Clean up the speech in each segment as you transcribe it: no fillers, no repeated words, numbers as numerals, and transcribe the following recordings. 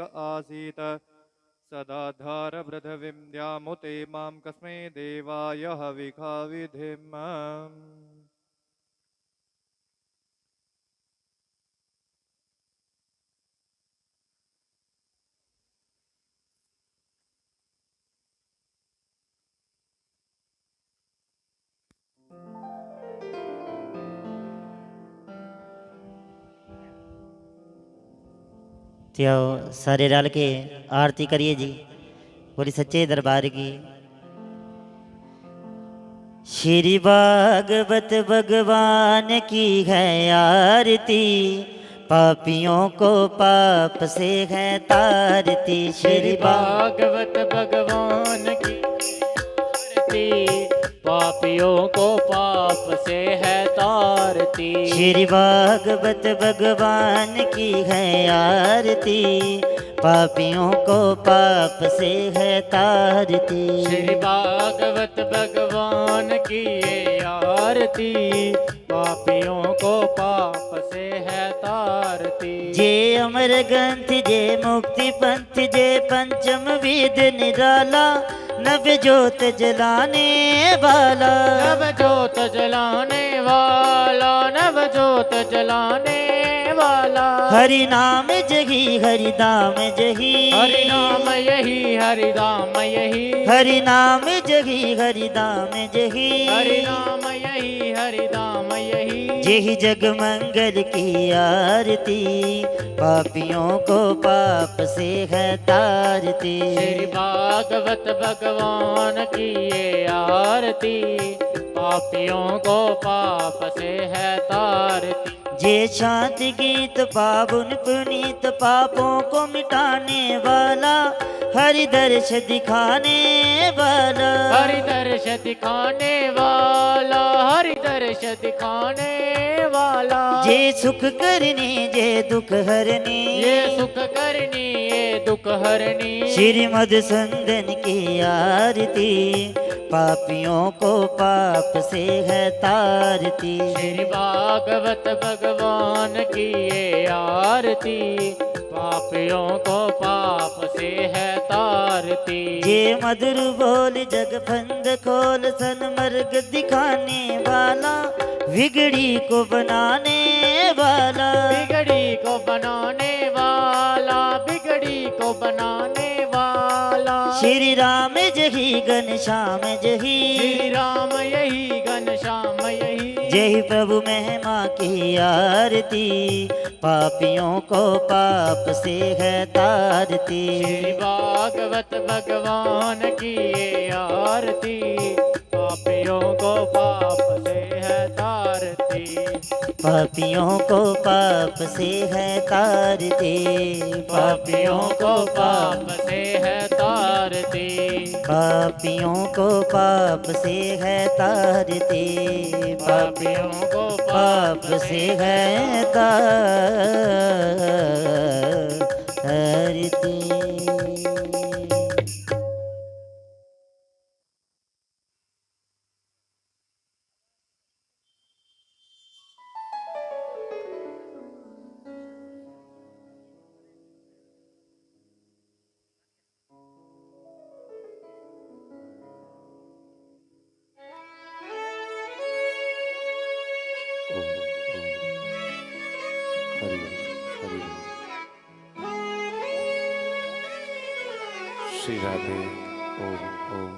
आसीत् सदाधार पृथिवीं मां कस्मै देवाय हविषा विधिम्। त्यो सारे रल के आरती करिए जी, बोली सच्चे दरबार की। श्री भागवत भगवान की है आरती, पापियों को पाप से है तारती। श्री भागवत भगवान की आरती, पापियों को पाप से है तारती। श्री भागवत भगवान की है आरती, पापियों को पाप से है तारती। श्री भागवत भगवान की ये आरती, पापियों को पाप से है तारती। जे अमर ग्रंथ जे मुक्ति पंथ जे पंचम वेद निराला, नव ज्योत जलाने वाला। नव ज्योत जलाने वाला, नव ज्योत जलाने वाला। हरि नाम जही हरि दाम जही, हरि नाम यही हरि दाम यही। हरि नाम जही हरि दाम जही, हरि नाम यही हरि दाम यही। जेहि जग मंगल की आरती, पापियों को पाप से है तारती। श्री भागवत भगवान की ये आरती, पापियों को पाप से है तारती। जे शांति गीत पावन पुनीत, पापों को मिटाने वाला, हरि दर्श दिखाने वाला। हरि दर्श दिखाने वाला, हरि दर्श दिखाने वाला। जे सुख करने जे दुख हरने, ये सुख करनी ये दुख हरनी। श्री मधुसूदन की आरती, पापियों को पाप से है तारती। श्री भागवत भगवान की ये आरती, पापियों को पाप से है तारती। जे मधुर बोल जग फंद खोल, सन्मर्ग दिखाने वाला, बिगड़ी को बनाने वाला। बिगड़ी को बनाने वाला, बिगड़ी को बनाने वाला। श्री राम जही घनश्याम जही, श्री राम यही घनश्याम यही। जय प्रभु महिमा की आरती, पापियों को पाप से है तारती। श्री भागवत भगवान की ये आरती, पापियों को पाप से है तारती। पापियों को पाप से है तारती। पापियों को पाप से है तारती। पापियों को पाप से है तारती। पापियों को पाप से है तारती। श्री राधे। ओम ओम।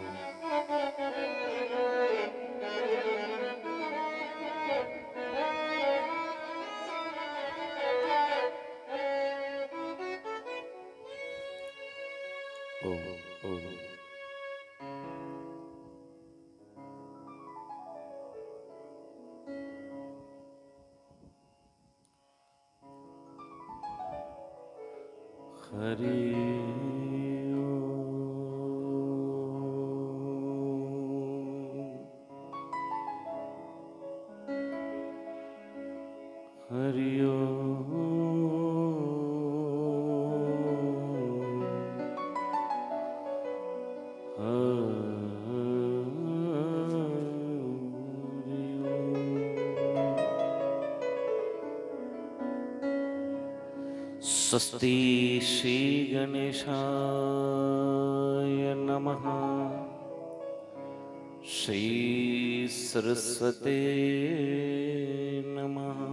ओम ओम। हरि स्वस्ति श्री गणेशाय नमः। श्री सरस्वते नमः।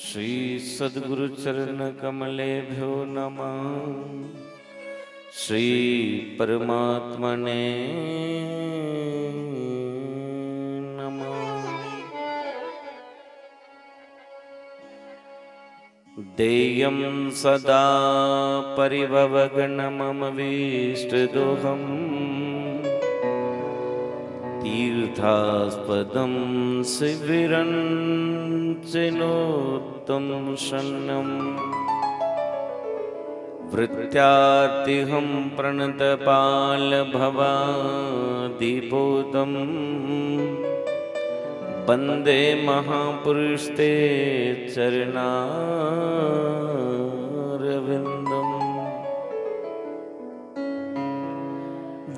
श्री सद्गुरु चरण कमलेभ्यो नमः। श्री परमात्मने नमः। देयं सदा परिभवगणमवीष्टदोहम् तीर्थास्पदं शिविरं चिनोत्तं शन्यं वृत्यार्तिहं प्रणतपालभवादिबोधं वन्दे महापुरुषते चरणारविन्दम्।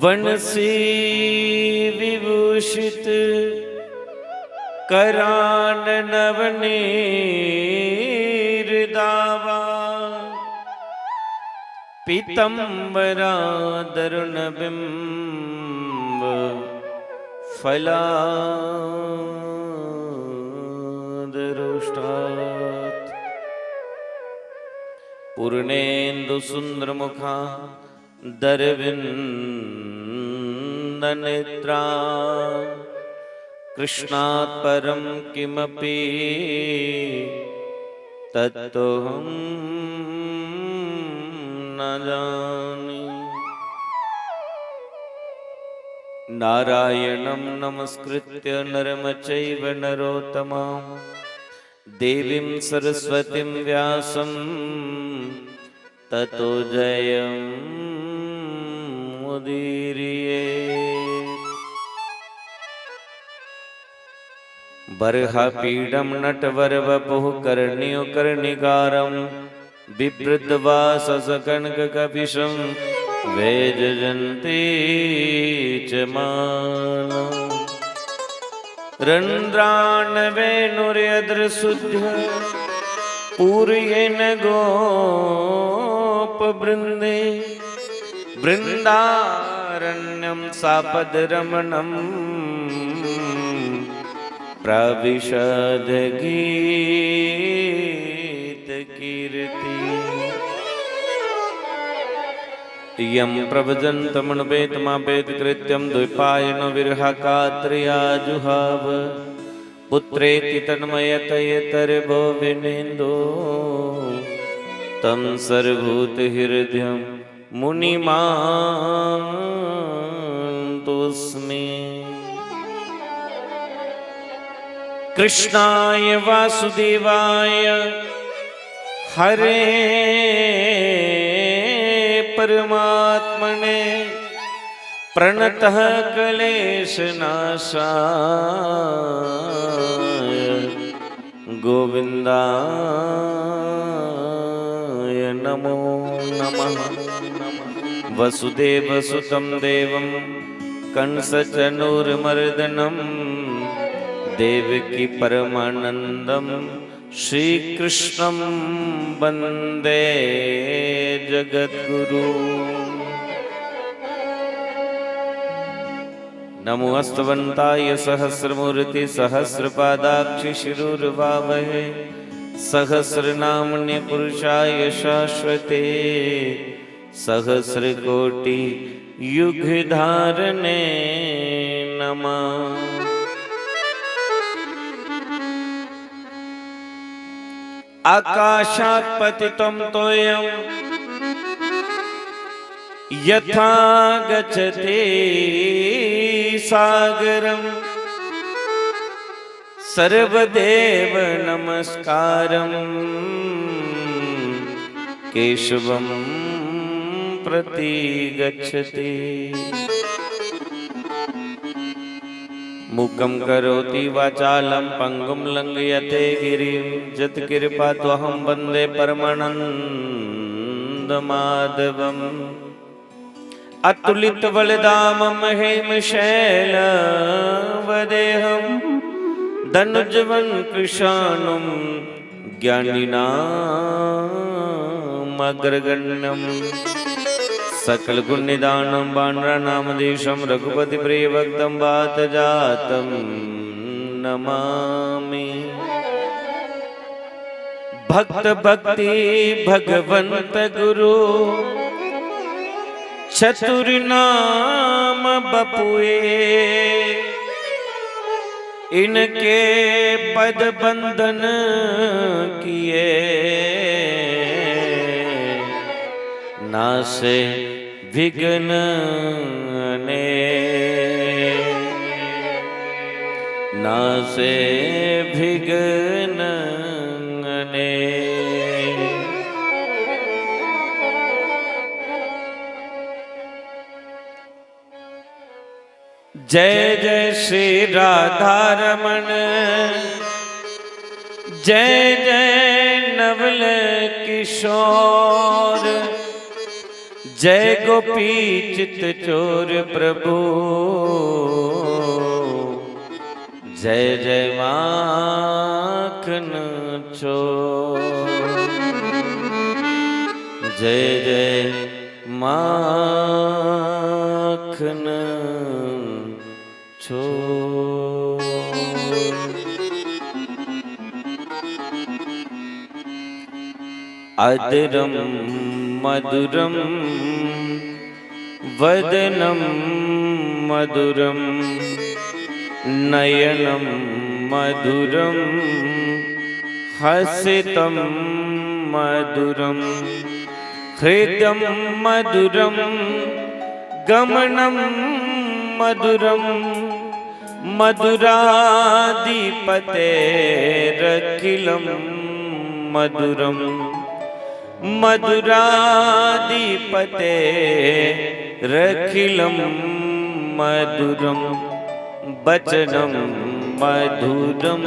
वनसी विभूषित कराननवनीर्दावा पीतम्बरादरुणबिम्ब फलादरोष्टात् पूर्णेन्दुसुन्दरमुखा दरविन्दनेत्रा कृष्णात् परं किमपि तत्त्वं न जाने। नारायणं नमस्कृत्य नरं चैव नरोत्तमं देवीं सरस्वतीं व्यासं ततो जयमुदीरयेत्। बर्हापीडं नटवरवपुः कर्ण्यो कर्णिकारं बिभृद्वाससकनककपिशं वैजयन्ती च माला। रन्ध्राणवेणुर्यद्रशुद्ध्य पूर्येण गोपवृन्दे बृन्दारण्यं सापदरमणं प्रविशद्गीतकीर्ति। यं प्रभजन्तमनुपेतमापेतकृत्यं द्वैपायनो विरहकात्र्याजुहाव पुत्रेति तन्मयतयतर्भो विनेन्दो तं सर्वभूतहृदयं मुनिमान्तोऽस्मि। कृष्णाय वासुदेवाय हरे परमात्मने प्रणतः क्लेशनाशाय गोविन्दाय नमो नमः। वसुदेवसुतं देवं कंसचानूरमर्दनं देवकी परमानन्दं श्रीकृष्णं वन्दे जगद्गुरु। नमो अस्तवन्ताय सहस्रमूर्ति सहस्रपादाक्षि शिरोर्भावहे सहस्रनाम्ने पुरुषाय शाश्वते सहस्रकोटि युगधारणे नमः। आकाशात् पतितं तोयं यथा गच्छति सागरं सर्वदेव नमस्कारं केशवं प्रति गच्छति। मुखं करोति वाचालं पंगुं लंघयते गिरिं यत्कृपात्वहं वन्दे परमानन्दमाधवम्। अतुलितबलधामं हेमशैलवदेहं धनुजवन् कृशानुं ज्ञानिनामग्रगण्यम् सकल गुण निदानम बानरा नामदेशम रघुपति प्रिय भक्तम बात जातम नमामि। भक्त भक्ति भगवंत गुरु चतुर नाम बपुए इनके पद बंदन किए नासे विघ्न नासे विघ्न जय जय श्री राधा रमण जय जय नवल किशोर जय गोपी चित चोर प्रभु जय जय माखन चोर जय जय माखन चोर। अदरम मधुरम वदनम मधुरम नयनम मधुरम हसितम मधुरम हृदयम मधुरम गमनम मधुरम मधुराधिपतेरखिलम मधुरम मधुराधिपतेरखिलम मधुरम वचनम मधुरम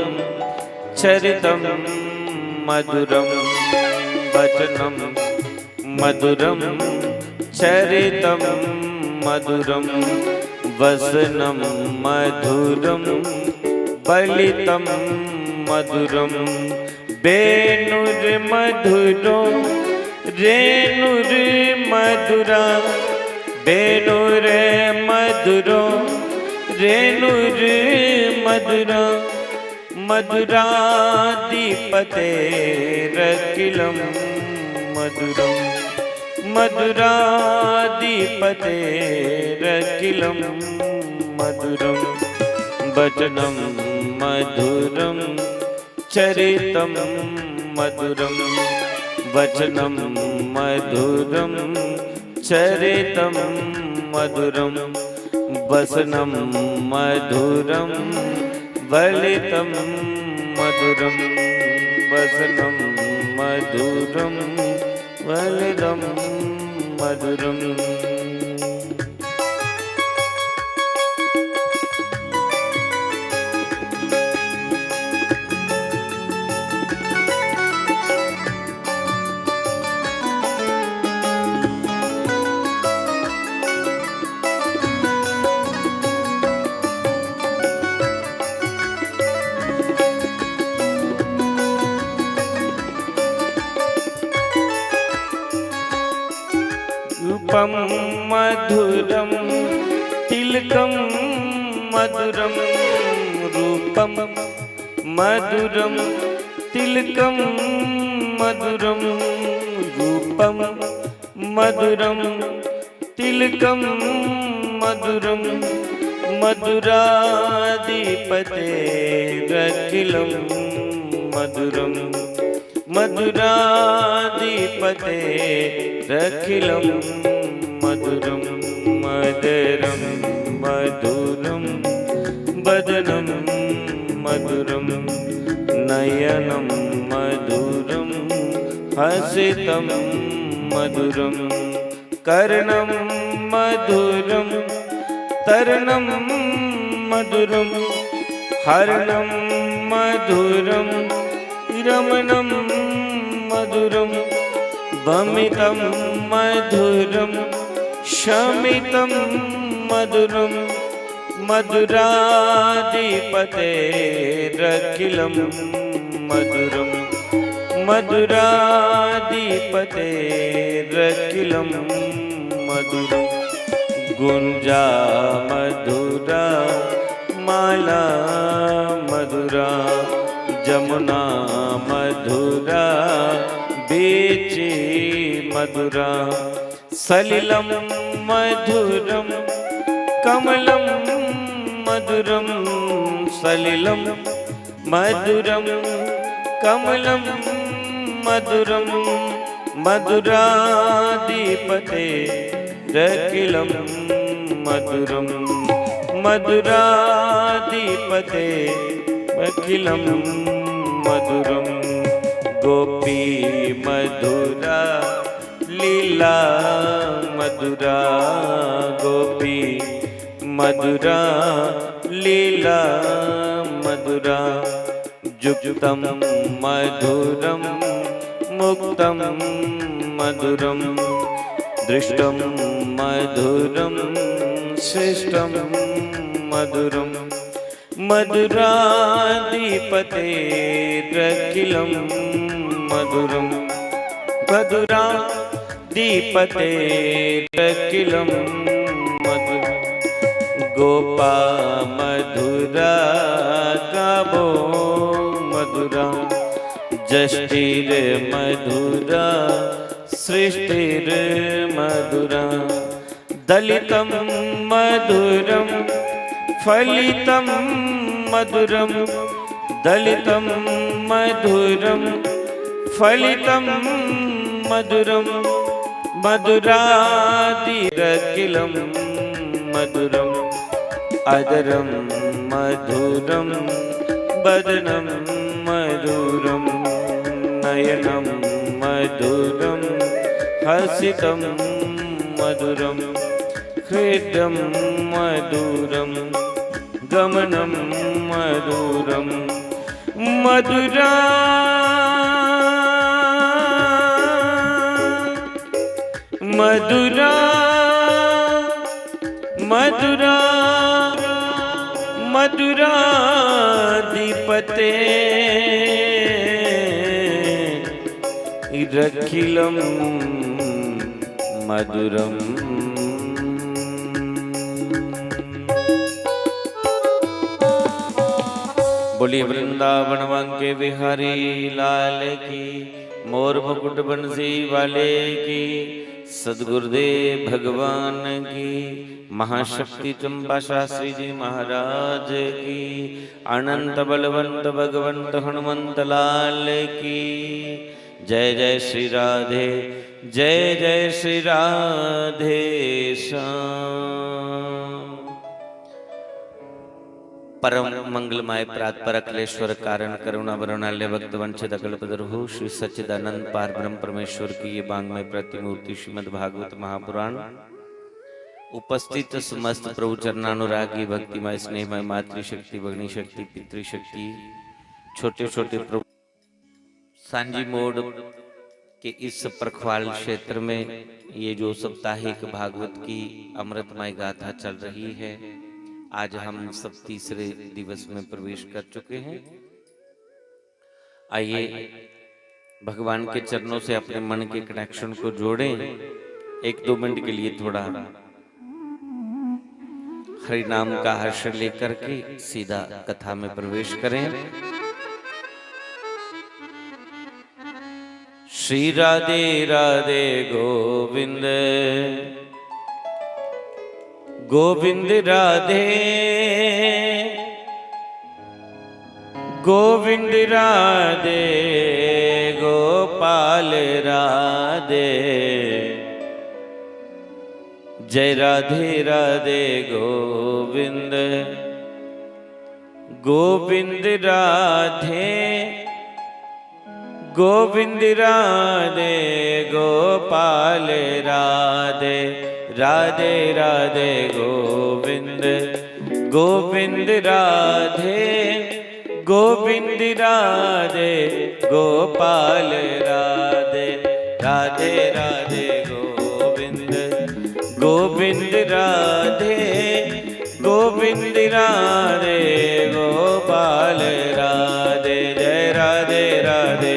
चरितम मधुरम वचनम मधुरम चरितम मधुरम वसनम मधुरम बलितम मधुरम बेनुर मधुरो रेनुर मधुरा बेनुर मधुरो रेनुर मधुरा मधुराधिपतेरखिलम मधुरम मधुराधिपतेरखिलम मधुरम वचनम मधुरम चरितम मधुरम वचनम मधुरम चरितम मधुरम वसनम मधुरम बलितम मधुरम वसनम मधुरम बलितम मधुरम। रूपम मधुरम तिलकम मधुरम रूपम मधुरम तिलकम मधुरम रूपम मधुरम तिलकम मधुरम मधुराधिपतेरखिलम मधुरम मधुराधिपतेरखिलम मधुरम मदरम मधुरम वदनम मधुरम नयनम मधुरम हसितम मधुरम कर्णम मधुरम तरणम मधुरम हरणम मधुरम रमणम मधुरम भमितम मधुरम शमितम मधुरम मधुराधिपतेरखिलम मधुरम मधुराधिपतेरखिलं मधुरं गुञ्जा मधुरा माला मधुरा जमुना मधुरा बीची मधुरा सलिलं मधुरं कमलं मधुरं सलिलं मधुरं कमलं मधुरं मधुराधिपतेरखिलं मधुरं मधुराधिपतेरखिलं मधुरं गोपी मधुरा लीला मधुरा गोपी मधुरा लीला मधुरा जुक्तं मधुरं मुक्तं मधुरं दृष्टं मधुरं श्रेष्ठं मधुरं मधुराधिपतेरखिलं मधुरं मधुराधिपतेरखिलं मधुरं गोपा मधुरा गावो मधुरा जष्टिर मधुरा सृष्टिर मधुरा दलितं मधुरं फलितं मधुरं दलितं मधुरं फलितं मधुरं मधुराधिपतेरखिलं मधुरम् अदरं मधुरं वदनं मधुरं नयनं मधुरं हसितं मधुरं हृदं मधुरं गमनं मधुरं मधुरा मधुरा मधुरा मधुराधिपतेरखिलं मधुरम् बोलिए वृंदावन के बिहारी लाल की मोर मुकुट बंसी वाले की सदगुरुदेव भगवान की महाशक्ति चंपा शास्त्री जी महाराज की अनंत बलवंत भगवंत हनुमंत लाल की जय जय श्री राधे जय जय श्री राधे श्याम। परम मंगलमय प्रातपर अखिलेश्वर कारण करुणा वरुणालय भक्त वंचित अकल्पतरुः श्री सच्चिदानंद पार ब्रह्म परमेश्वर की ये बांगमय प्रतिमूर्ति श्रीमद् भागवत महापुराण उपस्थित समस्त प्रभु चरणानुरागी भक्तिमय स्नेहमय मातृशक्ति भगनी शक्ति पितृशक्ति छोटे छोटे प्रभु सांजी मोड़ के इस प्रखवाल क्षेत्र में ये जो साप्ताहिक भागवत की अमृतमय गाथा चल रही है, आज हम सब तीसरे दिवस में प्रवेश कर चुके हैं। आइए भगवान के चरणों से अपने मन के कनेक्शन को जोड़ें। 1-2 मिनट के लिए थोड़ा हरि नाम का हर्ष लेकर के सीधा कथा में प्रवेश करें। श्री राधे राधे गोविंद गोविंद राधे गोविंद राधे गोपाल राधे जय राधे राधे गोविंद गोविंद राधे गोविंद राधे गोपाल राधे राधे राधे गोविंद गोविंद राधे गोविंद राधे गोपाल राधे राधे राधे गोविंद गोविंद राधे गोविंद राधे गोपाल राधे जय राधे राधे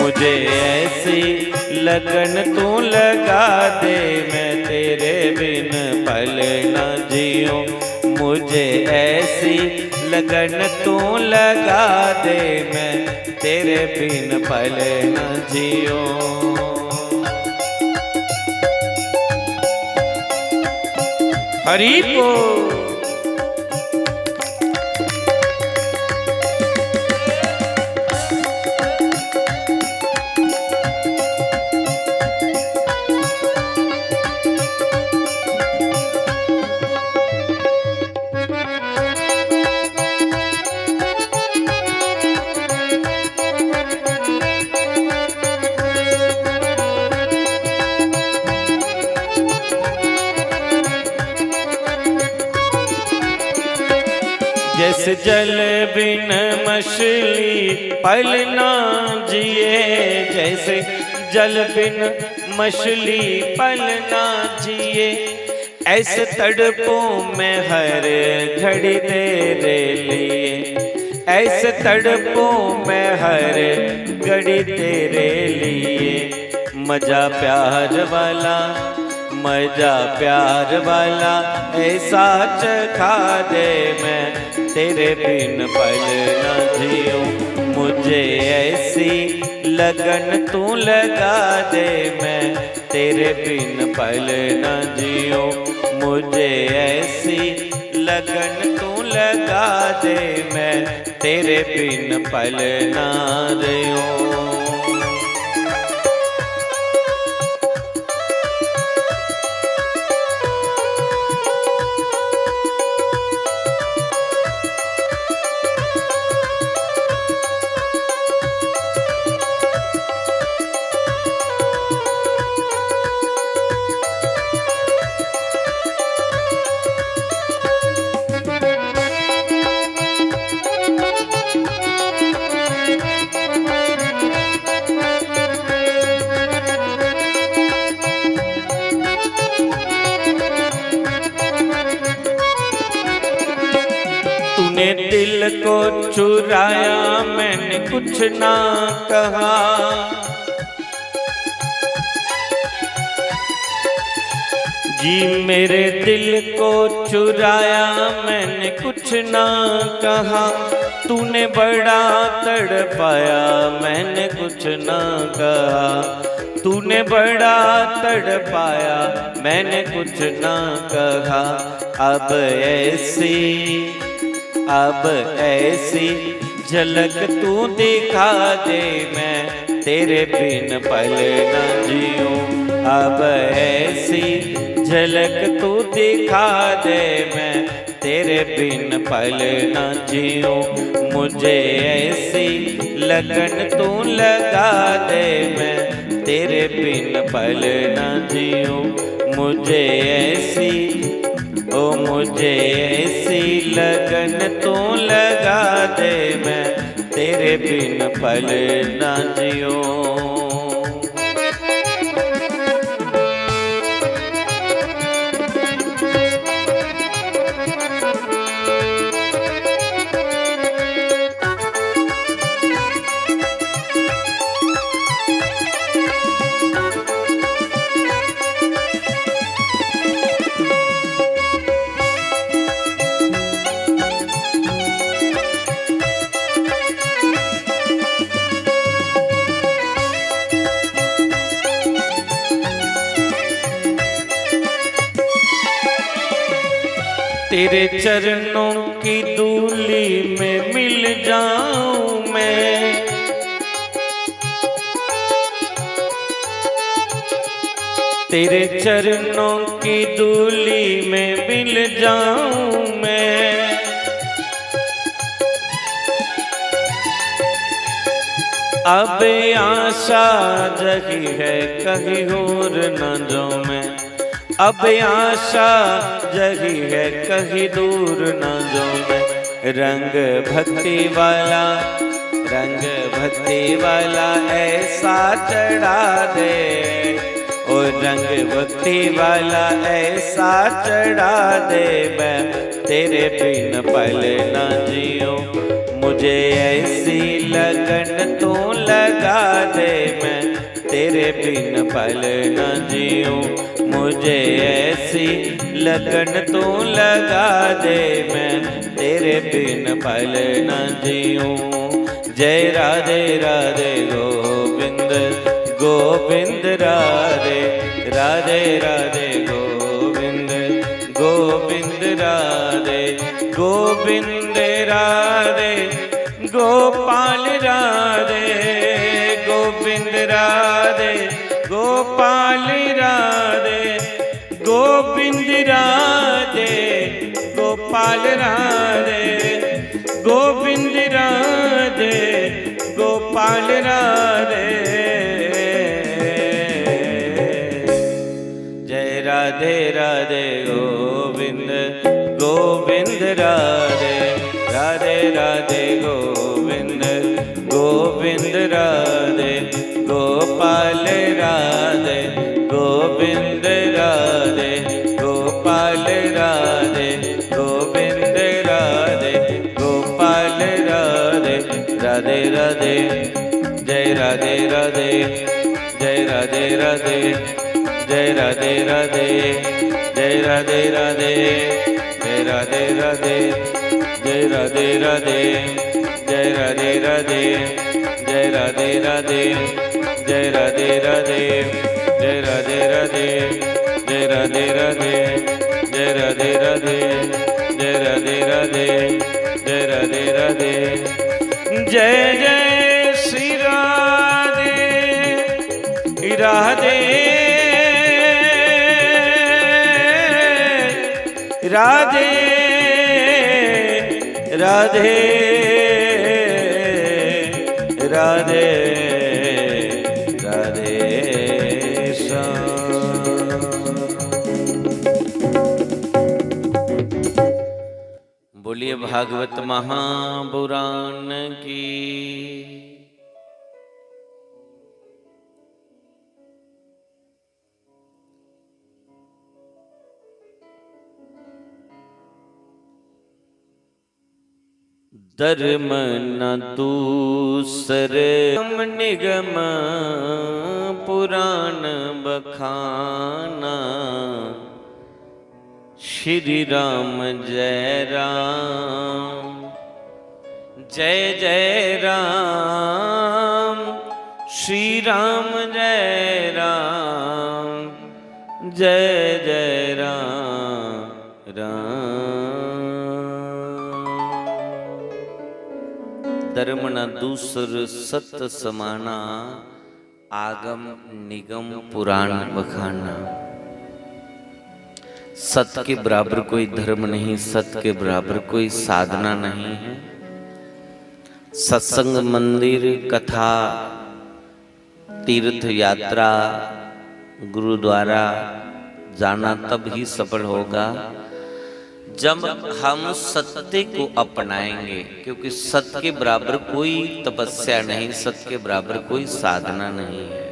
मुझे ऐसी लगन तू लगा दे, मैं तेरे बिन पल न जियूं। मुझे ऐसी लगन तू लगा दे, मैं तेरे बिन पल न जियूं। हरि बोल। जैसे जल बिन मछली पल ना जिए, जैसे जल बिन मछली पल ना जिए, ऐसे तड़पों में हर घड़ी तेरे लिए, ऐसे तड़पों में हर घड़ी तेरे लिए। मजा प्यार वाला, मजा प्यार वाला ऐसा चखा दे, मैं तेरे बिन पल न जियूं। मुझे ऐसी लगन तू लगा दे, मैं तेरे बिन पल न जियूं। मुझे ऐसी लगन तू लगा दे, मैं तेरे बिन पल न जियूं। तूने दिल को चुराया, मैंने कुछ ना कहा। जी मेरे दिल को चुराया, मैंने कुछ ना कहा। तूने बड़ा तड़पाया, मैंने कुछ ना कहा। तूने बड़ा तड़पाया, मैंने कुछ ना कहा। अब ऐसी झलक तू दिखा दे, मैं तेरे बिन पल न जियूं। अब ऐसी झलक तू दिखा दे, मैं तेरे बिन पल न जियूं। मुझे ऐसी लगन तू लगा दे, मैं तेरे बिन पल न जियूं। मुझे ऐसी मुझे ऐसी लगन तू लगा दे, मैं तेरे बिन पल न जियूं। तेरे चरणों की धूली में मिल जाऊं मैं। तेरे चरणों की धूली में मिल जाऊं मैं। अब आशा जगी है कहीं और न जाऊं मैं। अब आशा जगी है कहीं दूर न जाऊं मैं। रंग भक्ति वाला ऐसा चढ़ा दे, ओ रंग भक्ति वाला ऐसा चढ़ा दे, मैं तेरे बिन पल न जियूं। मुझे ऐसी लगन तू लगा दे, मैं तेरे बिन पल न जीऊं। मुझे ऐसी लगन तू लगा दे, मैं तेरे बिन पल न जीऊं। जय राधे राधे गोविंद गोविंद राधे राधे राधे गोविंद गोविंद राधे गोविंद राधे गोपाल राधे गोविंद राधे गोपाल राधे गोविंद राधे गोपाल राधे गोविंद राधे गोपाल राधे। जय राधे राधे गोविंद गोविंद राधे राधे राधे गोविंद गोविंद राधे गोपाल राधे गोविंद राधे गोपाल राधे गोविंद राधे गोपाल राधे राधे राधे। जय राधे राधे जय राधे राधे जय राधे राधे जय राधे राधे जय राधे राधे जय राधे राधे जय राधे राधे जय राधे राधे जय राधे राधे जय राधे राधे जय राधे राधे जय राधे राधे जय राधे राधे जय राधे राधे। जय जय श्री राधे राधे राधे राधे राधे राधे श्याम। बोलिए भागवत महापुराण की। धर्म न दूसरे निगम पुराण बखाना। श्री राम जय राम जय जय राम श्री राम जय राम जय जय राम राम। धर्म न दूसर सत समाना, आगम निगम पुराण बखाना। सत के बराबर कोई धर्म नहीं, सत के बराबर कोई साधना नहीं है। सत्संग, मंदिर, कथा, तीर्थ यात्रा, गुरुद्वारा जाना तब ही सफल होगा जब हम सत्य को अपनाएंगे, क्योंकि सत्य के बराबर कोई तपस्या नहीं, सत्य के बराबर कोई साधना नहीं है।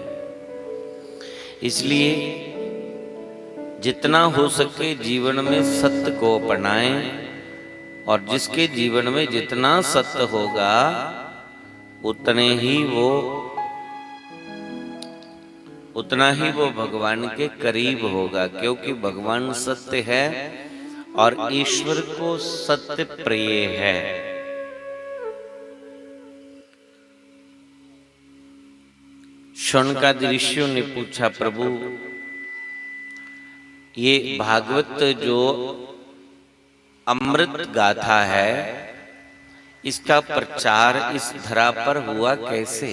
इसलिए जितना हो सके जीवन में सत्य को अपनाएं, और जिसके जीवन में जितना सत्य होगा उतना ही वो भगवान के करीब होगा, क्योंकि भगवान सत्य है और ईश्वर को सत्य प्रिय है। शौनकादि ऋषियों ने पूछा, प्रभु ये भागवत जो अमृत गाथा है, इसका प्रचार इस धरा पर हुआ कैसे?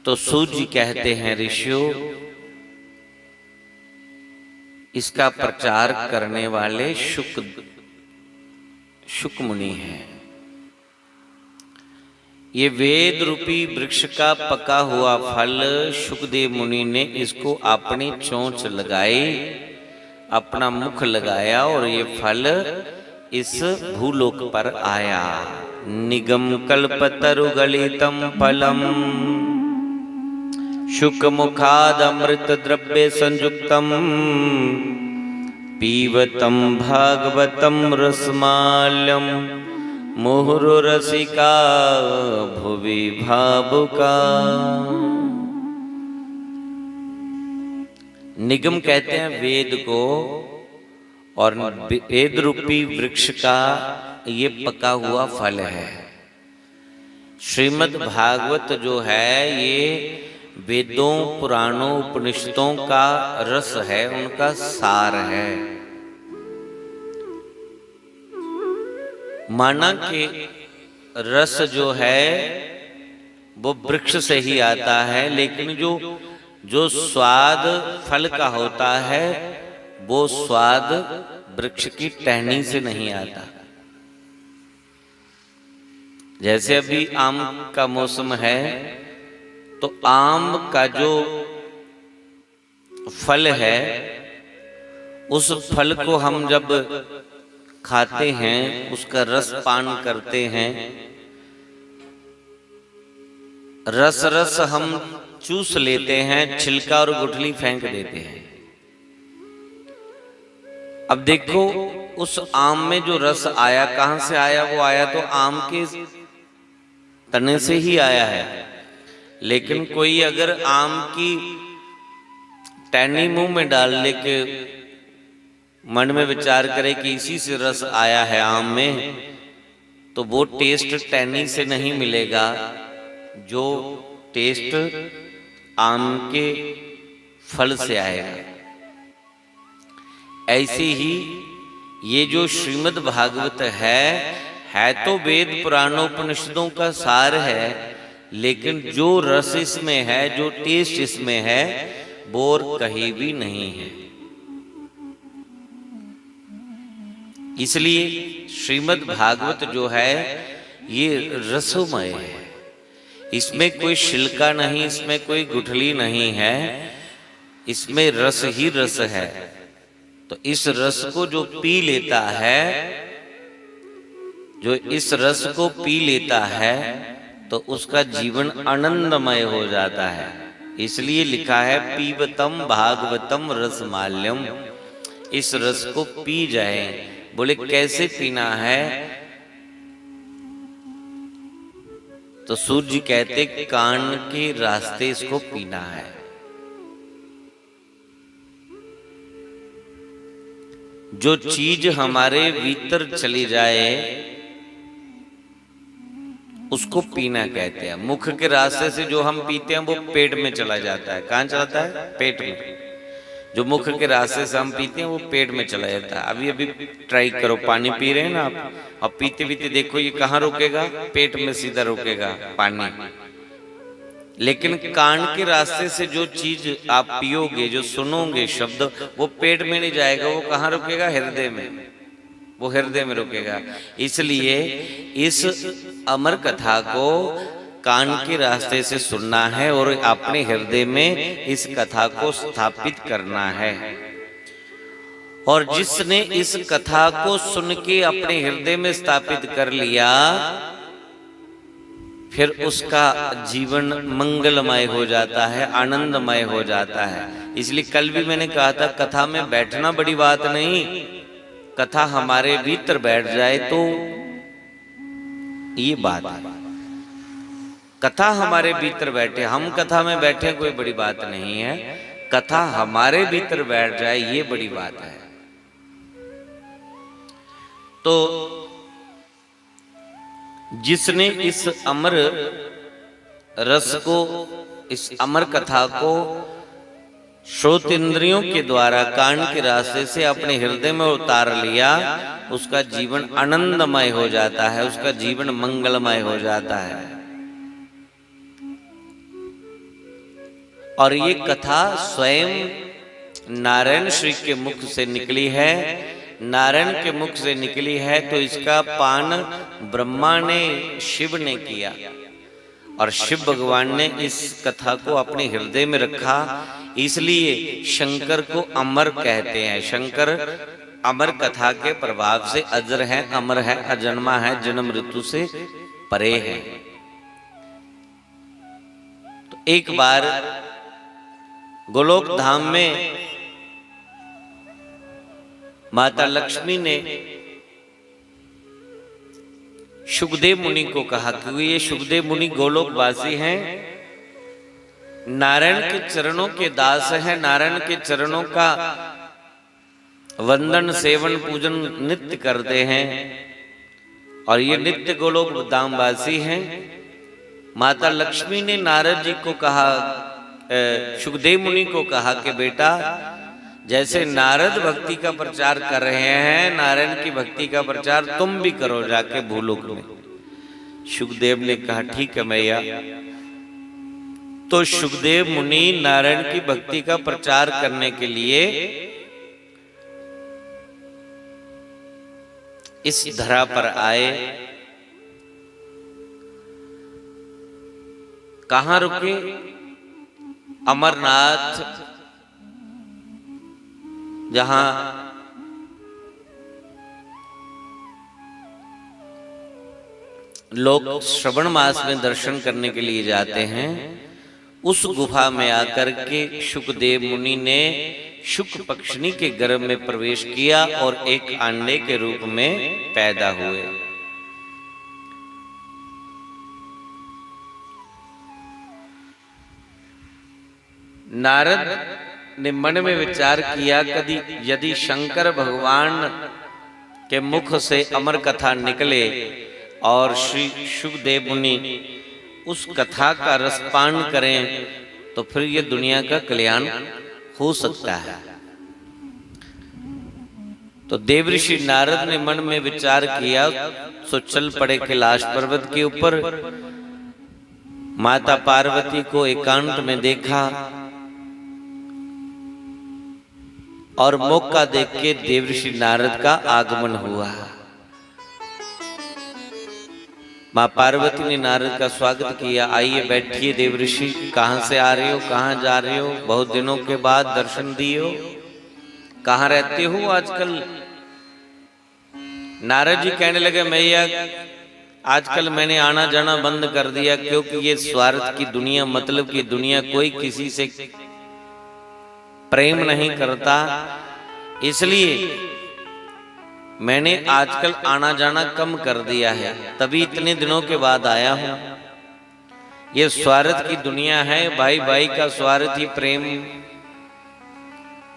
तो सूर्य जी कहते हैं, ऋषियों इसका प्रचार करने वाले शुक मुनि हैं। ये वेद रूपी वृक्ष का पका हुआ फल शुकदेव मुनि ने इसको अपनी चोंच लगाई, अपना मुख लगाया और ये फल इस भूलोक पर आया। निगम कल्पतरु गलितम फलम शुक मुखाद अमृत द्रव्य संयुक्तम पीवतम भागवतम रसमाल्यम मुहुरु रसिका भुवि भावुका। निगम कहते हैं वेद को, और वेद रूपी वृक्ष का ये पका हुआ फल है। श्रीमद् भागवत जो है ये वेदों, पुराणों, उपनिषदों का रस है, उनका सार है। माना कि रस जो है वो वृक्ष से ही आता है, लेकिन जो स्वाद फल का होता है वो स्वाद वृक्ष की टहनी से नहीं आता। जैसे अभी आम का मौसम है तो आम का जो फल है उस फल को हम जब खाते हैं, उसका रस पान करते हैं, रस हम चूस लेते हैं, छिलका और गुठली फेंक देते हैं। अब देखो उस आम में जो रस आया कहां से आया? वो आया तो आम के तने से ही आया है। लेकिन कोई अगर आम की टहनी मुंह में डाल ले के मन में विचार करे कि इसी से रस आया है आम में, तो वो टेस्ट टहनी से नहीं मिलेगा, जो टेस्ट आम के फल से आएगा। ऐसे ही ये जो श्रीमद् भागवत है तो वेद पुराणों उपनिषदों का सार है, लेकिन जो रस इसमें है, जो टेस्ट इसमें है, वो और कहीं भी नहीं है। इसलिए श्रीमद् भागवत जो है ये रसमय है। इसमें कोई छिलका नहीं, इसमें कोई गुठली नहीं है, इसमें रस ही रस है। तो इस रस को जो पी लेता है, जो इस रस को पी लेता है, तो उसका जीवन आनंदमय हो जाता है। इसलिए लिखा है पीबतम भागवतम रसमाल्यम, इस रस को पी जाए। बोले कैसे पीना है? तो सूर्य जी कहते कान के रास्ते इसको पीना है। जो चीज हमारे भीतर चली जाए उसको पीना कहते हैं। मुख के रास्ते से जो हम पीते हैं वो पेट में चला जाता है। कहाँ चलाता है? पेट में। जो मुख के रास्ते से हम पीते हैं वो पेट में चला जाता है। अभी ट्राई करो, पानी पी रहे हैं ना आप, अब पीते पीते देखो ये कहाँ रुकेगा? पेट में सीधा रुकेगा पानी। लेकिन कान के रास्ते से जो चीज आप पियोगे, जो सुनोगे शब्द, वो पेट में नहीं जाएगा, वो कहाँ रुकेगा? हृदय में। वो हृदय में रुकेगा। इसलिए इस अमर कथा को कान के रास्ते से सुनना है और अपने हृदय में इस कथा को स्थापित करना है। और जिसने इस कथा को सुन के अपने हृदय में स्थापित कर लिया, फिर उसका जीवन मंगलमय हो जाता है, आनंदमय हो जाता है। इसलिए कल भी मैंने कहा था, कथा में बैठना बड़ी बात नहीं, कथा हमारे भीतर बैठ जाए तो ये बात है। कथा हमारे भीतर बैठे, हम कथा में बैठे कोई बड़ी बात नहीं है, कथा हमारे भीतर बैठ जाए ये बड़ी बात है। तो जिसने इस अमर रस को, इस अमर कथा को श्रोत इंद्रियों के द्वारा कान के रास्ते से अपने हृदय में उतार लिया, उसका जीवन आनंदमय हो जाता है, उसका जीवन मंगलमय हो जाता है। और ये कथा स्वयं नारायण श्री के मुख से निकली है। नारायण के मुख से निकली है तो इसका पान ब्रह्मा ने, शिव ने किया, और शिव भगवान ने इस कथा को अपने हृदय में रखा। इसलिए शंकर को अमर कहते हैं। शंकर अमर कथा के प्रभाव से अजर है, अमर है, अजन्मा है, जन्म ऋतु से परे है। तो एक बार गोलोक धाम में माता लक्ष्मी ने सुखदेव मुनि को कहा, क्योंकि ये सुखदेव मुनि गोलोकवासी हैं, नारायण के चरणों के दास हैं, नारायण के चरणों का वंदन सेवन पूजन नित्य करते हैं और ये नित्य गोलोक धामवासी हैं। माता लक्ष्मी ने नारद जी को कहा, सुखदेव मुनि को कहा कि बेटा, जैसे नारद भक्ति का प्रचार कर रहे हैं, नारायण की भक्ति का प्रचार तुम भी करो जाके भूलोक में। सुखदेव ने कहा ठीक है मैया। तो सुखदेव मुनि नारायण की भक्ति का प्रचार करने के लिए इस धरा पर आए। कहां रुके? अमरनाथ, जहां लोग श्रवण मास में दर्शन करने के लिए जाते हैं, उस गुफा में आकर के सुखदेव मुनि ने शुक पक्षिणी के गर्भ में प्रवेश किया और एक अंडे के रूप में पैदा हुए। नारद ने मन में विचार किया, कभी यदि शंकर भगवान के मुख से अमर कथा निकले और श्री सुखदेव मुनि उस कथा का रसपान करें तो फिर ये दुनिया का कल्याण हो सकता है। तो देवऋषि नारद ने मन में विचार किया, तो चल पड़े कैलाश पर्वत के ऊपर। माता पार्वती को एकांत में देखा और मौका देख के देवऋषि नारद का आगमन हुआ। माँ पार्वती ने नारद का स्वागत किया। आइए बैठिए देवऋषि, कहाँ से आ रहे हो, कहाँ जा रहे हो, बहुत दिनों के बाद दर्शन दिए हो, कहाँ रहते हो आजकल? नारद जी कहने लगे, मैया आजकल मैंने आना जाना बंद कर दिया, क्योंकि ये स्वार्थ की दुनिया, मतलब की दुनिया, कोई किसी से प्रेम नहीं करता, इसलिए मैंने आजकल आना जाना कम कर दिया है, तभी इतने दिनों के बाद आया हूं। ये स्वार्थ की दुनिया है, भाई भाई का स्वार्थी प्रेम,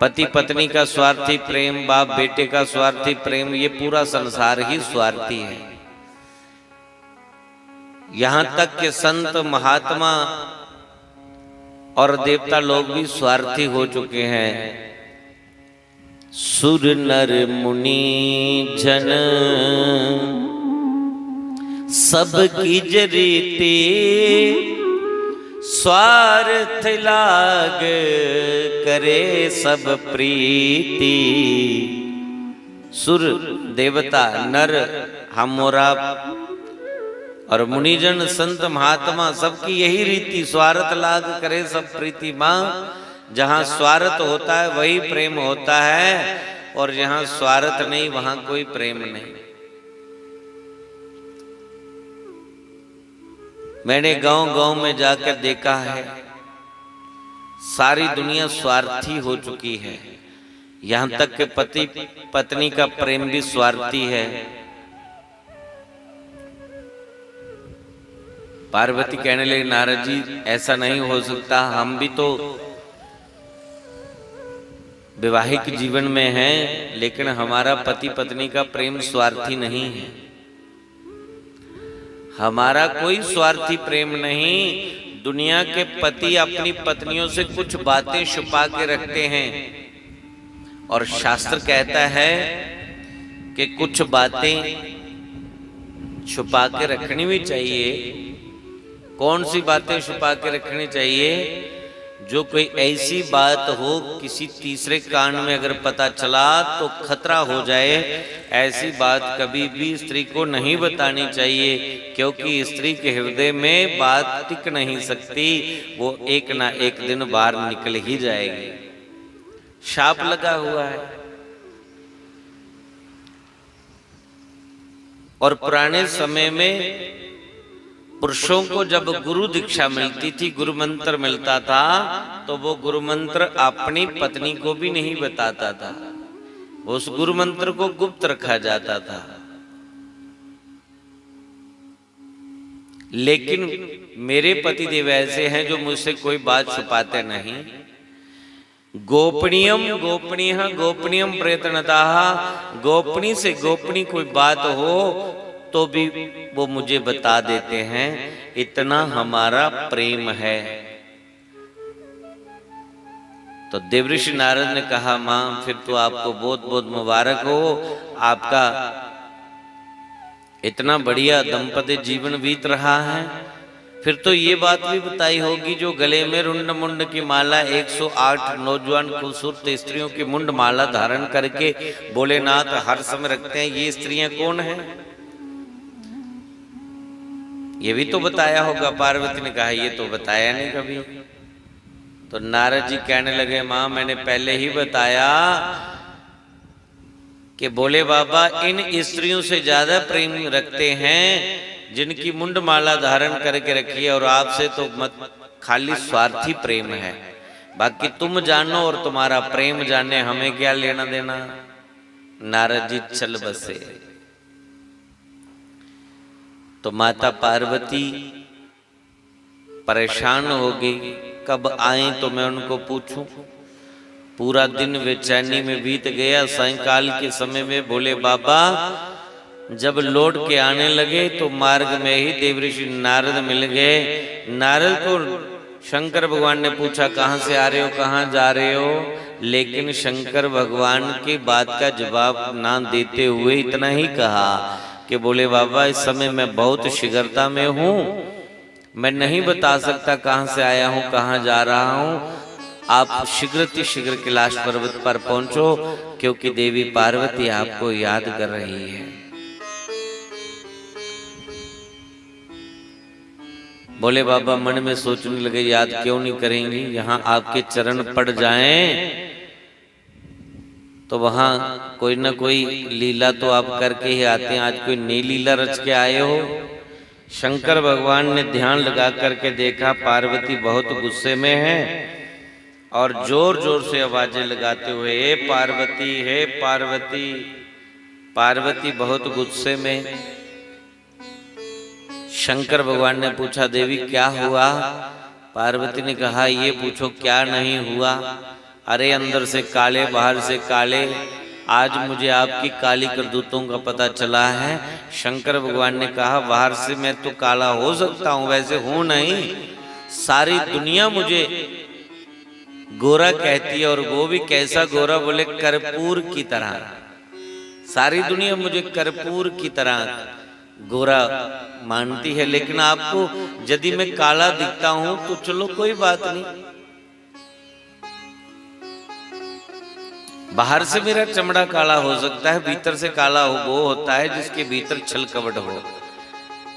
पति पत्नी का स्वार्थी प्रेम, बाप बेटे का स्वार्थी प्रेम, ये पूरा संसार ही स्वार्थी है। यहां तक कि संत महात्मा और देवता लोग भी स्वार्थी हो चुके हैं। सुर नर मुनि जन सब की जरीते, स्वार्थ लाग करे सब प्रीति। सुर देवता नर हम और आप और मुनिजन संत महात्मा सबकी यही रीति, स्वार्थ लाग करे सब प्रीति। मां, जहां स्वार्थ होता है वही प्रेम होता है, और जहां स्वार्थ नहीं वहां कोई प्रेम नहीं। मैंने गांव गांव में जाकर देखा है, सारी दुनिया स्वार्थी हो चुकी है। यहां तक कि पति पत्नी का प्रेम भी स्वार्थी है। पार्वती कहने लगी, नारद जी ऐसा नहीं हो सकता, हम भी तो वैवाहिक जीवन में हैं, लेकिन हमारा पति पत्नी का प्रेम स्वार्थी नहीं है। हमारा कोई स्वार्थी प्रेम नहीं। दुनिया के पति अपनी पत्नियों से कुछ बातें छुपा के रखते हैं, और शास्त्र कहता है कि कुछ बातें छुपा के रखनी भी चाहिए। कौन सी बातें छुपा के रखनी चाहिए? जो कोई ऐसी बात हो, किसी तीसरे कान में अगर पता चला तो खतरा हो जाए, ऐसी बात कभी भी स्त्री को नहीं बतानी चाहिए, क्योंकि स्त्री के हृदय में बात टिक नहीं सकती, वो एक ना एक दिन बाहर निकल ही जाएगी। शाप लगा हुआ है। और पुराने समय में पुरुषों को जब गुरु दीक्षा मिलती थी, गुरु मंत्र मिलता था, तो वो गुरु मंत्र अपनी पत्नी को भी नहीं बताता था, उस गुरु मंत्र को गुप्त रखा जाता था। लेकिन मेरे पति देव ऐसे हैं जो मुझसे कोई बात छुपाते नहीं। गोपनीयम गोपनीय गोपनीयम प्रयत्नतः, गोपनीय से गोपनीय कोई बात हो तो भी वो मुझे बता देते हैं। इतना हमारा प्रेम है। तो देवऋषि नारद ने कहा, मां फिर तो आपको बहुत बहुत मुबारक हो, आपका इतना बढ़िया दंपति जीवन बीत रहा है। फिर तो ये बात भी बताई होगी जो गले में रुंड मुंड की माला 108 नौजवान खूबसूरत स्त्रियों की मुंड माला धारण करके भोलेनाथ हर समय रखते हैं, ये स्त्रियां कौन हैं? ये भी तो बताया होगा। पार्वती ने कहा ये तो बताया नहीं कभी। तो नारद जी कहने लगे, मां मैंने पहले ही बताया कि भोले बाबा इन स्त्रियों से ज्यादा प्रेम रखते हैं जिनकी मुंड माला धारण करके रखी है, और आपसे तो मत खाली स्वार्थी प्रेम है। बाकी तुम जानो और तुम्हारा प्रेम जाने, हमें क्या लेना देना। नारद जी चल बसे। तो माता पार्वती परेशान हो गई, कब आए तो मैं उनको पूछूं। पूरा दिन बेचैनी में बीत गया। सायंकाल के समय में भोले बाबा जब लौट के आने लगे तो मार्ग में ही देवऋषि नारद मिल गए। नारद को शंकर भगवान ने पूछा, कहाँ से आ रहे हो, कहाँ जा रहे हो? लेकिन शंकर भगवान की बात का जवाब ना देते हुए इतना ही कहा कि भोले बाबा इस समय मैं बहुत शीघ्रता में हूँ, मैं नहीं बता सकता कहाँ से आया हूँ, कहाँ जा रहा हूँ। आप शीघ्र कैलाश पर्वत पर पहुंचो, क्योंकि देवी पार्वती आपको याद कर रही है। भोले बाबा मन में सोचने लगे, याद क्यों नहीं करेंगी, यहाँ आपके चरण पड़ जाएं तो वहां कोई ना कोई लीला तो आप करके ही आते हैं। आज कोई नई लीला रच के आए हो। शंकर भगवान ने ध्यान लगा करके देखा पार्वती बहुत गुस्से में है, और जोर जोर से आवाजें लगाते हुए, हे पार्वती, हे पार्वती। पार्वती बहुत गुस्से में। शंकर भगवान ने पूछा, देवी क्या हुआ? पार्वती ने कहा, ये पूछो क्या नहीं हुआ। अरे अंदर से काले बाहर से काले, आज मुझे आपकी काली करतूतों का पता चला है। शंकर भगवान ने कहा, बाहर से मैं तो काला हो सकता हूं, वैसे हूं नहीं। सारी दुनिया मुझे गोरा कहती है, और वो भी कैसा गोरा? बोले कर्पूर की तरह। सारी दुनिया मुझे कर्पूर की तरह गोरा मानती है, लेकिन आपको यदि मैं काला दिखता हूं तो चलो कोई बात नहीं। बाहर से मेरा चमड़ा काला हो सकता है, भीतर से काला हो वो होता है जिसके भीतर छल कपट हो।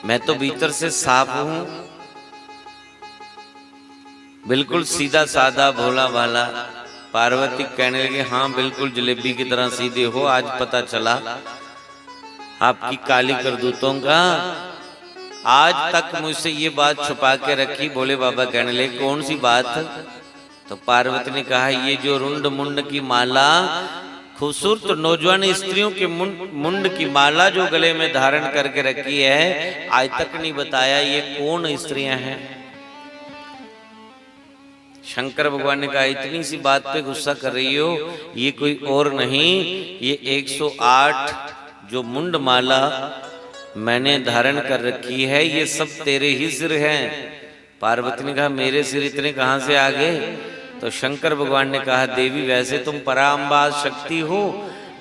मैं तो भीतर से साफ हूं, बिल्कुल सीधा साधा भोला भाला। पार्वती कहने लगे, हाँ बिल्कुल जलेबी की तरह सीधे हो, आज पता चला आपकी काली करतूतों का। आज तक मुझसे ये बात छुपा के रखी। भोले बाबा कहने लगे, कौन सी बात? तो पार्वती ने कहा, ये जो रुंड मुंड की माला, खूबसूरत नौजवान स्त्रियों के मुंड की माला जो गले में धारण करके रखी है, आज तक नहीं बताया ये कौन स्त्रियां हैं। शंकर भगवान ने कहा, इतनी सी बात पे गुस्सा कर रही हो, ये कोई और नहीं, ये 108 जो मुंड माला मैंने धारण कर रखी है, ये सब तेरे ही सिर हैं। पार्वती ने कहा, मेरे सिर इतने कहां से आ गए? तो शंकर भगवान ने कहा, देवी वैसे तुम पराम्बाज शक्ति हो,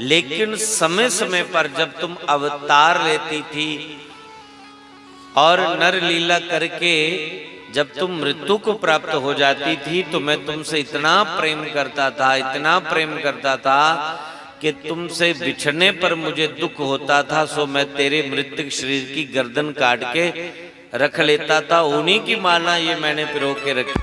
लेकिन समय समय पर जब तुम अवतार लेती थी और नर लीला करके जब तुम मृत्यु को प्राप्त हो जाती थी, तो मैं तुमसे इतना प्रेम करता था, इतना प्रेम करता था कि तुमसे बिछड़ने पर मुझे दुख होता था। सो मैं तेरे मृतक शरीर की गर्दन काट के रख लेता था। उन्हीं की माला ये मैंने पिरो के रखी।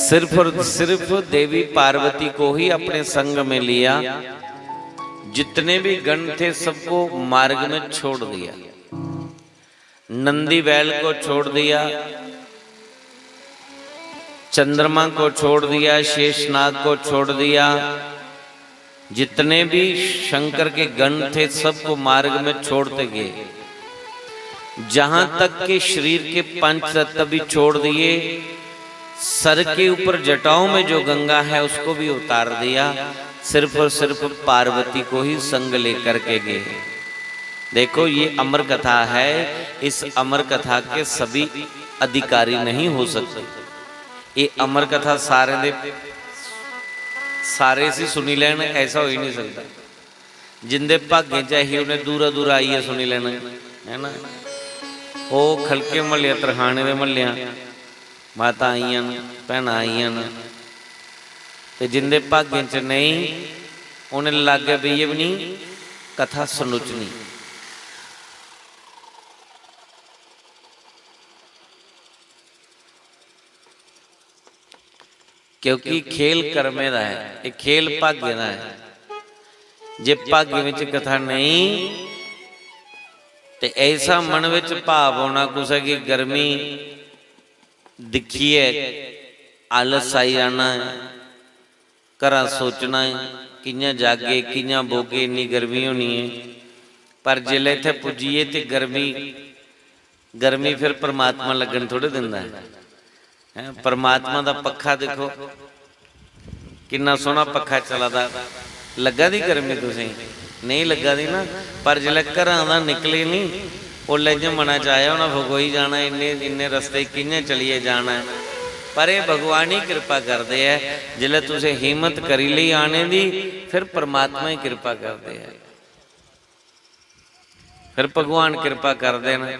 सिर्फ और सिर्फ देवी पार्वती को ही अपने संग में लिया, जितने भी गण थे सबको मार्ग में छोड़ दिया। नंदी बैल को छोड़ दिया, चंद्रमा को छोड़ दिया, शेषनाग को छोड़ दिया, जितने भी शंकर के गण थे सबको मार्ग में छोड़ते गए। जहां तक के शरीर के पंच तत्व भी छोड़ दिए, सर के ऊपर जटाओं में जो गंगा है उसको भी उतार दिया, सिर्फ और सिर्फ पार्वती को ही संग लेकर के गए। देखो ये अमर कथा है, इस अमर कथा के सभी अधिकारी नहीं हो सकते। ये अमर कथा सारे से सुनी लेना ऐसा हो ही नहीं सकता। जिंदे भागे चाहिए उन्हें दूरा दूर आइए सुनी लेना है ना। वो खलके महल्ले तरखाने के महल्लिया माता आईया भैन आईया तो जिंदे भागे च नहीं उन्हें लागे भी ये भी नहीं कथा सुनुचनी। क्योंकि खेल कर्मे दा है, ये खेल भाग्य दा है। जे भाग्य विच कथा नहीं ते ऐसा मन विच भाव होना कुछ है कि गर्मी दिखी है, आलस आई जाना है, घरा सोचना है कियां जागे कियां बोगे, इन्नी गर्मी होनी है। पर जिले इत्थे पुजीए ते गर्मी फिर परमात्मा लगन थोड़े दिंदा है। परमात्मा दा पक्खा देखो कितना सोहना पक्खा चलदा, लगा दी गर्मी तुसीं नहीं लगा दी ना। पर जिले घरां दा निकले नहीं ओले जो मना च आया उन्हें भगोई जाना, इन्ने रस्ते कियां चलिए जाना है। पर यह भगवान ही कृपा करते हैं, जिले तुसे हिम्मत करी ली आने दी फिर परमात्मा ही कृपा करते हैं। फिर भगवान कृपा करते हैं,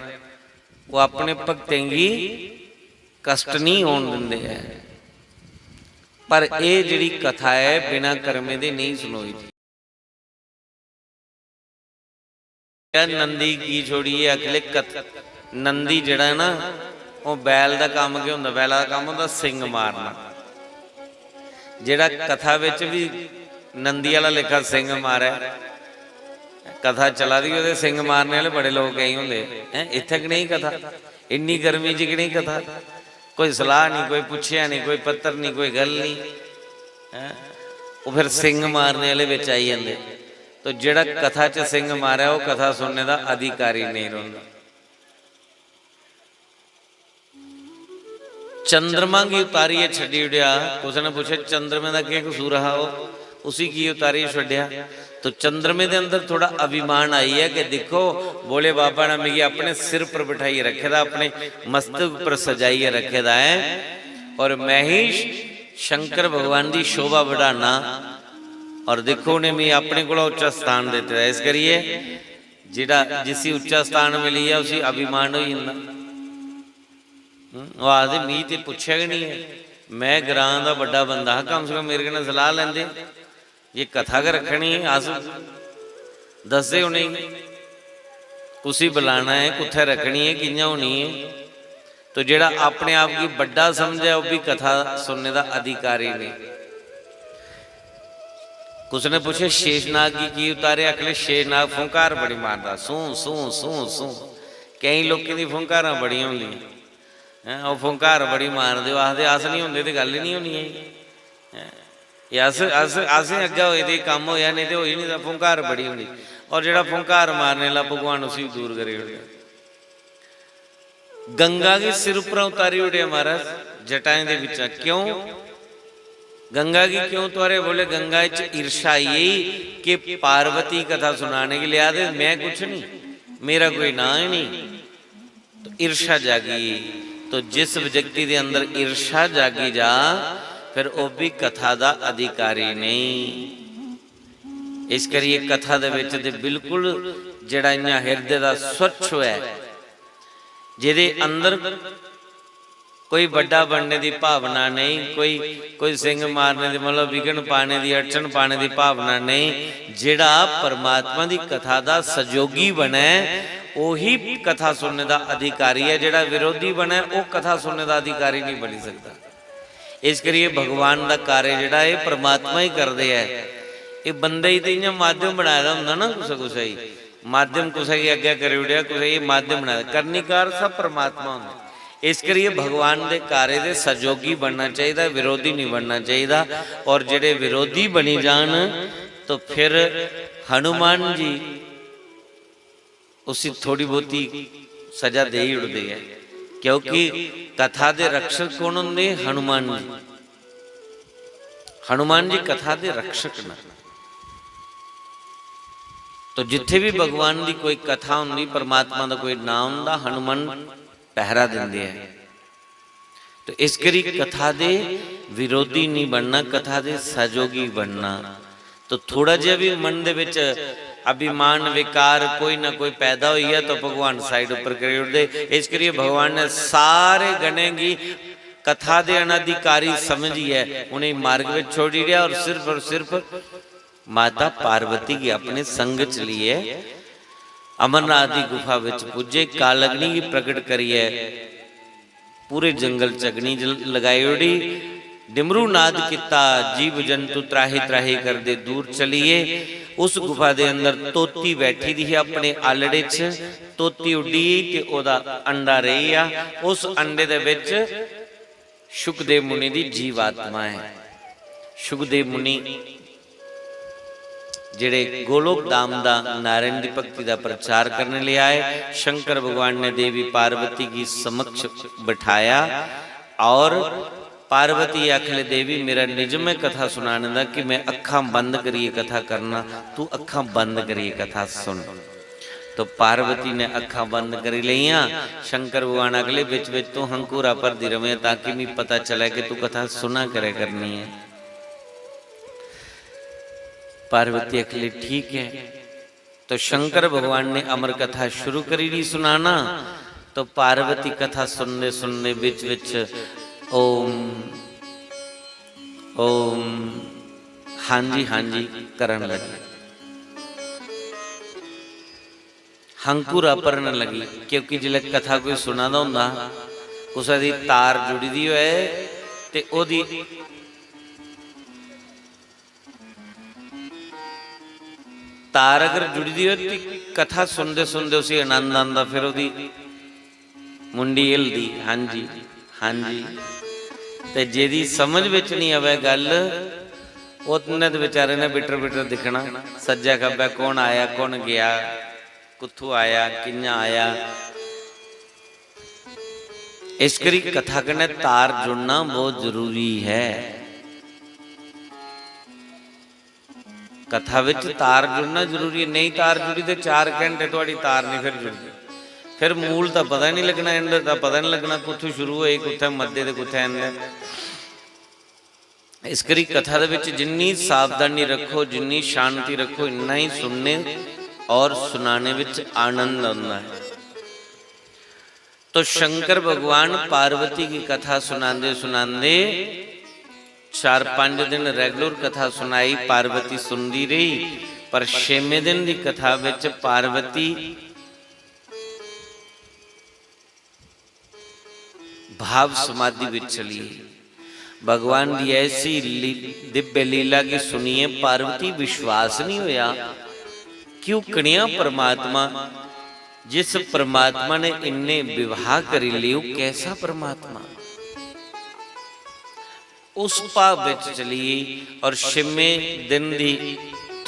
वो अपने भक्तें की कष्ट नहीं होने देंदे है। पर यह जिहड़ी कथा है बिना कर्मे दे नहीं सुनोई। नंदी की छोड़िए अगले नंदी जिहड़ा है ना वो बैल का काम क्या होंदा, बैल का काम होंदा सिंग मारना। जिहड़ा कथा विच भी नंदी वाला लिखा सिंग मारे, कथा चला दी ओहदे सिंग मारने वाले बड़े लोग कई होंदे हैं। इत्थे कि नहीं कथा, इन्नी गर्मी च कि नहीं कथा, कोई सलाह नहीं, कोई पूछया नहीं, कोई पत्तर नहीं, कोई गल नहीं है। वो फिर सिंग मारने वाले विच आई जांदे। तो जिहड़ा कथा च सिंग मारिया वो कथा सुनने का अधिकारी नहीं रहिंदा। चंद्रमा की उतारी है छड्डी उड़िया, उसने पूछे चंद्रमे का क्या कसूर है, वो उसी की उतारी छड्डिया। तो चंद्रमे के अंदर थोड़ा अभिमान आई है कि देखो बोले बाबा ने मुझे अपने सिर पर बिठाइए रखे दा, अपने मस्तक पर सजाइए रखे दा है, और मैं ही शंकर भगवान की शोभा बढ़ाना। और देखो उन्हें मैं अपने को उच्चा स्थान देते है। इस करिए जिहड़ा जिसी उच्चा स्थान मिली है उसी अभिमान हो जाता। वो आदि मी तो पूछा ही नहीं है, मैं ग्रां का बड़ा बंदा हाँ, कम से कम मेरे कन्नै सलाह लेंदे। ये कथा के रखनी है अस दसदे उन्हें कुसी बुलाना है, कुत्थे रखनी है, कियां होनी है। तो जिहड़ा अपने आप की बड़ा समझे वो भी कथा सुनने का अधिकारी नहीं। कुछ ने पूछे शेषनाग की उतारे, अगले शेषनाग फुंकार बड़ी मारदा, सू सू सू सू। कई लोगों की फुंकारां बड़ी होंदी हैं, वो फुंकार बड़ी मारदे, आखदे अस नहीं होंदे तो गल ही नहीं होनी है। असें अगे होए तो काम होया, नहीं तो हो ही नहीं। फुंकार बड़ी होंदी, और जिहड़ा फुंकार मारने ला भगवान उसी दूर करे। गंगा के सिर उपर उतारी उड़े महाराज जटाएं दे विच। क्यों गंगा की क्यों उतारे? बोले गंगा ईर्षा यही कि पार्वती कथा सुनाने के लिए आते, मैं कुछ नहीं, मेरा कोई ना ही नहीं। तो ईर्षा जागी। तो जिस व्यक्ति के अंदर ईर्षा जागी जा फिर वो भी कथा का अधिकारी नहीं। इस करिए कथा दे विच ते बिल्कुल जिहड़ा इन्ना हिरदे दा स्वच्छ है, जिहदे अंदर कोई बड़ा बनने की भावना नहीं, कोई सिंह मारने की मतलब विघन पाने की अड़चन पाने की भावना नहीं। जिहड़ा परमात्मा की कथा का सहयोगी बने वही कथा सुनने का अधिकारी है। जिहड़ा विरोधी बने वो कथा सुनने का अधिकारी नहीं बन सकता। इस करिए भगवान का कार्य जिहड़ा है परमात्मा ही करते हैं। ये बंदे ही तो इं माध्यम बनाया होंगे ना, कुछ ही माध्यम कुछ ही अगे कर उड़िया, कुछ ही माध्यम बनाया, करनीकार सब परमात्मा होंगे। इस करिए भगवान के कार्य के सहयोगी बनना चाहिए, विरोधी नहीं बनना चाहिए। और जेडे विरोधी बनी जान तो फिर हनुमान जी उसी थोड़ी बहुती सजा दे ही उड़ते हैं, क्योंकि कथा के रक्षक कौन होंगे? हनुमान जी। हनुमान जी कथा के रक्षक न। तो जिथे भी भगवान की कोई कथा होंगी, परमात्मा का कोई नाम होंदा, हनुमान पहरा देंदे हैं। तो इस करी कथा दे विरोधी नहीं बनना, कथा दे सहयोगी बनना। तो थोड़ा जिहा भी मन दे विच अभिमान विकार कोई ना कोई पैदा हुई है तो भगवान साइड उपर कर उठते। इस करिए भगवान ने सारे गणे की कथा दे अनाधिकारी समझी है, उन्हें मार्ग में छोड़ी दिया और सिर्फ माता पार्वती की अपने संग चली है। अमरनाथ की गुफा विच पूजे, काल अग्नि की प्रकट करी है, पूरे जंगल च अग्नि लगाई उड़ी, डिमरू नाद किता, जीव जंतु त्राही त्राही कर दे दूर चलिए। उस गुफा दे अंदर तोती बैठी दी है अपने आलड़े च, तोती उड़ी ते ओदा अंडा रही आ, उस अंडे दे विच शुकदेव मुनि दी जीवात्मा है। शुकदेव मुनि जेड़े गोलोक धाम दा नारायण की भक्ति का प्रचार करने ले आए, शंकर भगवान ने देवी पार्वती की समक्ष बिठाया और पार्वती आखले देवी मेरा निज में कथा सुनाने दा कि मैं अखा बंद करिए कथा करना, तू अखा बंद करिए कथा सुन। तो पार्वती ने अखा बंद करी लिया। शंकर भगवान अगले बिच बिच तू हंकूरा पर दी रवे ताकि मैं पता चले कि तू कथा सुना करे करनी है। पार्वती अखले ठीक है। तो शंकर भगवान ने अमर कथा शुरू करी दी सुनाना। तो पार्वती कथा सुनने सुनने बिच बिच ओम ओम हाँ जी करन लगी, हंकुरा भरन लगी। क्योंकि जिले कथा कोई सुना होंदा कुसा दी तार जुड़ी दी है ते ओदी तार अगर जुड़ी दी हो तो कथा सुनते सुनते उसे आनंद आता, फिर ओदी मुंडी हिलदी हाँ जी हाँ जी। ते जेदी समझ विच नहीं आवे गल उन्हें तो बेचारे ने बिटर बिटर दिखना, सज्जा खब्बा कौन आया कौन गया, कुत्थों आया किन्ना आया। इस करी कथा कने तार जुड़ना बहुत जरूरी है। कथा विच तार जुड़ना जरूरी है, नहीं तार जुड़ी तो 4 घंटे थोड़ी तार नहीं फिर जुड़ती, फिर मूल तो पता नहीं लगना, एंड का पता नहीं लगना, कुत्थों शुरू होई कुत्थे मध्य ते कुत्थे एंड। इस करी कथा दे विच जिन्नी सावधानी रखो, जिन्नी शांति रखो, इन्ना ही सुनने और सुनाने विच आनंद आता है। तो शंकर भगवान पार्वती की कथा सुनाते सुनाते 4-5 दिन रेगुलर कथा सुनाई, पार्वती सुनती रही। पर 6वें दिन की कथा विच पार्वती भाव समाधि विच चली। भगवान की ऐसी दिव्य लीला की सुनिए पार्वती विश्वास नहीं होया। क्यों कणिया परमात्मा, जिस परमात्मा ने इन्ने विवाह करी लियो, कैसा परमात्मा। उस भाव विच चली और 6वें दिन की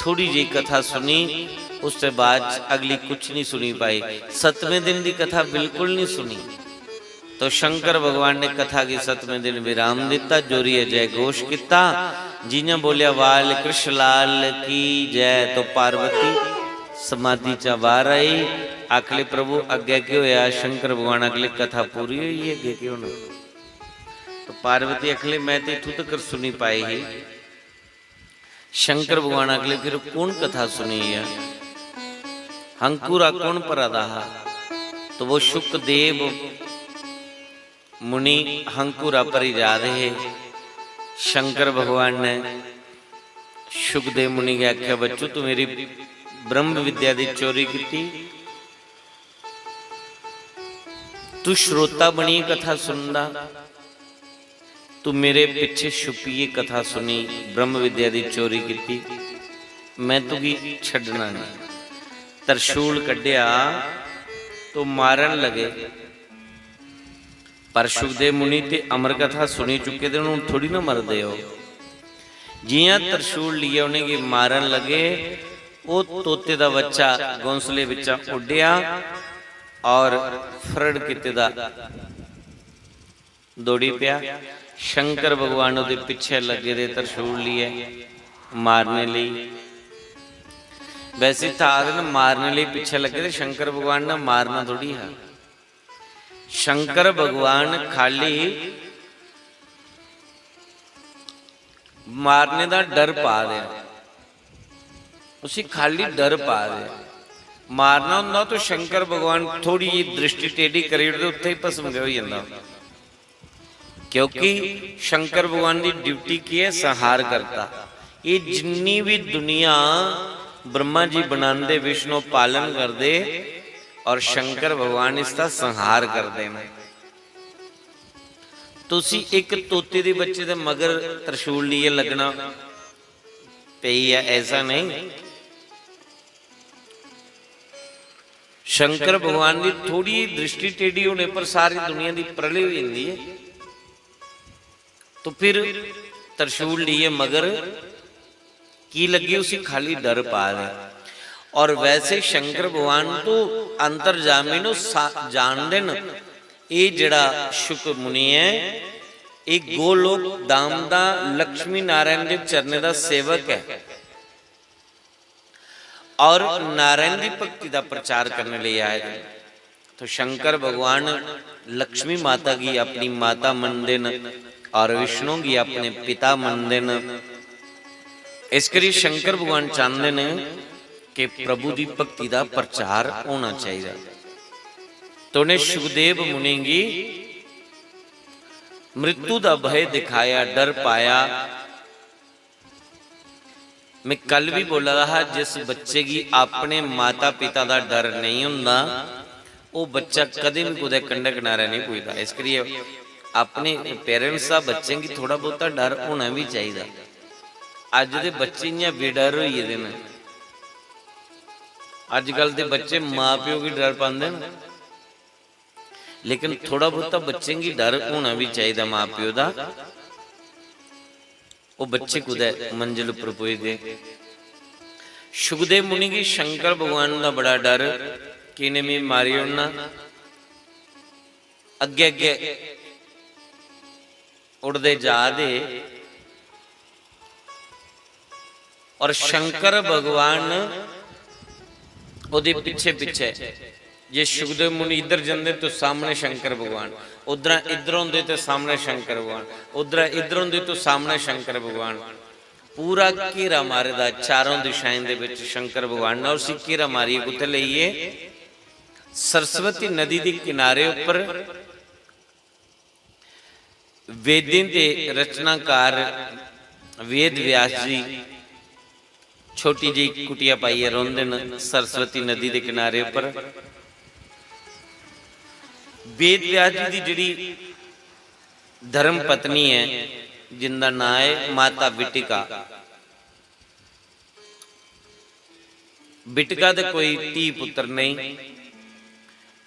थोड़ी जी कथा सुनी, उसके बाद अगली कुछ नहीं सुनी पाई। 7वें दिन की कथा बिल्कुल नहीं सुनी। तो शंकर भगवान ने कथा की 7वें दिन विराम दिता, जोरिए जय घोष किता, जिन्हें बोलिया वाल कृष्ण लाल की जय। तो पार्वती समाधि च बाहर आई, आखले प्रभु अगे क्यों होया। शंकर भगवान अगले कथा पूरी हुई है, अगे क्यों ना। तो पार्वती अखले मैं तो इथों तक सुनी पाई ही। शंकर भगवान अगले फिर कौन कथा सुनी है, हंकुरा कौन परादा। तो वो शुकदेव मुनि हंकुरा परी जा रहे। शंकर भगवान ने शुकदेव मुनि के आख्या बच्चों तू मेरी ब्रह्म विद्या की चोरी की, तू श्रोता बनी कथा सुनदा, तू मेरे पिछे छुपीए कथा सुनी, ब्रह्म विद्या की चोरी की, मैं तुगी छड्डना नहीं। तरशूल कढ़िया तो मारन लगे, पर सुखदेव मुनि ते अमर कथा सुनी चुके थे, उन्होंने थोड़ी ना मरदे हो। जियां तरशूल लिया उन्हें मारन लगे, वो तोते दा बच्चा गौंसले विचा उड्डिया और फरड़ किते दा दौड़ी पिया। शंकर भगवान उहदे पिछे लगे दे तरशूल लिए मारने लई। वैसे था मारने लिए पीछे लगे थे, शंकर भगवान ने मारना थोड़ी है। शंकर भगवान खाली मारने का डर पा दे, उसी खाली डर पा दे। मारना होंदा तो शंकर भगवान थोड़ी जी दृष्टि टेढ़ी करी उत्थे ही भस्म हो जाता, क्योंकि शंकर भगवान की ड्यूटी की है संहार करता। ये जिन्नी भी दुनिया ब्रह्मा जी बनाते विष्णु पालन करते और शंकर भगवान इसका संहार करते हैं। तुसी एक तोते के बच्चे दे मगर त्रिशूल लिए लगना पई है, ऐसा नहीं। शंकर भगवान की थोड़ी दृष्टि टेढ़ी होने पर सारी दुनिया की प्रलय हो जाती है। तो फिर त्रिशूल लिए मगर की लगी, उसी खाली डर पा रहे। और वैसे शंकर भगवान तो अंतरजामी नो जान देन, ये जड़ा शुक मुनि है, एक गोलोक दामदा लक्ष्मी नारायण के चरने का सेवक है और नारायण की भक्ति का प्रचार करने लिए आए थे। तो शंकर भगवान लक्ष्मी माता की अपनी माता मनते न और विष्णु की अपने पिता मनते न। इस करी शंकर भगवान चाहते ने कि प्रभु की भक्ति का प्रचार होना चाहिए। तो उन्हें सुखदेव मुनि की मृत्यु का भय दिखाया, डर पाया। मैं कल भी बोला रहा, जिस बच्चे की अपने माता पिता का डर नहीं होंदा, वो बच्चा कदे भी कुछ कंढे किनारे नहीं पुजदा। इस करिए अपने पेरेंट्स का बच्चे की थोड़ा बहुत डर होना भी चाहिए। अज के बच्चे इं बेडर हो गए हैं। अजकल के बच्चे माँ प्यो की डर पाते हैं, लेकिन थोड़ा बहुत बच्चे की डर होना भी चाहिए माँ प्यो का। वो बच्चे कुछ मंजिल पर पुजदे। सुखदेव मुनि की शंकर भगवान का बड़ा डर कि इन्हें मैं मारी उड़ना। अगे अगे उड़ते जा दे और शंकर भगवान ओदे पिछे पिछे। जे सुखदेव मुनि इधर जाते तो सामने शंकर भगवान, उधर इधर होंगे तो सामने शंकर भगवान, उधर इधर होंगे तो सामने शंकर भगवान। पूरा घेरा मारेदा चारों दिशाएं दे विच शंकर भगवान ने। और उसी घेरा मारिए कुत्ते लईए सरस्वती नदी के किनारे उपर वेदें के रचनाकार वेद व्यास जी छोटी जी कुटिया पाई रोंदे न सरस्वती नदी के किनारे पर। वेद व्यास जी की जिहड़ी धर्म पत्नी है, जिनका नाम है माता बिटिका। बिटिका दे कोई धी पुत्र नहीं।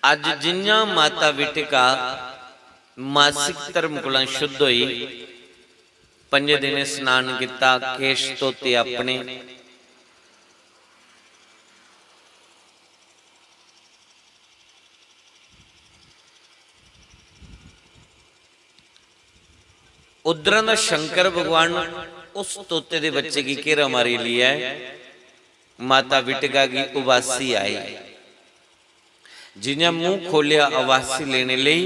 अज जिन्ना माता बिटिका मासिक धर्म कोलों शुद्ध हुई, 5 दिन स्नान किया, केश धोते अपने, उधर का शंकर भगवान उस तोते दे बच्चे की घेरा मारी लिया है। माता बिटिका की उवासी आई, जिन्हें मुंह खोलिया उवासी लेने लई,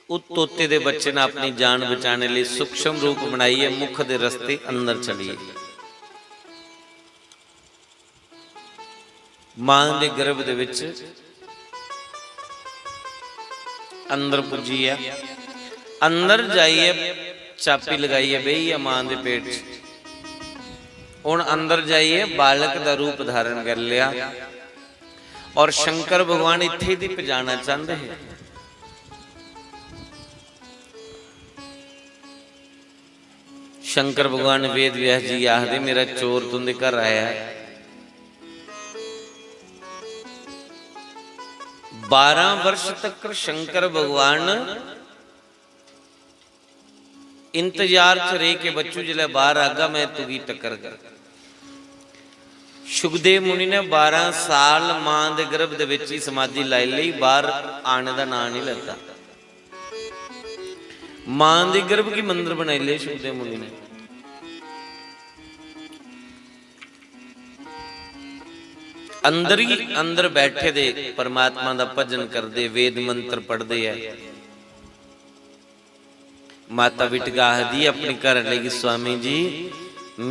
उस तोते दे बच्चे ने अपनी जान बचाने लिए सूक्ष्म रूप बनाई है, मुख दे रस्ते अंदर चली। मां दे गर्भ दे विच अंदर पुजी है। अंदर जाइए चापी लगाइए बही है मां के पेट च। हुण अंदर जाइए बालक का रूप धारण कर लिया और शंकर भगवान इत्थे दी पजाना चाहते हैं। शंकर भगवान वेद व्यास जी आखदे मेरा चोर तुंदे घर आया 12 वर्ष तक शंकर भगवान इंतजार च रह के बच्चू जिले बाहर आगा मैं तुगी टक्कर कर। सुखदेव मुनि ने 12 साल मां दे गर्भ दे विच ही समाधि लाई लई, बाहर आने का नाम नहीं लेता। मां दे गर्भ की मंदिर बनाई ले सुखदेव मुनि ने। अंदर ही अंदर बैठे दे परमात्मा दा भजन करदे, वेद मंत्र पढ़दे है। माता बिटगा आखदी अपने घर वाले स्वामी जी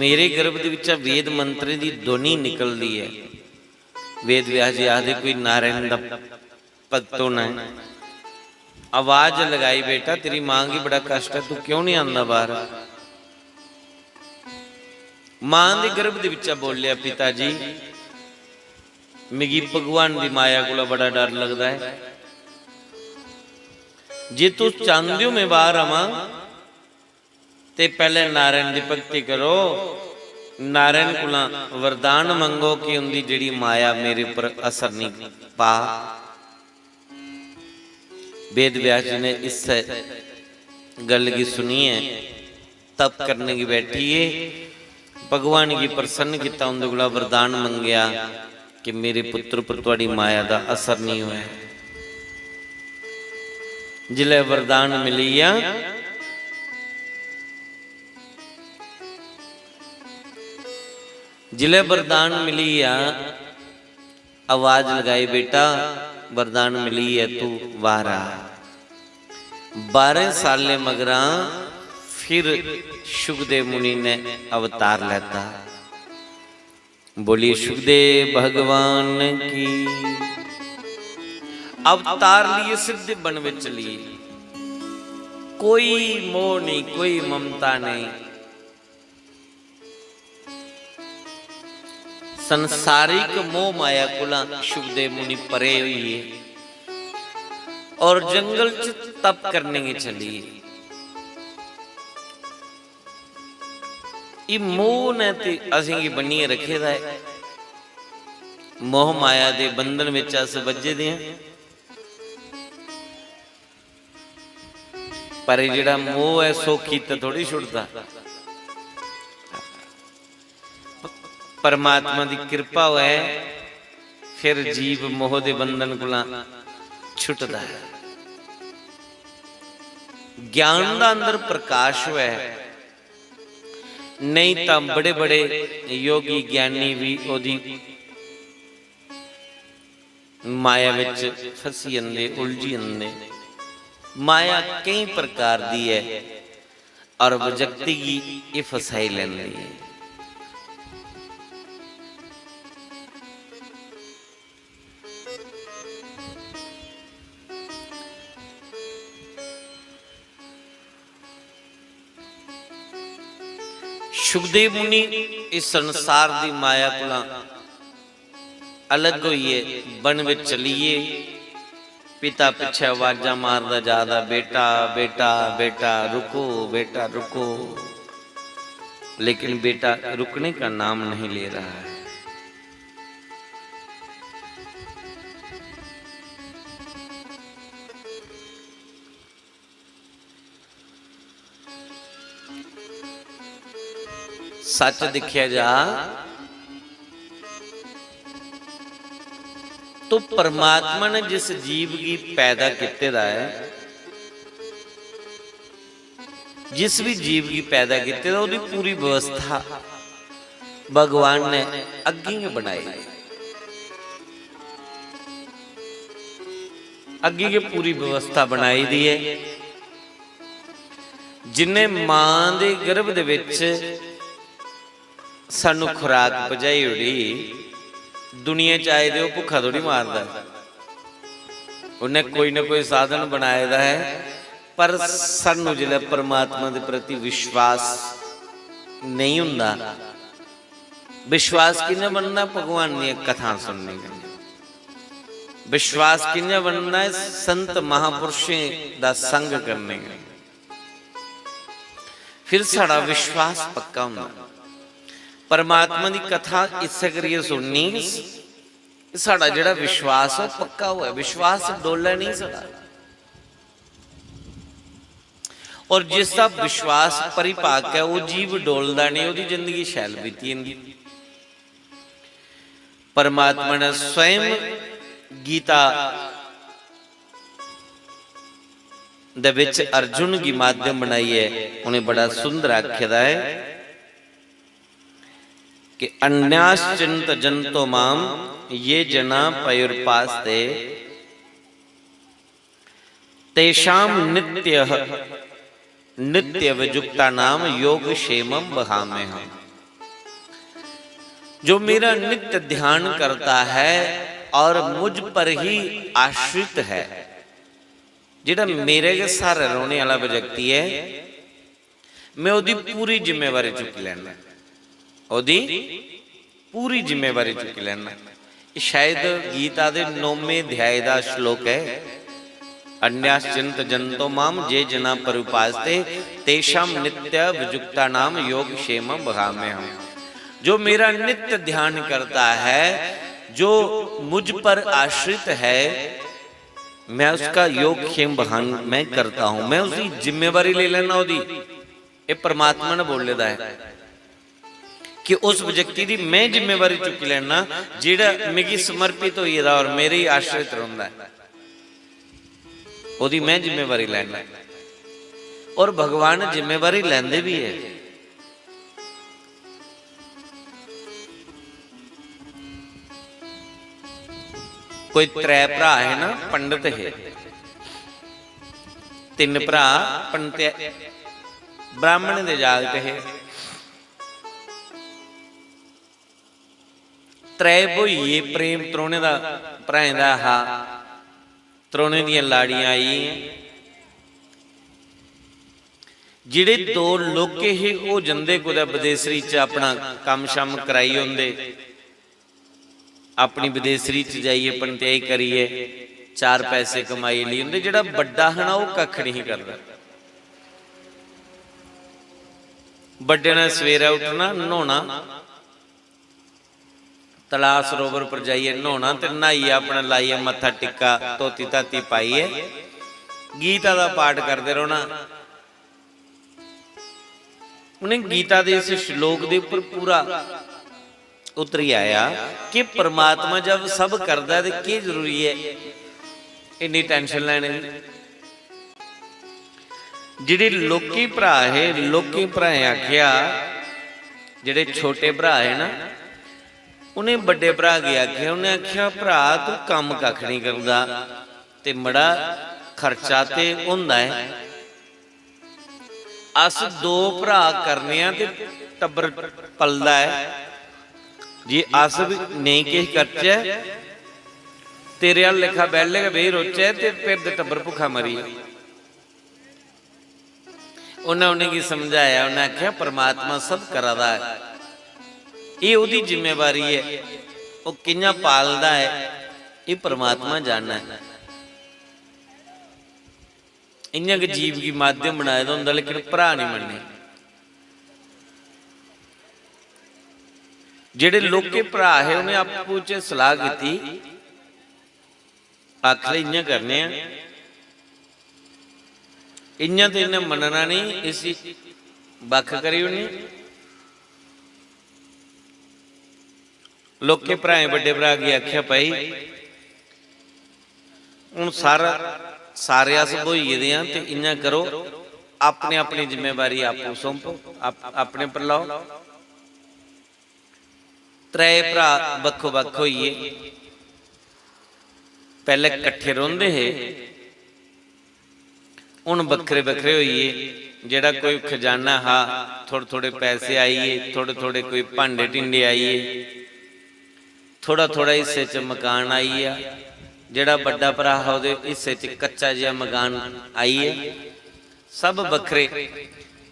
मेरे गर्भ दे विच वेद मंत्र दी ध्वनि निकलदी है। वेद व्यास जी आखदे कोई नारायण दा भगत होना है। आवाज लगाई बेटा तेरी मां की बड़ा कष्ट है, तू क्यों नहीं आंदा बाहर। मां दे गर्भ दे विच बोलिया पिता जी मिगी भगवान दी माया कोला बड़ा डर लगदा है, जे तू चाहते हो मैं बाहर आवां ते पहले नारायण की भक्ति करो, नारायण कोला वरदान मंगो कि उनकी जिहड़ी माया मेरे ऊपर असर नहीं पा। वेद व्यास जी ने इस गल की सुनी है, तप करने की बैठी है, भगवान की प्रसन्न किया, उनके कोला वरदान मंगया कि मेरे पुत्र पर तुहाडी माया का असर नहीं होया। जिले वरदान मिलिया जिले वरदान मिली आ, आवाज लगाई बेटा वरदान मिली है तू बाहर आ। 12 साल मगरा फिर सुखदेव मुनि ने अवतार लेता। बोली सुखदेव भगवान की। अवतार लिए सिद्ध बन में चलिए, कोई मोह नहीं, कोई ममता नहीं, संसारिक मोह माया कुला सुखदेव मुनि परे हुई है और जंगल च तप करने के चलिए। ये मोह ने ते असीं की बनिए रखे दा है, मोह माया दे बंधन में अस बजे दे हैं। पर जिहड़ा मोह है सौखी तो थोड़ी छुटता। परमात्मा की कृपा है फिर जीव मोह दे बंधन को छुटता है। ज्ञान का अंदर प्रकाश है, नहीं तो बड़े बड़े योगी ज्ञानी भी ओदी माया विच फसी जांदे, उलझी जांदे। माया कई प्रकार दी है और विजक्ति की ये फसाई लैंदी है। सुखदेव मुनि इस संसार की माया को अलग होइए, बन में चलिए। पिता पिछे आवाजा मारदा जादा बेटा बेटा बेटा रुको बेटा रुको, लेकिन बेटा रुकने का नाम नहीं ले रहा है। सच दिखिया जा तो परमात्मा ने जिस जीव की पैदा किते दा है, जिस भी जीव की पैदा किते दा उहदी पूरी व्यवस्था भगवान ने अग्गी बनाई। अग्गी की पूरी व्यवस्था बनाई दी है। जिन्हें मां दे गर्भ दे विच सानू खुराक पजाई उड़ी, दुनिया च आए दे भुखा थोड़ी मारदा, उन्हें कोई ना कोई साधन बनाए दा है। पर सानू जिले परमात्मा के प्रति विश्वास नहीं हुंदा। विश्वास किने बनना? भगवान दी कथा सुनने के। विश्वास किने बनना है? संत महापुरुषों का संग करने के। फिर साड़ा विश्वास पक्का होंदा। परमात्मा की कथा इसे करिए सुननी, साड़ा जिहड़ा विश्वास है पक्का हुआ, विश्वास डोला नहीं साड़ा। और जिसका विश्वास परिपाक है वो जीव डोलदा नहीं, उसकी जिंदगी शैल बीती जांदी। परमात्मा ने स्वयं गीता दे विच अर्जुन की माध्यम बनाई है, उन्हें बड़ा सुंदर आख्या है कि अन्याश्चिंत जंतो माम ये जना पयुर्पास्ते तेषाम नित्य विजुक्ता नाम योग क्षेमम बहामे हम। जो मेरा नित्य ध्यान करता है और मुझ पर ही आश्रित है, जिहड़ा मेरे के सहारे रोने वाला व्यक्ति है, मैं उसकी पूरी जिम्मेवारी चुक लेना, उसकी पूरी जिम्मेवारी चुक लेना। शायद गीता के 9वें अध्याय का श्लोक है, अन्याश्चिंत जंतो माम जे जना परुपास्ते तेषाम नित्य विजुक्ता नाम योग क्षेम बहामे हम। जो मेरा नित्य ध्यान करता है, जो मुझ पर आश्रित है, मैं उसका योग क्षेम बहान मैं करता हूं, मैं उसकी जिम्मेवारी ले लेना। उसकी ये परमात्मा ने बोले दा है कि उस व्यक्ति की मैं जिम्मेवारी चुक लेना जिहड़ा मेरी समर्पित होई दा और मेरे ही आश्रित रहिंदा है, उसकी मैं जिम्मेवारी लेना। और भगवान जिम्मेवारी लेंदे भी है। कोई त्रै भरा है ना, पंडित है, 3 भरा पंडित ब्राह्मण दे जागत है, त्रै भोईए प्रेम त्रोने दा भराएं दा हा, त्रोने दियां लाड़ियां आई। जिहड़े 2 लोके ही वो जंदे कुदै विदेसरी च अपना काम शाम कराई होंदे, अपनी विदेसरी च जाइए पंडिताई करिए, 4 पैसे कमाई ली होंदे। जिहड़ा बड्डा है ना वो कख नहीं करदा। बड्डे ने सवेरे उठना, नहाना, तलाब सरोवर पर जाइए नहाना, ते नहाइए अपना लाइए मत्था टिक्का, धोती धाती पाइए, गीता का पाठ करते रहना। उन्हें गीता के इस श्लोक के उपर पूरा उतरी आया कि परमात्मा जब सब करता है तो क्या जरूरी है इन्नी टेंशन लेने की। जिहड़े लोकी भरा है, लोकी भराएं आख्या, जिहड़े छोटे भरा है ना, उन्हें बड़े भरा के आख्या, उन्हें आख्या भरा तू काम कख नहीं करता ते बड़ा खर्चा ते हुंदा है, अस 2 भरा करने ते टब्बर पलदा है, जी अस भी नहीं किश करचे तेरे अल लिखा बैले का बेही रोचे ते फिर दे टब्बर भुखा मरी। उन्हें की समझाया, उन्हें आख्या परमात्मा सब करादा है, ये उसकी जिम्मेवारी है, वो कियां पालदा है ये परमात्मा जानना है। इन्यां के जीव की माध्यम बनाया तो होंदा, लेकिन भरा नहीं मनने। जिहड़े लोके भरा है उन्हें आपू च सलाह की, आखिर इयां करने, इयां तो इन्हें मनना नहीं, इसी बख करी उन्हें। लोके भराएं बड़े भरा की आख्या, भाई हूँ सारे अस बोईए दे ते इयां करो, अपने अपनी जिम्मेवारी आपू सौंपो, अपने पर लाओ। 3 भरा बखो बख होइए, पहले कट्ठे रोंदे है, हुण बखरे बखरे होइए। जेड़ा कोई खजाना हा, थोड़े थोड़े पैसे आइए, थोड़े थोड़े कोई भांडे टिंडे आइए, थोड़ा थोड़ा हिस्से च मकान आइए। जेड़ा बड़ा भरा है उहदे हिस्से च कच्चा जिहा मकान आइए। सब बखरे,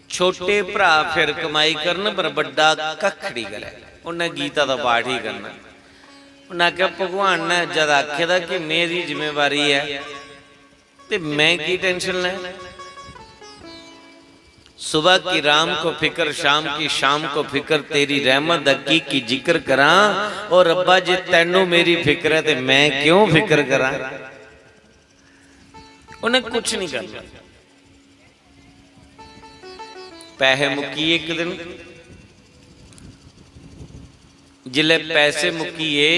छोटे भरा फिर कमाई करन पर बड़ा कख नहीं करे। उन्हें गीता का पाठ ही करना। उन्हें आख्या भगवान ने जद आखे दा कि मेरी जिम्मेवारी है तो मैं की टेंशन लें। सुबह की राम को फिक्र, शाम की शाम को फिक्र, तेरी रहमत अकी की जिक्र करा। और रब्बा जे तैनू मेरी फिक्र है तो मैं क्यों फिक्र करा। उन्हें कुछ नहीं करना। पैसे मुक्की एक दिन, जिले पैसे मुक्कीए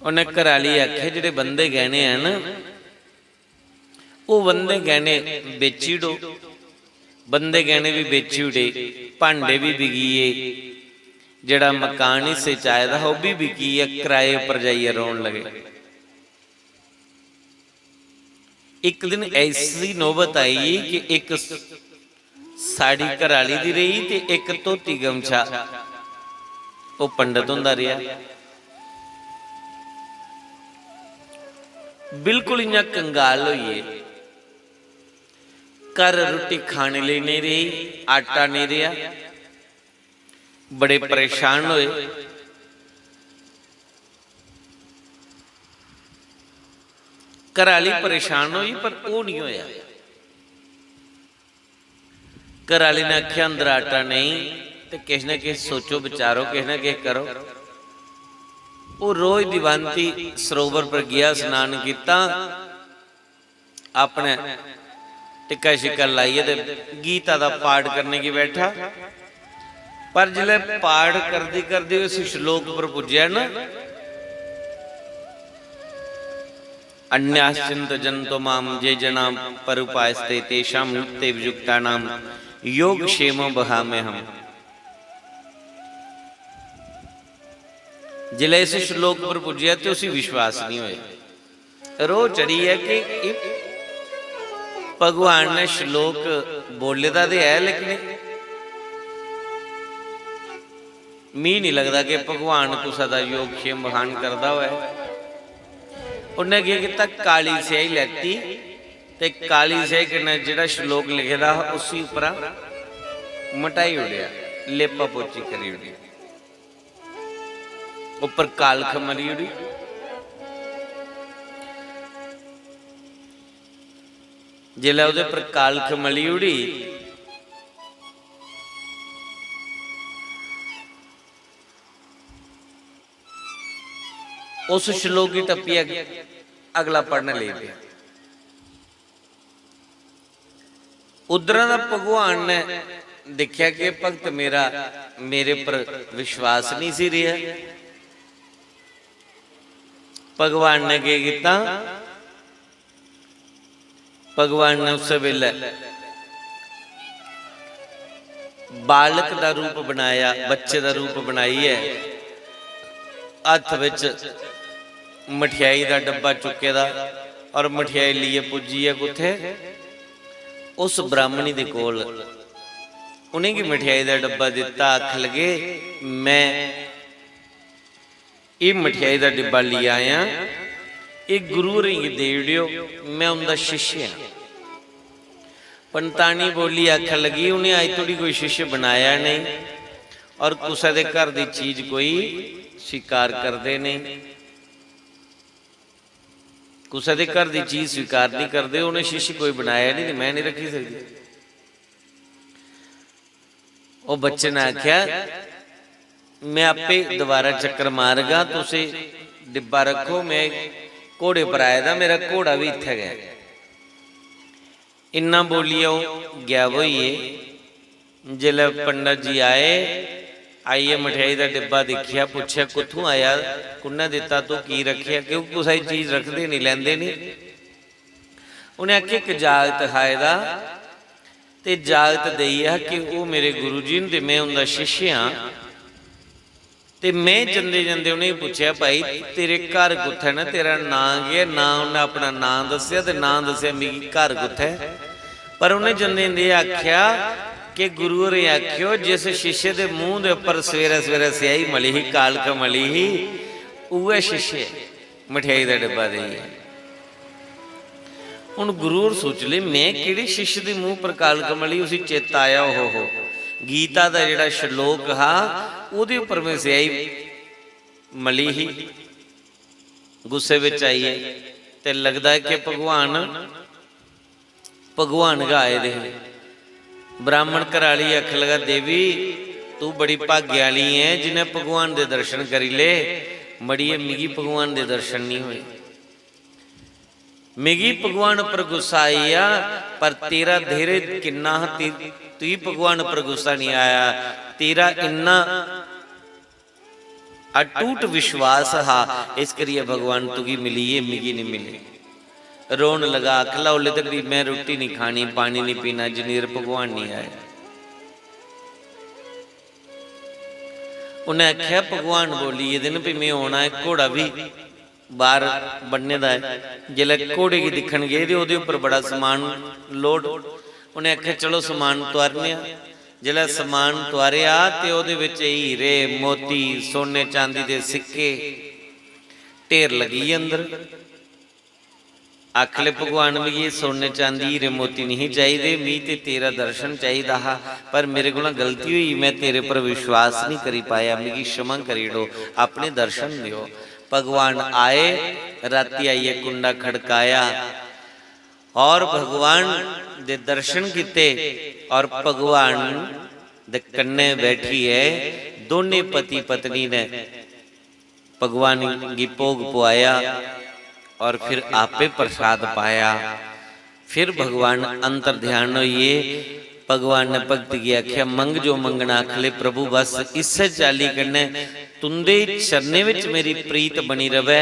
उन्हें घराली आखे जिहड़े बंदे गहने हैं ना, वो बंदे गहने बेची डो, बंदे गहने भी बेची उड़े, भांडे भी बिकीए, जिहड़ा मकान हिस्से च आया था वह भी बिकीए, किराए पर जाइए रोन लगे। एक दिन ऐसी नौबत आई कि एक साड़ी घराली दी रही ते एक धोती गमछा वो पंडित हुंदा रहा। बिल्कुल इयां कंगाल होइए, घर रोटी खाने लिए नहीं रही, आटा नहीं रहा, बड़े परेशान होए। घराली परेशान हुई पर वो नहीं होया। घराली ने आख्या अंदर आटा नहीं तो किसी न किसी सोचो विचारो, किसी न किसी करो। वो रोज दिवानती सरोवर पर गया, स्नान किया, अपने टिक्का शिक्का लाइए ते गीता का पाठ करने की बैठा। पर जिले पाठ करदी करदी उस श्लोक पर पुज्या ना, अन्याश्चिंत जंतो माम जे जना परुपायस्ते तेषां नित्य वियुक्तानां योग क्षेमो बहामे हम। जिले इस श्लोक पर पुज्या तो उसी विश्वास नहीं होया। रो चढ़ी है कि भगवान ने श्लोक बोले तो है, लेकिन मी नहीं लगता कि भगवान कुसा दा योग क्षेम बहान करता हुआ है। उन्हें क्या किया, काली स्याही लैती ते काली स्याही कन्नै जिहड़ा श्लोक लिखे दा उसी उपरा मटाई उड़िया, लेपा पोची करी उड़ी, उपर कालख मरी उड़ी। जिसलै उहदे पर कालख मली उड़ी उस श्लोक की टप्पी अगला पढ़ने ले गया। उधर भगवान ने देखा कि भगत मेरा मेरे पर विश्वास नहीं सी रहा। भगवान ने क्या किया, भगवान ने उस वेले बालक का रूप बनाया, बच्चे का रूप बनाई है, हथ विच मठियाई का डब्बा चुके दा और मठियाई लिए पुजी है कुथे उस ब्राह्मणी दे कोल। उन्हें की मठियाई का डब्बा दिता, आख लगे मैं ये मठियाई का डिब्बा लिया आया, एक गुरु रिंग दे दियो, मैं उनका शिष्य हाँ। पंतानी बोली, आख लगी उन्हें अज थोड़ी कोई शिष्य बनाया नहीं और कुसा दे घर की चीज कोई स्वीकार करते नहीं, कुसा दे घर की चीज स्वीकार नहीं करते, उन्हें शिष्य कोई बनाया नहीं, मैं नहीं रखी सकती। वो बच्चे ने आख्या मैं आपे दोबारा चक्कर मारगा, तुसे डिब्बा रखो, मैं घोड़े पर आया था, मेरा घोड़ा भी इत्थे गया। इन्ना बोलिए गया वो ही जिले पंडित जी आए, आइए मठियाई का डिब्बा देखिया, पूछया कुत्थों आया, कुन्ना दिता, तो की रखिया, क्योंकि कुछ चीज रखते नहीं, लेंदे नहीं। उन्हें आख्या एक जागत हाए दा ते जागत दई है कि वो मेरे गुरु जी ने, मैं उनका शिष्य हाँ। ते मैं जंदे जंदे उन्हें पूछया भाई तेरे घर कुत्थे ना, तेरा नां क्या, ना उन्हें अपना नां दस्या ते नां दस्या मेरी घर कुत्थे। पर उन्हें जंदे जंदे आख्या कि गुरु होरें आख्यो जिस शिष्य के मूँह के उपर सवेरे सवेरे स्याही मली ही, कालख मली ही, उह शिष्य मठियाई का डिब्बा दे। हुण गुरु सोच ले मैं किहड़े शिष्य के मूँह पर कालख मली, उसी चेता आया हो गीता का जिहड़ा श्लोक हा उहदे उपर मैं स्याही मली ही। गुस्से विच आईए ते लगदा है कि भगवान भगवान गाए दे। ब्राह्मण घराली आख लगा देवी तू बड़ी भाग्य वाली है जिन्हें भगवान दे दर्शन करी ले। मड़िए मिगी भगवान दे दर्शन नहीं हुए, मिगी भगवान पर गुस्सा आई आ, पर तेरा धेरे किन्ना तू ही भगवान पर गुस्सा नहीं आया। तेरा इन्ना अटूट विश्वास हा, इस करिए भगवान तुगी मिली है, मिगी नहीं मिली। रोन लगा, अखला ओले तक मैं रोटी नहीं खानी, पानी नहीं पीना जिन्हें भगवान नहीं आए। उन्हें आख्या भगवान बोली ये दिन भी मैं आना है, घोड़ा भी बाहर बनने का है। जिले घोड़े की दिखन गए तो उहदे उपर बड़ा समान लोड, उन्हें आख्या चलो समान तुआरने। जिला समान तुआरिया तो उहदे विच हीरे मोती सोने चांदी के सिक्के ढेर लगी अंदर। आख ले भगवान भी ये सोने चांदी हीरे मोती नहीं चाहिए, मी ते तेरा दर्शन चाहिए हा, पर मेरे को गलती हुई, मैं तेरे पर विश्वास नहीं करी पाया, मिगी क्षमा करी दो, अपने दर्शन दियो। भगवान आए, राती आइए कुंडा खड़काया और भगवान दे दर्शन किते। और भगवान दे कन्ने बैठी है दोने पति पत्नी ने भगवान की भोग पुआया और फिर आपे प्रसाद पाया। फिर भगवान अंतर ध्यान होइए, भगवान ने भगत की आख्या मंग जो मंगना आख ले प्रभु, बस इससे चाली करने तुंदे चरने विच मेरी प्रीत बनी रवे,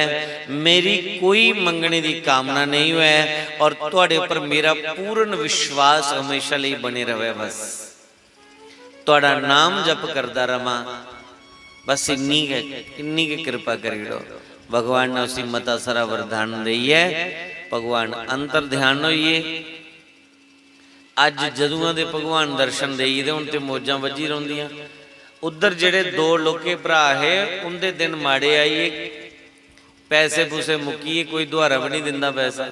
मेरी कोई मंगने की कामना नहीं है और तुहाडे पर मेरा पूर्ण विश्वास हमेशा लिए बने रवे। बस तुहाडा नाम जप करदा रवां, बस इन्नी के कृपा करी दो। भगवान ने उसी मता सारा वरदान रही है। भगवान अंतर ध्यान होइए। अज जदुआं दे भगवान दर्शन देई दे हुण ते मौजां वजी रहिंदियां। उधर जेड़े दो लोके भरा है उनके दिन माड़े आइए, पैसे पूसे मुकीए, कोई दुआरा भी नहीं दिंदा पैसा।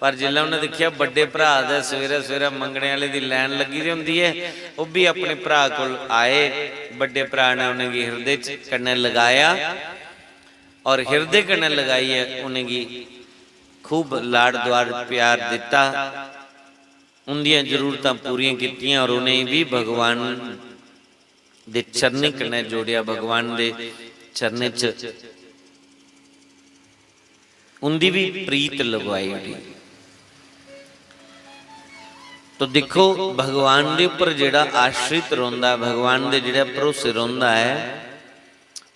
पर जिल्लै उन्हें देखिया बड़े भरा दा सवेरे सवेरे मंगने वाले की लैन लगी दी हुंदी है, वह भी अपने भरा कोल आए। बड़े भरा ने उन्हें हृदय कन्ने लगाया और हृदय कन्ने लगाइए उन्हें खूब लाड़ द्वार प्यार दिता, उनदियां जरूरतां पूरियां कीतियां और उन्हें भी भगवान दे चरने कन्ने जोड़िया। भगवान दे चरने च उनदी भी प्रीत लगवाई उठी। तो देखो भगवान दे उपर जेड़ा आश्रित रोंदा, भगवान दे जेड़ा भरोसे रोंदा है,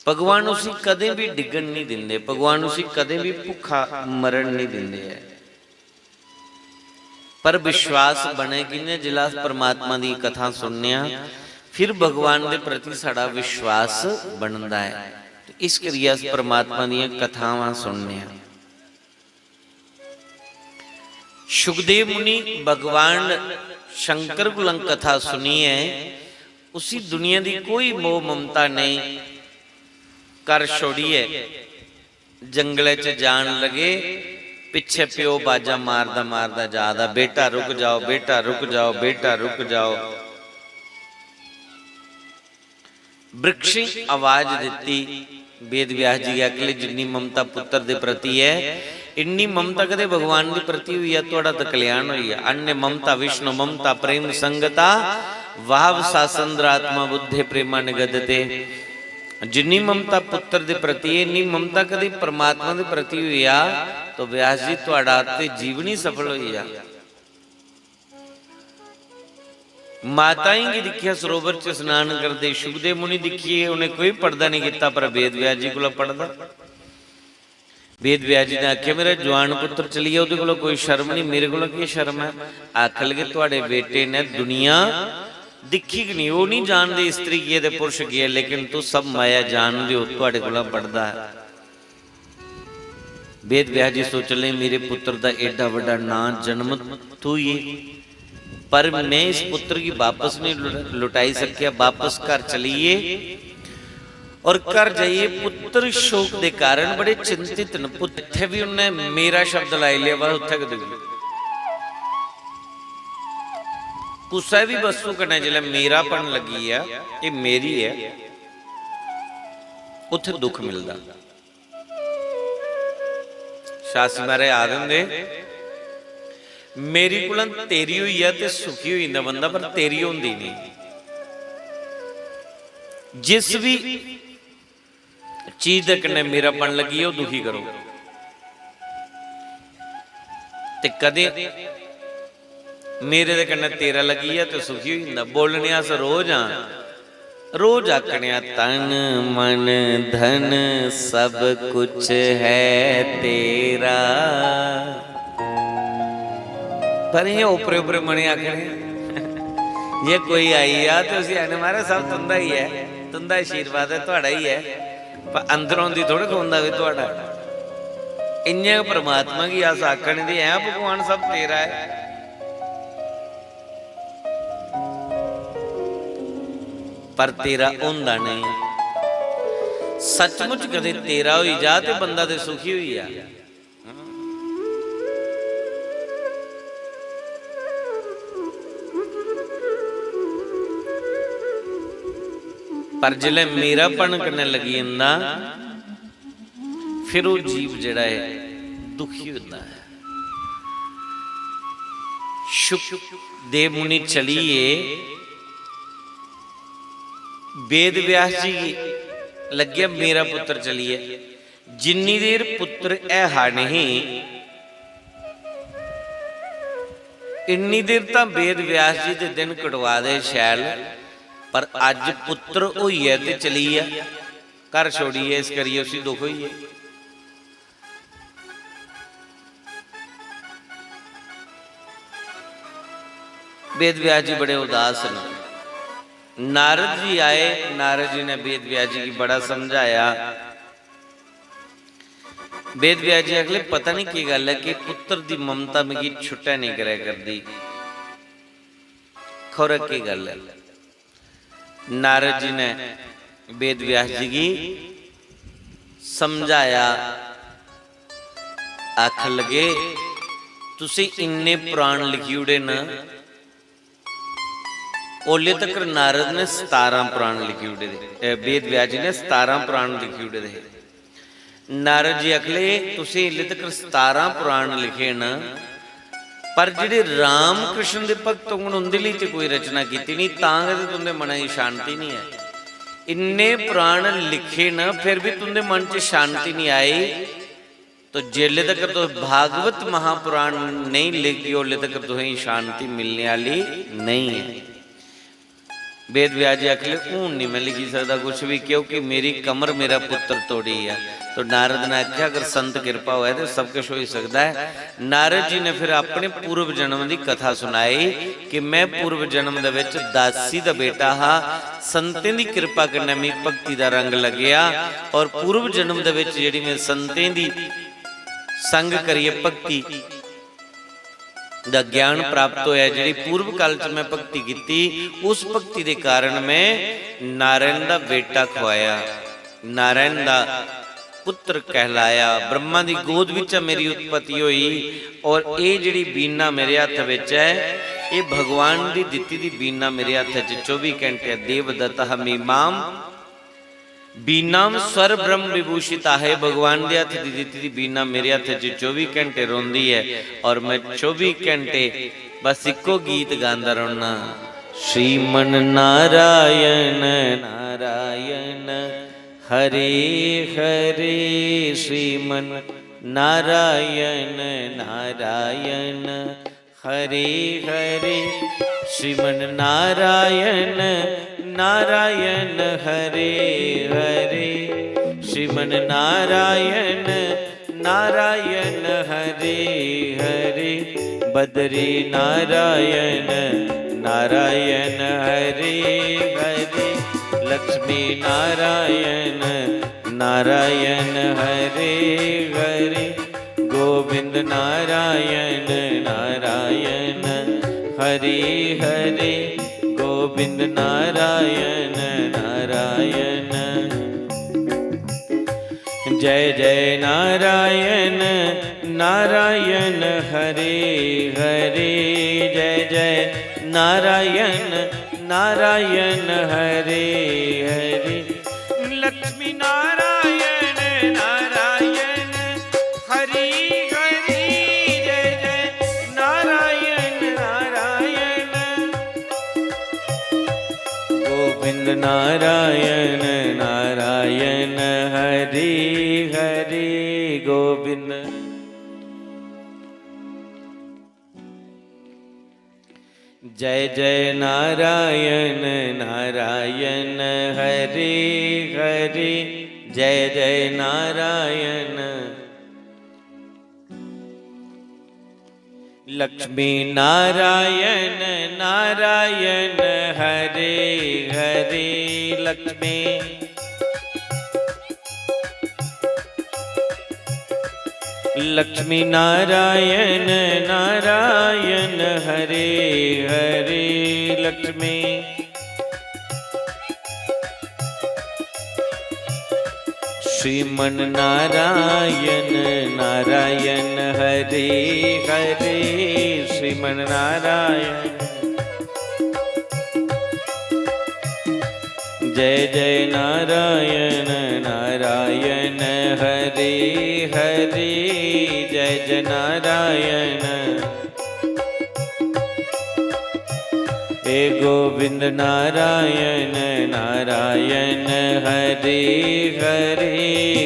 भगवान उसी कदे भी डिगन नहीं दिंदे, भगवान उसी कदे भी भुखा मरण नहीं दिंदे है। पर विश्वास बने कि जिला परमात्मा की कथा सुनने फिर भगवान के प्रति साड़ा विश्वास बनता है। तो इस करिए परमात्मा दी कथावां सुनने। सुखदेव मुनि भगवान शंकर कोलों कथा सुनी है, उसी दुनिया की कोई मोह ममता नहीं कर छोड़ी है। जंगले च जान लगे, पिछे प्यो बाजा मारदा मारदा जादा, बेटा रुक जाओ, बेटा रुक जाओ, बेटा रुक जाओ। वृक्ष आवाज दी, वेद व्यास जी अगले जिन्नी ममता पुत्र के प्रति है इन्नी ममता कदे भगवान के प्रति हुई है, थोड़ा तो कल्याण हुई है। अन्य ममता विष्णु ममता प्रेम संगता वाव सासंद्रात्मा बुद्धे प्रेमा निगदते। जिन्नी ममता पुत्र के प्रति है इन्नी ममता कदे परमात्मा के प्रति हुई आ, तो व्यास जी थोड़ा ते जीवनी सफल हुई आ। माताएं की दिखिया सरोवर च स्नान करते, सुखदेव मुनि दिखिए उन्हें कोई पर्दा नहीं किया, पर वेद व्यास जी को पढ़दा। वेद व्यास जी ने आख्या मेरा जवान पुत्र चलिए, उहदे कोल कोई शर्म नहीं, मेरे को की शर्म है। आख लगे तुहाडे बेटे ने दुनिया दिखी कि नहीं, वो नहीं जानते स्त्री की है पुरुष की है, लेकिन तू सब माया जान दो, तुहाडे कोल पढ़दा है। वेद व्यास जी सोच ले मेरे पुत्र का एडा वड्डा ना जन्म तू ही, पर मैं इस पुत्र की वापस नहीं लुटाई सकिया। वापस घर चलिए और घर जाइए। पुत्र शोक के कारण बड़े चिंतित न, पुत्र भी उन्हें मेरा शब्द लाई लिया, बस उत्थे कदे कुछ भी वस्तु करना जिले मेरापन लगी है, ये मेरी है, उत्थे दुख मिलता। शास्त्री महाराज आ देंगे मेरी कोल तेरी हुई है तो सुखी हो जाता बंदा, पर तेरी होंदी नहीं। जिस भी चीज के कन्ने मेरापन लगी है दुखी करो, ते कदे मेरे दे कन्ने तेरा लगी है तो सुखी हो जाता। बोलने अस रोज हाँ, रोज आखने तन मन धन सब कुछ है तेरा, पर ये ऊपरे ऊपरे मने आखने ये कोई आई आ तो उसी आने मारे सब तुंदा ही है, तुंदा आशीर्वाद है, थोड़ा ही है, पर अंदरों दी थोड़ा खोंदा भी थोड़ा। इन्ने परमात्मा की अस आखने दी है भगवान सब तेरा है, पर तेरा होंदा नहीं। सचमुच कदे तेरा होई जा ते बंदा ते सुखी होई जा। पर जिले मेरापन करने लगी इंदा फिर वो जीव जड़ा है दुखी होता है। शुक देव मुनि चलिए वेद व्यास जी लगे मेरा पुत्र चलिए, जिन्नी देर पुत्र ऐहा नहीं इन्नी देर तो वेद व्यास जी दे दिन कटवा दे शैल, पर अज पुत्र होई है ते चली है घर छोड़िए, इस करिए उसी दुख होई है। वेद व्यास जी बड़े उदास हैं। नारद जी आए, नारद जी ने वेद व्यास जी की बड़ा समझाया। वेद व्यास जी अगले पता नहीं की गल है कि पुत्र दी ममता में की छुट्टा नहीं करे कर दी, खोरक की गल है। नारद जी ने वेद व्यास जी की समझाया, आख लगे तुसी इन्ने पुराण लिखी उड़े न, ओले तक नारद ने 17 पुराण लिखी उड़े दे, वेद व्यास जी ने 17 पुराण लिखी उड़े दे। नारद जी अगले तुसी इले तक 17 पुराण लिखे न, पर जिहड़े राम कृष्ण दे भगत होण उंदे लई ते कोई रचना कीती नहीं, तां कदे तुंदे मन च शांति नहीं है। इन्ने पुराण लिखे न फिर भी तुंदे मन च शांति नहीं आई, तो जेले तक तो भागवत महापुराण नहीं लिखी ओले तक तुहें शांति मिलने वाली नहीं है। वेद व्यास जी अखले हूं नहीं मैं लिखी सकता कुछ भी, क्योंकि मेरी कमर मेरा पुत्र तोड़ी है। तो नारद ने आख्या अगर संत कृपा हुआ तो सब कुछ हो ही सकता है। नारद जी ने फिर अपने पूर्व जन्म की कथा सुनाई कि मैं पूर्व जन्म दे विच दासी दा बेटा हा, संतें दी कृपा करने मैं भक्ति दा रंग लग्या, और पूर्व जन्म दे विच जिहड़ी मैं संतें दी संग करिए भक्ति दा ज्ञान प्राप्त होया, जिहड़ी पूर्व काल च मैं भक्ति कीती, उस भक्ति दे कारण मैं नारायण दा बेटा खवाया, नारायण दा पुत्र कहलाया। ब्रह्मा दी गोद विच मेरी उत्पत्ति हुई, और ये जिहड़ी बीना मेरे हत्थ विच है ये भगवान दी दित्ती दी बीना मेरे हत्थ च 24 घंटे देवदत्त हमीमाम बीनाम स्वर ब्रह्म विभूषिता है। भगवान दे हत्थ दी दित्ती दी बीना मेरे हत्थ च 24 घंटे रोंदी है, और मैं 24 घंटे बस इको गीत गांदा रहना, श्रीमन नारायण नारायण हरे हरे, श्रीमन नारायण नारायण हरे हरे, श्रीमन नारायण नारायण हरे हरे, श्रीमन नारायण नारायण हरे हरे, बद्री नारायण नारायण हरे हरे, लक्ष्मी नारायण नारायण हरे हरे, गोविंद नारायण नारायण हरे हरे, गोविंद नारायण नारायण, जय जय नारायण नारायण हरे हरे, जय जय नारायण नारायण हरे हरे, लक्ष्मी नारायण नारायण हरे हरे, जय जय नारायण नारायण नारायण हरि हरि गोविंद। जय जय नारायण नारायण हरि हरि जय जय नारायण। लक्ष्मी नारायण नारायण हरे हरे लक्ष्मी। लक्ष्मी नारायण नारायण हरे हरे लक्ष्मी। श्रीमन नारायण नारायण हरे हरे श्रीमन नारायण। जय जय नारायण नारायण हरे हरे जय जय नारायण। हे गोविंद नारायण नारायण हरे हरे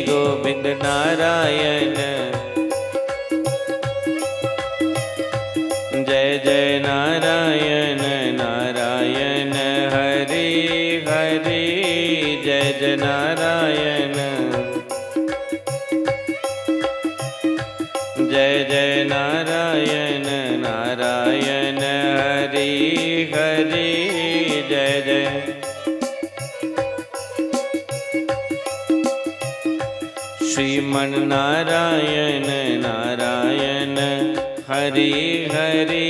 गोविंद नारायण। जय जय नारायण नारायण हरे हरे जय जय नारायण। जय जय नारायण नारायण हरे हरे जय जय। श्रीमन नारायण नारायण हरे हरे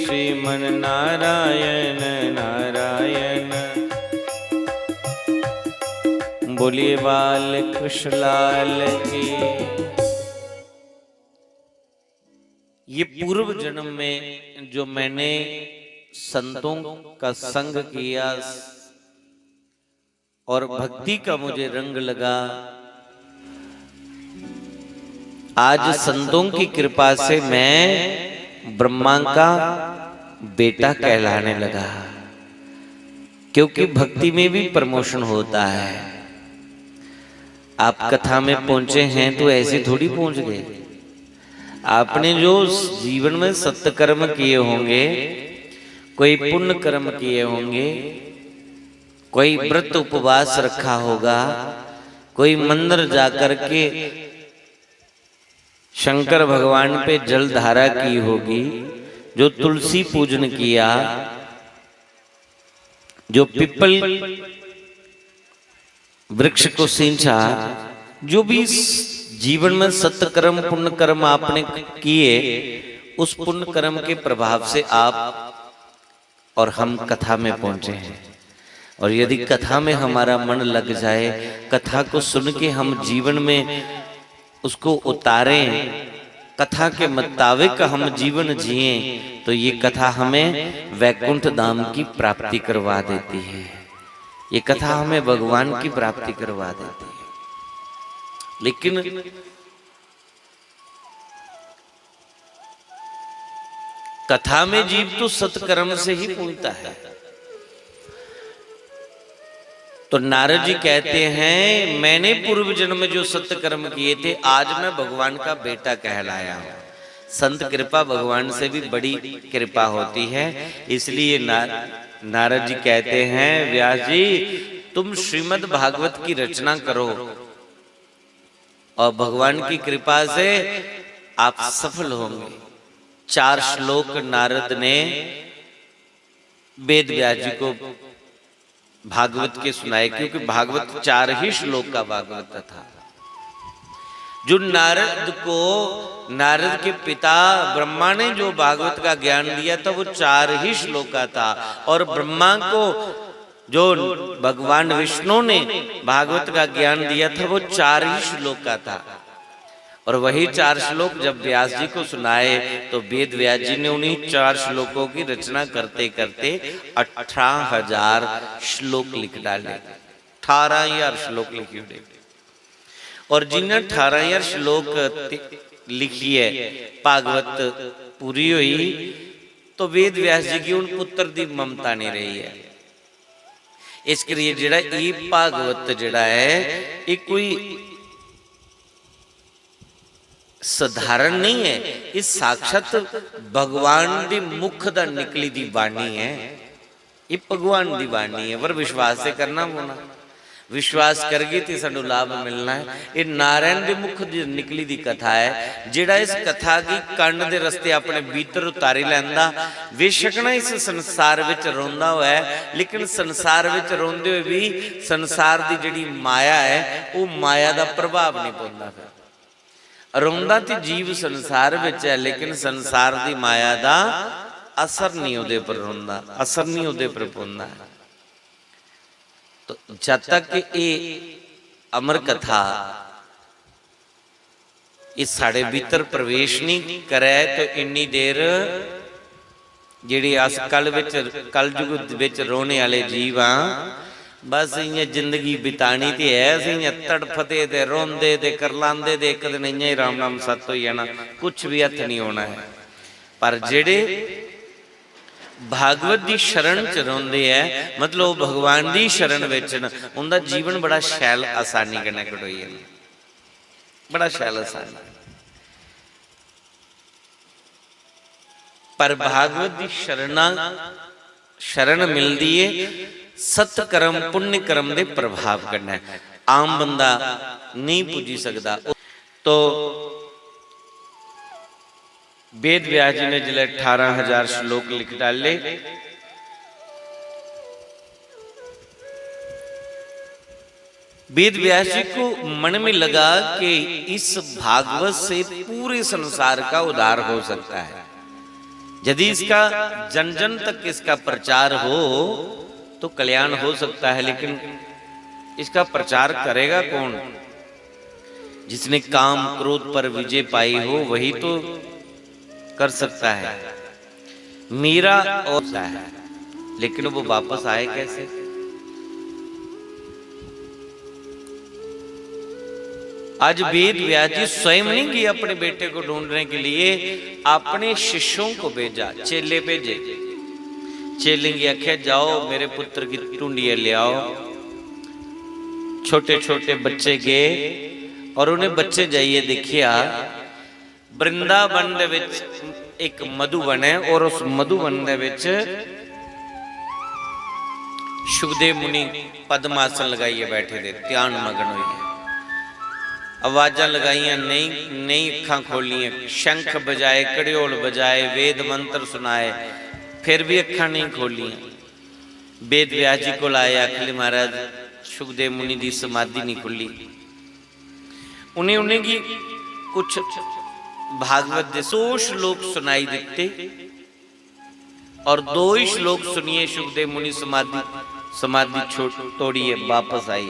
श्रीमन नारायण नारायण। बोलिए बाल कृष्ण लाल की। ये पूर्व जन्म में जो मैंने संतों का संग किया और भक्ति का मुझे रंग लगा, आज संतों की कृपा से मैं ब्रह्मा का बेटा कहलाने लगा। क्योंकि भक्ति में भी प्रमोशन होता है। आप कथा में पहुंचे हैं तो ऐसे थोड़ी पहुंच गए। आपने जो जीवन में सत्कर्म किए होंगे, कोई पुण्य कर्म किए होंगे, कोई व्रत उपवास रखा होगा, कोई मंदिर जाकर के शंकर भगवान पे जल धारा की होगी, जो तुलसी पूजन किया, जो पिपल वृक्ष को सींचा, जो भी जीवन में सत्य कर्म पुण्य कर्म आपने किए, उस पुण्य कर्म के प्रभाव से आप और हम कथा में पहुंचे हैं। और यदि कथा में हमारा मन लग जाए, कथा को सुन के हम जीवन में उसको उतारें, कथा के मुताबिक हम जीवन जिएं, तो ये कथा हमें वैकुंठ धाम की प्राप्ति करवा देती है। ये कथा हमें भगवान की प्राप्ति करवा देती है। लेकिन कथा में जीव तो सत्कर्म से ही पहुंचता है। तो नारद जी कहते हैं, मैंने पूर्व जन्म में जो सत्य कर्म किए थे, आज मैं भगवान का बेटा कहलाया हूं। संत कृपा भगवान से भी बड़ी कृपा होती है। इसलिए नारद जी कहते हैं, व्यास जी तुम श्रीमद् भागवत की रचना करो और भगवान की कृपा से आप सफल होंगे। 4 श्लोक नारद ने वेद व्यास जी को भागवत के सुनाए, क्योंकि भागवत 4 ही श्लोक का भागवत था। जो नारद के पिता ब्रह्मा ने जो भागवत का ज्ञान दिया था, वो 4 ही श्लोक का था। और ब्रह्मा को जो भगवान विष्णु ने भागवत का ज्ञान दिया था, वो 4 ही श्लोक का था। और वही 4 श्लोक जब व्यास जी को सुनाए, तो वेद व्यास जी ने उन्हीं 4 श्लोकों की रचना करते करते 18,000 श्लोक लिख डाले। 18,000 श्लोक लिखे। और जिन्हें 18,000 श्लोक लिखी है, भागवत पूरी हुई, तो वेद व्यास जी की उन पुत्र दी ममता नहीं रही है। इस करिए जिहड़ा ये भागवत जिहड़ा है ये कोई साधारण नहीं है, ये साक्षात भगवान दी मुख दा निकली दी बाणी है, ये भगवान दी बाणी है। पर विश्वास से करना होना, विश्वास करगे तो सानू लाभ मिलना है। ये नारायण दे मुख दी निकली दी कथा है, जिहड़ा इस कथा की कण दे रस्ते अपने भीतर उतारी लैंदा। बेशक ना इस संसार विच रोंदा होया है, लेकिन संसार विच रोंदे होए भी संसार दी जिहड़ी माया है वो माया दा प्रभाव नहीं पौंदा। रोंदा ते जीव संसार विच है, लेकिन संसार दी माया दा असर नहीं उहदे पर रोंदा, असर नहीं उहदे पर पौंदा। तो जब तक ये अमर कथा इस साढ़े भीतर प्रवेश नहीं करे तो इन्नी देर जिहड़ी अस कलयुग विच रोने वाले जीव हाँ, बस इं जिंदगी बितानी तो है, असीं तड़फते ते रोंदे ते करलांदे ते एक दिन इं राम नाम सत हो जाना, कुछ भी हथ नहीं होना है। पर जिहड़े भागवत की शरण च रोंदे है, मतलब भगवान की शरण विच उनका जीवन बड़ा शैल आसानी कन्नै कटोई जांदा, बड़ा शैल आसानी। पर भागवत की शरण मिलती है सतकर्म पुण्य कर्म के प्रभाव कन्नै, आम बंदा नहीं पुजी सकता। तो वेद व्यास जी ने जिले 18,000 श्लोक लिख डाले। वेद व्यास जी को मन में लगा कि इस भागवत से पूरे संसार का उद्धार हो सकता है। यदि इसका जन जन तक इसका प्रचार हो तो कल्याण हो सकता है, लेकिन इसका प्रचार करेगा कौन? जिसने काम क्रोध पर विजय पाई हो वही तो कर सकता है। मीरा और है, लेकिन वो वापस आए कैसे? आज वेद व्यास जी स्वयं नहीं गए अपने बेटे को ढूंढने के लिए, अपने शिष्यों को भेजा, चेले भेजे। चेले की आख्या जाओ मेरे पुत्र की टूंडियां ले आओ। छोटे छोटे बच्चे गए और उन्हें बच्चे जाइए देखिया वृंदावन दे विच एक मधुवन है, और उस मधुवन दे विच सुखदेव मुनि पद्मासन लगाइए बैठे थे, ध्यान मगन हुई। आवाजा लगाइया नहीं अखा खोलियां, शंख बजाए, कड़ियोल बजाए, वेद मंत्र सुनाए, फिर भी अखा नहीं खोलियां। वेद व्यास जी को आए, आखिले महाराज सुखदेव मुनि की समाधि नहीं खुली। उन्हें की कुछ भागवत दे 100 श्लोक सुनाई दिते और 2 ही श्लोक सुनिए सुखदेव मुनि समाधि तोड़िए वापस आई।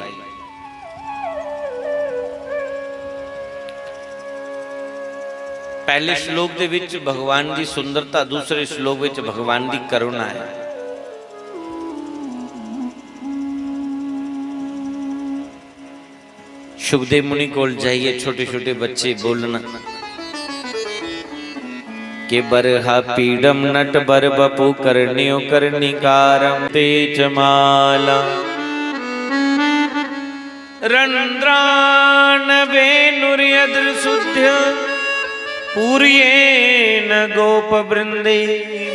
पहले श्लोक दे विच भगवान की सुंदरता, दूसरे श्लोक विच भगवान की करुणा है। सुखदेव मुनि कोल जाइए, छोटे छोटे बच्चे बोलना के बरहा पीडम नट बर बपु करण्यो कर्णिकारम तेजमाला रंद्रान वेणुर्यद्र शुद्ध पूर्येन गोप वृंदे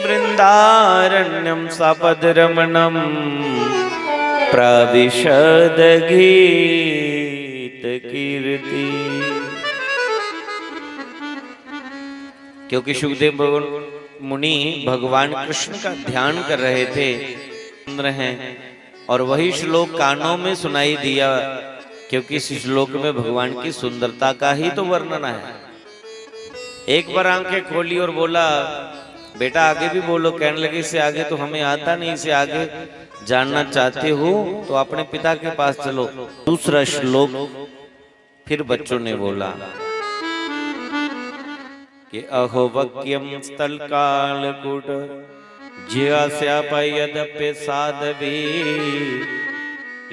वृंदारण्यम सपद रमणम प्रविशद गीत कीर्ति। क्योंकि सुखदेव मुनि भगवान कृष्ण का ध्यान कर रहे थे, सुंदर हैं, और वही श्लोक कानों में सुनाई दिया, क्योंकि इस श्लोक में भगवान की सुंदरता का ही तो वर्णन है। एक बार आंखें खोली और बोला बेटा आगे भी बोलो। कहने लगे इससे आगे तो हमें आता नहीं, इससे आगे जानना चाहते हो तो अपने पिता के पास चलो। दूसरा श्लोक फिर बच्चों ने बोला कि अहो वक्यम स्थल काल कुट ज्यास्यापयदप्य साधवी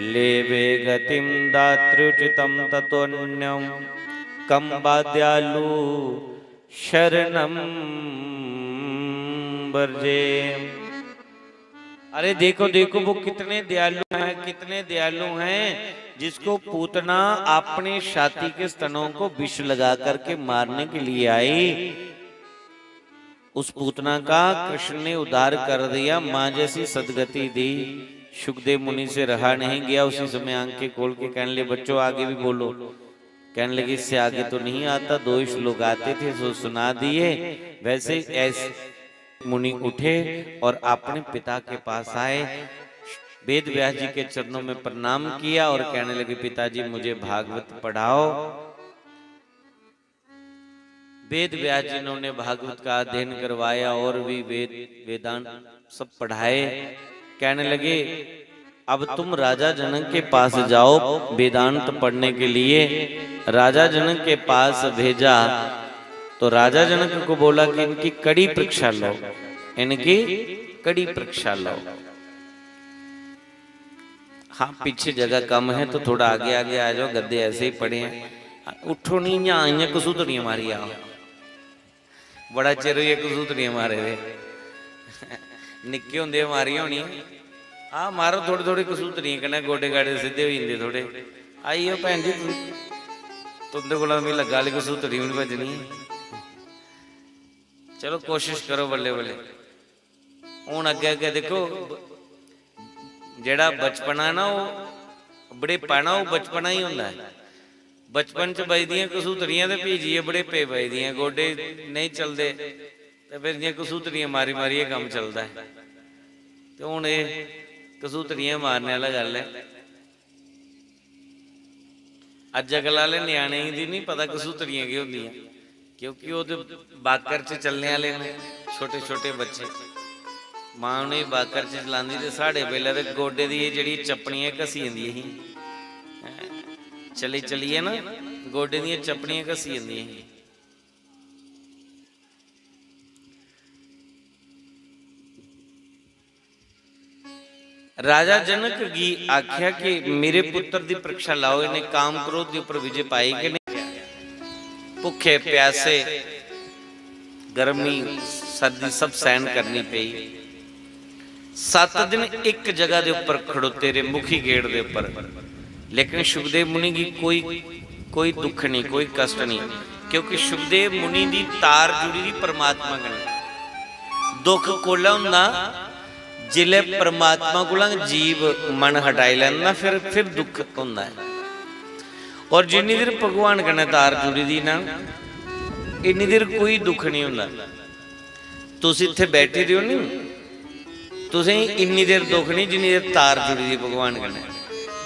लेवे गतिम दात्रुचितम ततोन्यम कम बाद्यालु शरणम वर्जे। अरे देखो देखो वो कितने दयालु हैं, कितने दयालु हैं, जिसको पूतना अपने छाती के स्तनों को विष लगा करके मारने के लिए आई, उस पूतना का कृष्ण ने उद्धार कर दिया, मां जैसी सदगति दी। सुखदेव मुनि से रहा नहीं गया, उसी समय आंखें खोल के कहने लगे बच्चों आगे भी बोलो। कहने लगे इससे आगे तो नहीं आता, 2 श्लोक आते थे सो सुना दिए। वैसे ऐसे मुनि उठे और अपने पिता के पास आए, वेद व्यास जी के चरणों में प्रणाम किया और कहने लगे पिताजी मुझे भागवत पढ़ाओ। वेद व्यास जी ने भागवत का अध्ययन करवाया और भी वेदांत सब पढ़ाए। कहने लगे अब तुम राजा जनक के पास जाओ वेदांत पढ़ने के लिए। राजा जनक के पास भेजा तो राजा जनक को बोला कि इनकी कड़ी परीक्षा लो, इनकी कड़ी परीक्षा लो। हाँ पीछे जगह कम है तो थोड़ा आगे आगे आ जाओ, गद्दे ऐसे ही पड़े हैं। उठो नहीं, यहाँ आइया कसूतड़ियां मारी आओ, बड़ा चिर हुई कसूतड़ियां मारे थे, निक्के होंदे मारी होनी। हाँ मारो थोड़ी थोड़ी कसूतड़ियां, कन्नै गोडे गाडे सीधे हो जाते थोड़े। आइयो भैन जी तुंदे कोला भी लगा ली कसूतड़ी भी नहीं भजनी। चलो कोशिश करो बल्ले बल्ले। हुण अगे अगे देखो जेड़ा बचपना ना वो बड़ेपा ना वो बचपना ही होंदा है। बचपन च बजदियां कसूतड़ियां ते भीजिए बड़ेपे बजदियां, गोडे नहीं चलते तो फिर जियां कसूतड़ियां मारी मारिए काम चलता है। तो हुण ये कसूतड़ियां मारने वाला गल है। अजकल वाले न्याणे दी नहीं पता कसूतड़ियां की होंदियां, क्योंकि वो तो बाकर च चलने वाले ने छोटे छोटे बच्चे। मां ने बाकर च चलांदी ते साढ़े वेले ते गोडे दी जेहड़ी चपड़ियां घसी जांदियां ही, चली चलिए ना गोडे दी चपड़ियां घसी जांदियां ही। राजा जनक की आख्या कि मेरे पुत्र की परीक्षा लाओ, इन्हें काम क्रोध के उपर विजय पाई कि नहीं। भुखे प्यासे गर्मी सर्दी सब सहन करनी पई। 7 दिन एक जगह के उपर खड़ोते रहे, मुखी गेट के उपर। लेकिन सुखदेव मुनि की कोई दुख नहीं, कोई कष्ट नहीं, क्योंकि सुखदेव मुनि की तार जुड़ी दी परमात्मा कन्नै। दुख कोला हुंदा जिले परमात्मा कोला जीव मन हटाई लैंदा फिर दुख हुंदा है। और जिन्नी देर भगवान कन्नै तार जुड़ी दी ना इन्नी देर कोई दुख नहीं हुंदा। तुसीं इत्थे बैठे रहो नहीं, तुसीं इन्नी देर दुख नहीं जिन्नी देर तार जुड़ी दी भगवान कन्नै।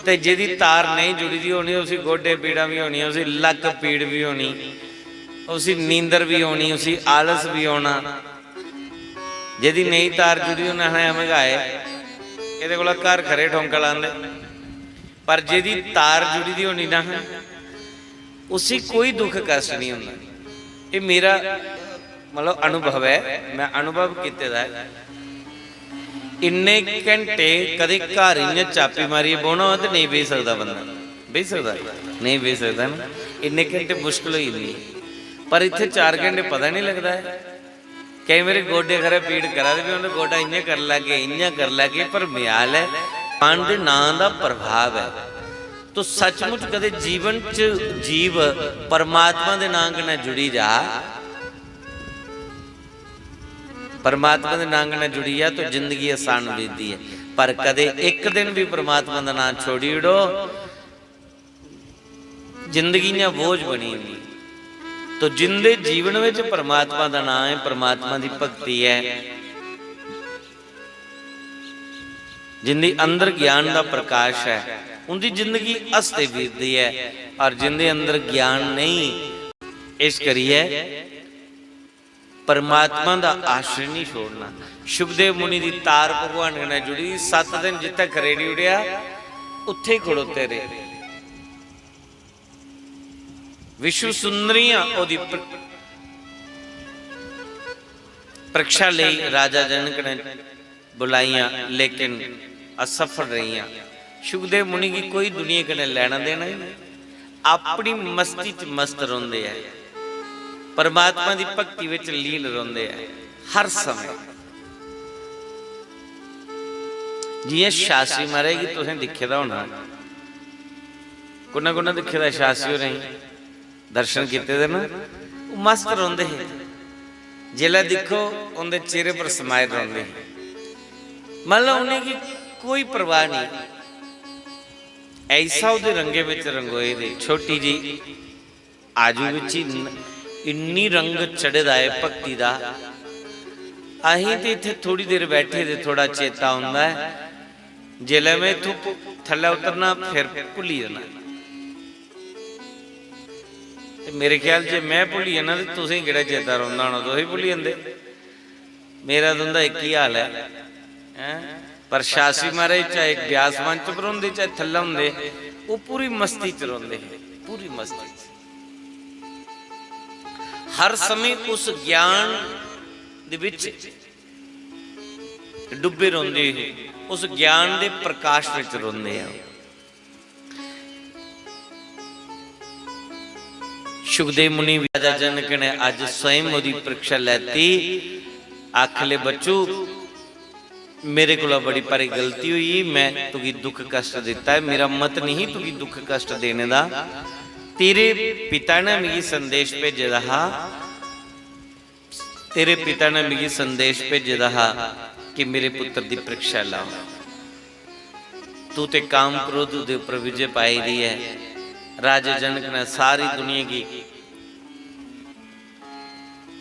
ते जिहदी तार नहीं जुड़ी दी होनी उसी गोडे पीड़ा भी होनी, उसी लक पीड़ भी होनी, उसी नींदर भी होनी, उसी आलस भी होना। जिहदी नहीं तार जुड़ी उन्हें है महंगाए ये घर खरे ठोंका लांदे। पर जिहदी तार जुड़ी दी होनी ना उसी कोई दुख कष्ट नहीं होंदा। ये मेरा मतलब अनुभव है, मैं अनुभव किते दा है। इन्ने घंटे कदे घर इन्ने चापी मारी बौना हो तो नहीं बेच सकता बंदा, बेच सकता नहीं बेच सकता ना। इन्ने घंटे मुश्किल हो जाती है, पर इत्थे 4 घंटे पता नहीं लगता है। कई मेरे गोडे खरे पीड़ करा दे, उन्हें गोडा इन्ने कर लगे इन्ने कर लगे, पर म्याल है पान दे नाम का प्रभाव है। तो सचमुच कदे जीवन च जीव परमात्मा दे नाम कन्नै जुड़ी जा, परमात्मा के नाम कन्नै जुड़ी है तो जिंदगी आसान बीतती है। पर कदे एक दिन भी परमात्मा का नाम छोड़ी उड़ो जिंदगी ने बोझ बनी हुई। तो जिंदे जीवन में परमात्मा का नाम है, परमात्मा की भक्ति है, जिंदे अंदर ज्ञान का प्रकाश है, उनकी जिंदगी हसते बीतती है। और जिंदे अंदर ज्ञान नहीं, इस करिए परमात्मा का आश्रय नहीं छोड़ना। सुखदेव मुनि की तार भगवान कन्नै जुड़ी। 7 दिन जिथे खरेड़ी उड़िया उत्थे ही खड़ोते रहे। विश्व सुंदरियां ओदी परीक्षा ले राजा जनक ने बुलाइया, लेकिन असफल रही। सुखदेव मुनि की कोई दुनिया कन्नै लेना देना ही नहीं, अपनी मस्ती च मस्त रोंदे है, परमात्मा की भक्ति विच लीन रोंदे है हर समय। जियां शास्त्री महाराज गी तुसें दिक्खे दा होना, कुन्ना कुन्ना दिक्खे दा शास्त्री होरें दर्शन कीते दे ना, वो मस्त रौंदे हे, जिसलै दिक्खो उनके चेहरे पर समाये रौंदे हे, मतलब उन्हें कोई परवाह नहीं, ऐसा उहदे रंगे विच रंगोए दे। छोटी जी आजू विच इन्नी रंग चढ़ेदा है भगती दा, अहीं ते इत्थे थोड़ी देर बैठे दे थोड़ा चेता आउंदा है, जिसलै मैं इत्थों थल्ले उतरना फिर भुल्ली जाना, मेरे ख्याल च मैं भुल्ली जाना तो तुसें किहड़ा चेता रौंदा होना, तुसीं भुल्ली जांदे। मेरा तो उंदा एक ही हाल है, पर शास्त्री महाराज चाहे ब्यास मंच पर होंदे चाहे थल्ले होंदे, वो पूरी मस्ती च रौंदे, पूरी मस्ती च, हर समय उस ज्ञान दे विच डुबे रौंदे, उस ज्ञान दे प्रकाश विच रौंदे आ। सुखदेव मुनि राजा जनक ने अज स्वयं ओदी परीक्षा लैती, आखले बच्चू मेरे को बड़ी भारी गलती हुई, मैं तुगी दुख कष्ट दिता है, मेरा मत नहीं तुगी दुख कष्ट देने दा, तेरे पिता ने मिगी संदेश भेजे रहा, तेरे पिता ने मिगी संदेश भेजे रहा कि मेरे पुत्र की परीक्षा लाओ, तू ते काम क्रोध दे उपर विजय पाई दी है। राजा जनक ने सारी दुनिया की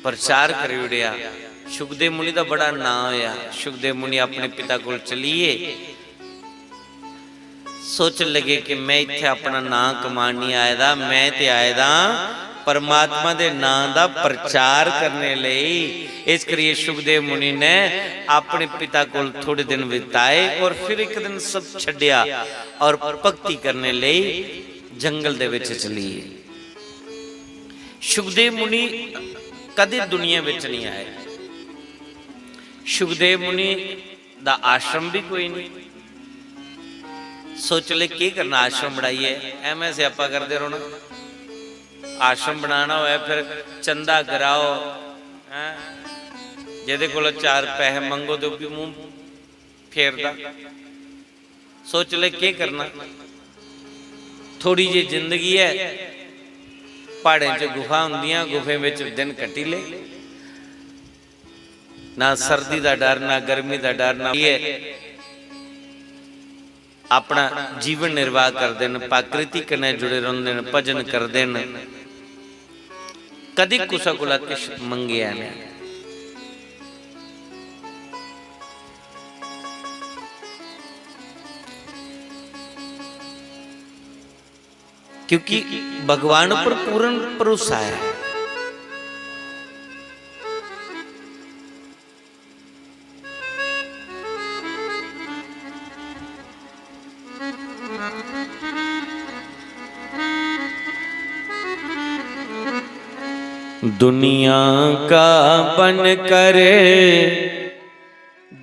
प्रचार कर उड़िया, सुखदेव मुनि का बड़ा नाम होया। सुखदेव मुनि अपने पिता को चलिए, सोच लगे कि मैं इत्थे अपना नाम कमान नहीं आया दा, मैं ते आया दा परमात्मा दे नाम दा प्रचार करने लई। इस करिए सुखदेव मुनि ने अपने पिता को थोड़े दिन बिताए और फिर एक दिन सब छड्या और भक्ति करने लई जंगल दे विच चलिए। सुखदेव मुनि कदे दुनिया विच नहीं आए, सुखदेव मुनि दा आश्रम भी कोई नहीं, सोच ले की करना आश्रम बनाइए, एवं स्यापा करते रहोना, आश्रम बनाना होया फिर चंदा कराओ, जिहदे कोल 4 पैसे मंगो तो भी मुंह फेरदा, सोच ले की करना, थोड़ी जी जिंदगी है, पहाड़ों च गुफा होंदियां, गुफे में दिन कटी ले, ना सर्दी का डर ना गर्मी का डर, ना अपना जीवन निर्वाह करते हैं, प्राकृतिक कने जुड़े रहते हैं, भजन करते हैं, कदी कुसा कोला किश मंगिया नहीं। क्योंकि भगवान पर पूर्ण भरोसा है। दुनिया का बन कर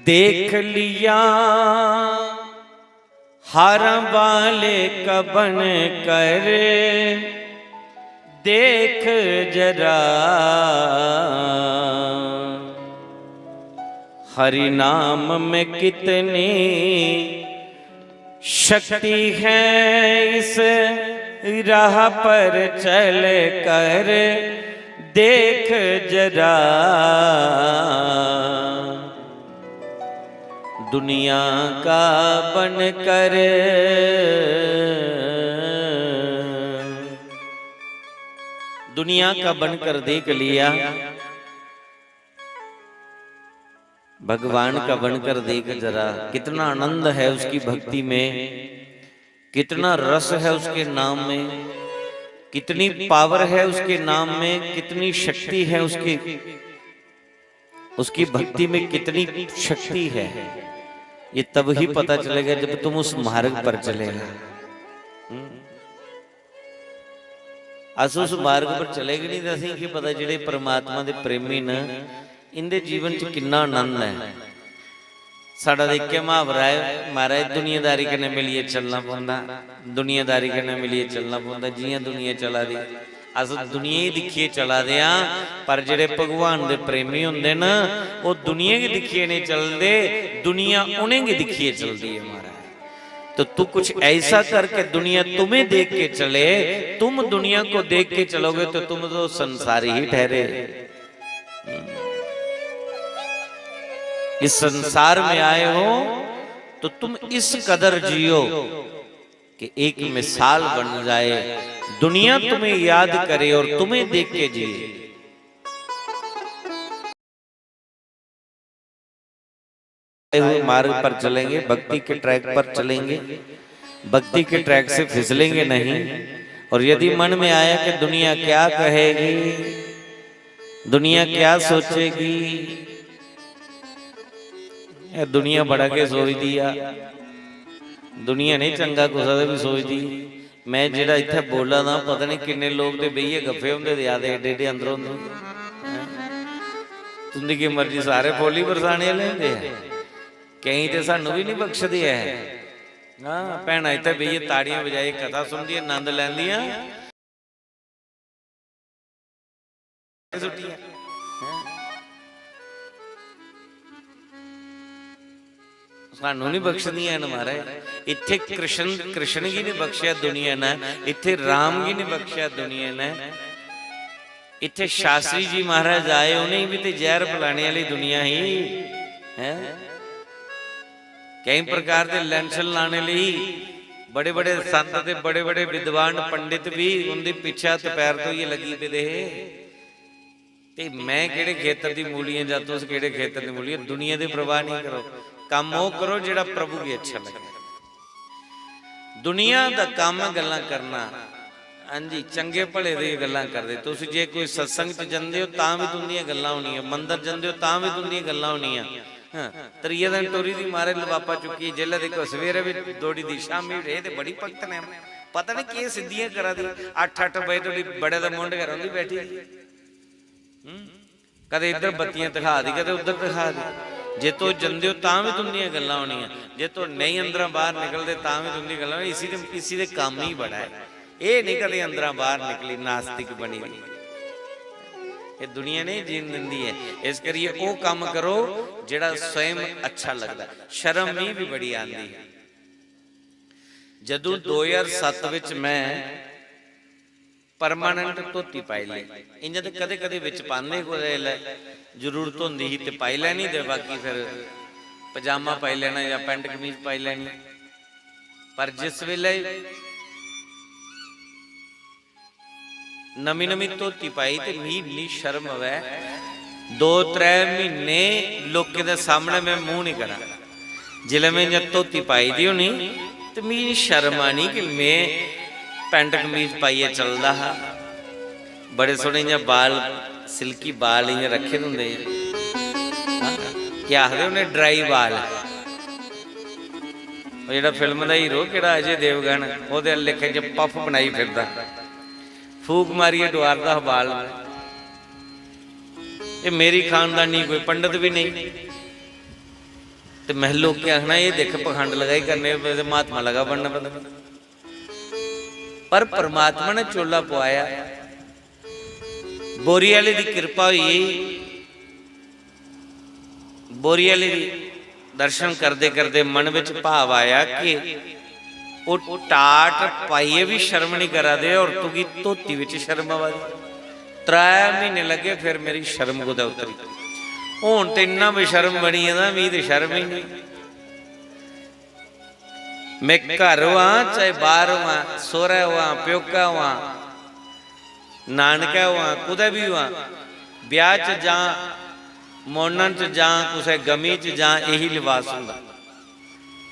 देख लिया, हार वाले का बन कर देख जरा, हरि नाम में कितनी शक्ति है, इस राह पर चल कर देख जरा, दुनिया का बन कर दुनिया का बनकर देख लिया, भगवान का बनकर देख जरा। कितना आनंद है उसकी भक्ति में, कितना रस है उसके नाम में, कितनी पावर है उसके नाम में, कितनी शक्ति है उसकी भक्ति में, कितनी शक्ति है। ये तब ही पता चलेगा जब तुम उस मार्ग पर चलेगा। अस उस मार्ग पर चलेगा नहीं तो असीं की पता जिहड़े परमात्मा दे प्रेमी ने इनके जीवन च कितना आनंद है। साडा देख के मुहावरा है, महाराज दुनियादारी कन्नै मिलिए चलना पौंदा, दुनियादारी कन्नै मिलिए चलना पौंदा, जियां दुनिया चला दी अस दुनिया ही दिखिए चला दे पर जेड़े भगवान दे प्रेमी हुंदे ना वो दुनिया की दिखिए नहीं चलते, दुनिया उन्हें की दिखिए चलती है महाराज। तो तू कुछ ऐसा करके दुनिया तुम्हें देख के चले, तुम दुनिया को देख के चलोगे तो तुम तो संसारी ही ठहरे। इस संसार में आए हो तो तुम इस कदर जियो कि एक मिसाल बन जाए, दुनिया तुम्हें याद करे और तुम्हें देख के जिए। मार्ग पर चलेंगे, भक्ति के ट्रैक पर चलेंगे, भक्ति के ट्रैक से फिसलेंगे नहीं। और यदि मन में आया कि दुनिया क्या कहेगी, दुनिया क्या सोचेगी, दुनिया बड़ा के सोच दिया, दुनिया नहीं चंगा कुछ भी सोचती। मैं जेड़ा इत्थे बोला ना पता नहीं किन्ने लोग ते बेहिए गफे होंदे याद एडे एडे अंदरों तुंदी की मर्जी सारे फौली बरसाने वाले होंदे है, कहीं ते सानू भी नहीं बख्शदे है। हाँ भैणा इत्थे बेहिए ताड़ियां बजाए कथा सुनदियां आनंद लैंदियां सुटियां सानू नहीं बख्शदियां न महाराज। इत्थे कृष्ण की नहीं बख्शिया दुनिया ने, इत्थे राम की नहीं बख्शिया दुनिया ने, इत्थे शास्त्री जी महाराज आए उन्हें भी तो जहर पिलाने वाली दुनिया ही है। कई प्रकार के लैंसन लाने लिए बड़े बड़े संत ते बड़े बड़े विद्वान पंडित भी उनके पिछे हथ पैर तो ये लगी पे दे ते मैं किहड़े खेतर दी मूली है, जां तुस किहड़े खेतर दी मूली है, दुनिया की परवाह नहीं करो, काम वो करो जिहड़ा प्रभु की अच्छा लगे। दुनिया दा काम गल्लां करना, हाँ जी चंगे भले दी गल्लां करदे। तुसीं जे कोई सत्संग च जांदे हो तां भी दुनिया गल्लां होणीआं, मंदिर जांदे हो तां भी दुनिया गल्लां होणीआं। हाँ त्रीए दिन टोरी दी मारे लफाफा चुकी, जेल्लै देखो सवेरे भी दौड़ी दी, शामी भी ते बड़ी भगत ने पता नहीं की सिद्धियां करा दी। 8-8 बजे तोड़ी बड़े दा मुंड घरों दी बैठी, कदे इधर बत्तियां दिखा दी कदे उधर दिखा दी। जे तो जंदे हो तां भी तुंदियां गल्लां होणीआं, जे तो नहीं अंदर बाहर निकलदे तां भी तुंदी गल्लां। इसी दे काम ही बड़ा है, ये नहीं कदे अंदर बाहर निकली नास्तिक बनी, ये दुनिया नहीं जीन दिंदी है। इस करिए वो काम करो जिहड़ा स्वयं अच्छा लगदा। शर्म भी बड़ी आंदी है। जदों 2007 विच मैं परमानेंट धोती पाई ली, इंज ते कदे कदे विच पांदे कोई जरूरत होंदी ही ते पाई लैनी, ते बाकी फिर पजामा पाई लेना या पैंट कमीज पाई लेनी। पर जिस वेले नवी नवी धोती पाई तो मी इन्नी शर्म आवे, 2-3 महीने लोगों के सामने मैं मुंह नहीं करा। जिले मैं जब धोती पाई दी होनी तो मी शर्म आनी कि मैं पैंट कमीज पाइए चलदा हा। बड़े सोहने इ'यां बाल सिल्की बाल इ'यां रखे होंदे, क्या आखदे उन्हें ड्राई बाल। जिहड़ा फिल्म का हीरो किहड़ा अजय देवगन ओहदे लेखे च पफ बनाई फिरदा, फूक मारिए डुआरदा बाल। ये मेरी खानदानी कोई पंडित भी नहीं, तो मैं लोग क्या आखना ये देख पखंड लगाई करने महात्मा लगा बनना पता। पर परमात्मा ने चोला पवाया, बोरी वाले की कृपा हुई। बोरी वाले दर्शन करते करते मन विच भाव आया कि वो टाट पाइए भी शर्म नहीं करा दे और तू की धोती विच शर्म आवा। 3 महीने लगे फिर मेरी शर्म कुदै उतरी। हुण ते इन्ना बेशर्म बनी है ना, मी ते शर्म ही नहीं। मैं घर हुआ चाहे बाहर हुआ, सोहरा हुआ प्योका हुआ नानका हुआ कुदै भी हुआ, ब्याह च जा मोड़न च जा कुसै गमी च जा, यही लिबास हुंदा।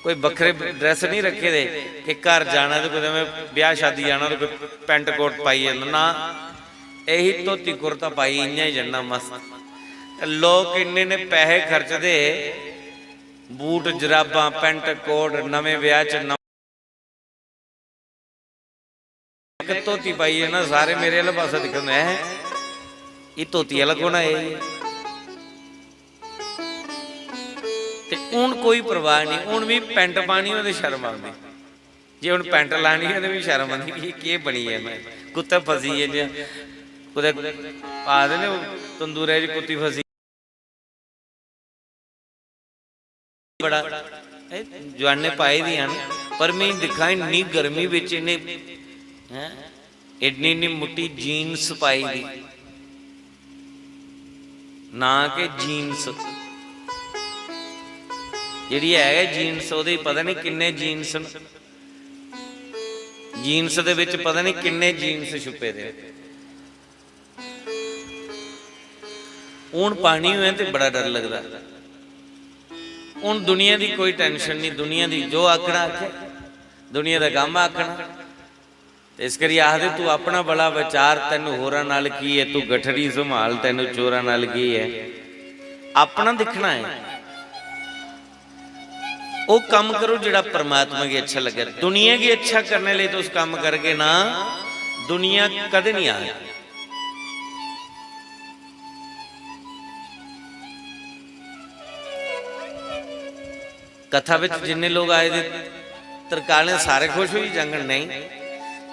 कोई बखरे ड्रैस नहीं रखे दे कि घर जाना तो कुदै मैं ब्याह शादी जाना तो कोई पैंट कोट पाई जाना ना, यही धोती कुर्ता पाई इ'यां ही जाना मस्त। लोग इन्ने ने पैसे खर्चदे बूट जराबां पैंट कोट नवे ब्याह च धोती पाई है ना, सारे मेरे वाले पासे दिखते हैं ये धोती वाला कौन है। हूँ कोई परवाह नहीं, हूँ भी पैंट पानी शर्म आती, जे हूँ पैंट लानी है तो भी शर्म आती कि बनी है। मैं कुत्ता फसी है जी कुत्ते पा देने तंदूरे च कुत्ती फसी बड़ा जवाने पाए दी पर मैं दिखा इन्नी गर्मी बिच इन्हें इन्नी इन्नी मुट्टी जीन्स पाई दी ना के जीन्स जी है जीन्स वो पता नहीं किन्ने जीन्स जीन्स दे विच पता नहीं किन्ने जीन्स छुपे दे हूँ पानी हुए तो बड़ा डर लगता हूँ दुनिया की कोई टेंशन नहीं दुनिया की जो आखना आखे दुनिया का काम आखना इस करिए आखदे तू अपना बड़ा विचार तेन होरां नाल की है तू गठड़ी संभाल तेन चोरां नाल की है अपना दिखना है वो काम करो जिहड़ा परमात्मा की अच्छा लगे दुनिया की अच्छा करने लिए तो उस काम करके ना दुनिया कदे नहीं आए कथा विच जिन्ने लोग आए थे तरकाले सारे खुश हुई जंगन नहीं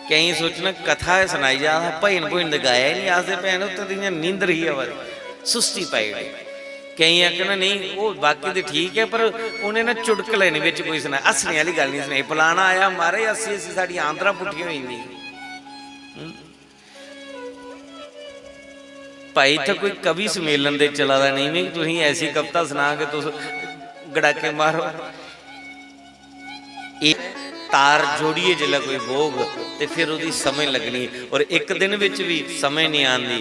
कई सोचना कथा सुनाई जा भजन भुजन गाया ही नहीं आखते भैन उत्तर नींदर ही आवाज सुस्ती पाई कई आखना नहीं वो बाकी तो ठीक है पर उन्हें ना चुटकले नहीं बिच कोई सुनाया हसने वाली गल नहीं सुनाई फलाना आया मारे अस्सी अस्सी साड़ी आंदरा पुट्ठियां हुई नहीं भाई इत्थे कोई कवि सम्मेलन दे चला दा नहीं भी तुसीं ऐसी कविता सुना के तुस गड़ाके मारो तार जोड़िए जिला कोई भोग तो फिर उसकी समय लगनी और एक दिन विच भी समय नहीं आती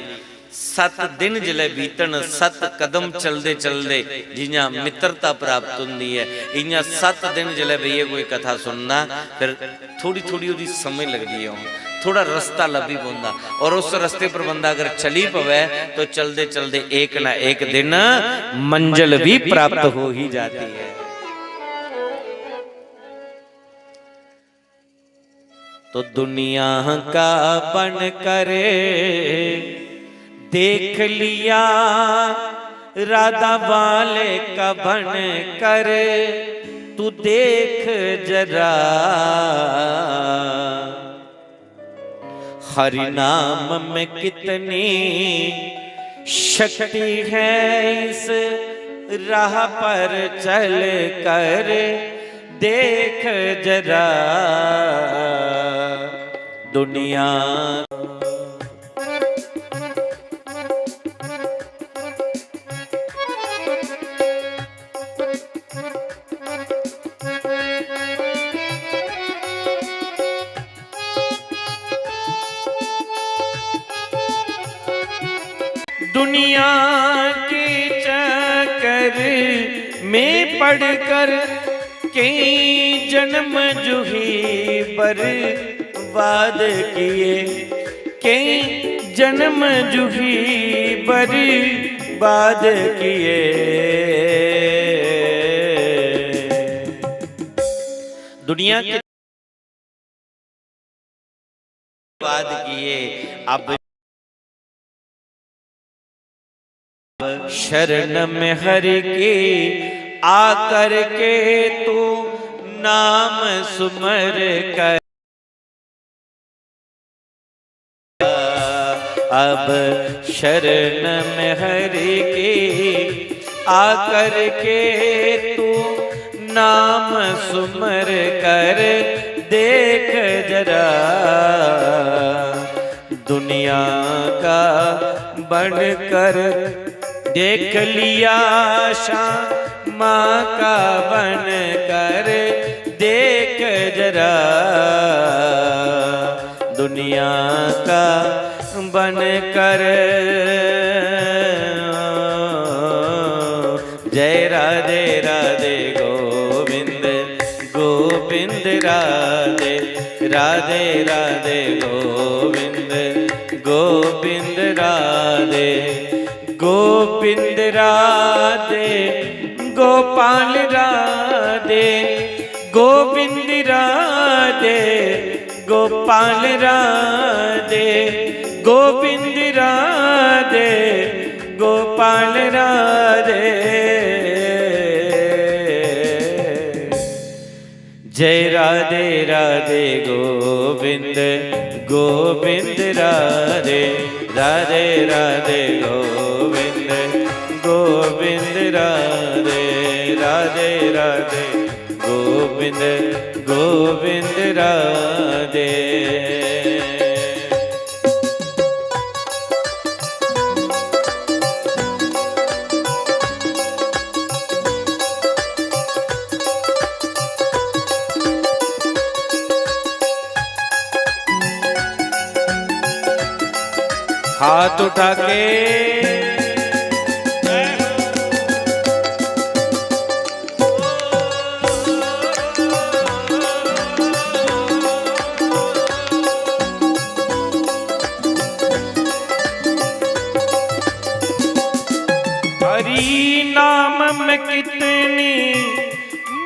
7 दिन जिले बीतन 7 कदम चलते चलते जियां मित्रता प्राप्त होंगी है इं 7 दिन जिले भैया कोई कथा सुनना फिर थोड़ी थोड़ी उसकी समय लगती है थोड़ा रास्ता लभी पाता और उस रास्ते पर बंदा अगर चली पवे तो चलते चलते एक ना एक दिन मंजिल भी प्राप्त हो ही जाती है। तो दुनिया का बन करे देख लिया राधा वाले का बन करे तू देख जरा हरि नाम में कितनी शक्ति है इस राह पर चल कर देख जरा दुनिया। दुनिया के चक्कर में पड़कर कई जन्म जूही बर्बाद किए कई जन्म जूही बर्बाद किए दुनिया के बर्बाद किए अब शरण में हरि की आकर के तू नाम सुमर कर अब शरण में हरि की आकर के तू नाम सुमर कर देख जरा दुनिया का बनकर देख लिया श्यामा का बन कर देख जरा दुनिया का बन कर जय राधे राधे गोविंद गोविंद राधे राधे राधे गोविंद गोविंद राधे गोविंद राधे गोपाल राधे गोविंद राधे गोपाल राधे गोविंद राधे गोपाल राधे जय राधे राधे गोविंद गोविंद राधे राधे राधे गोविंद गोविंद राधे राधे राधे गोविंद गोविंद राधे। हाथ उठा के हरि नाम में कितनी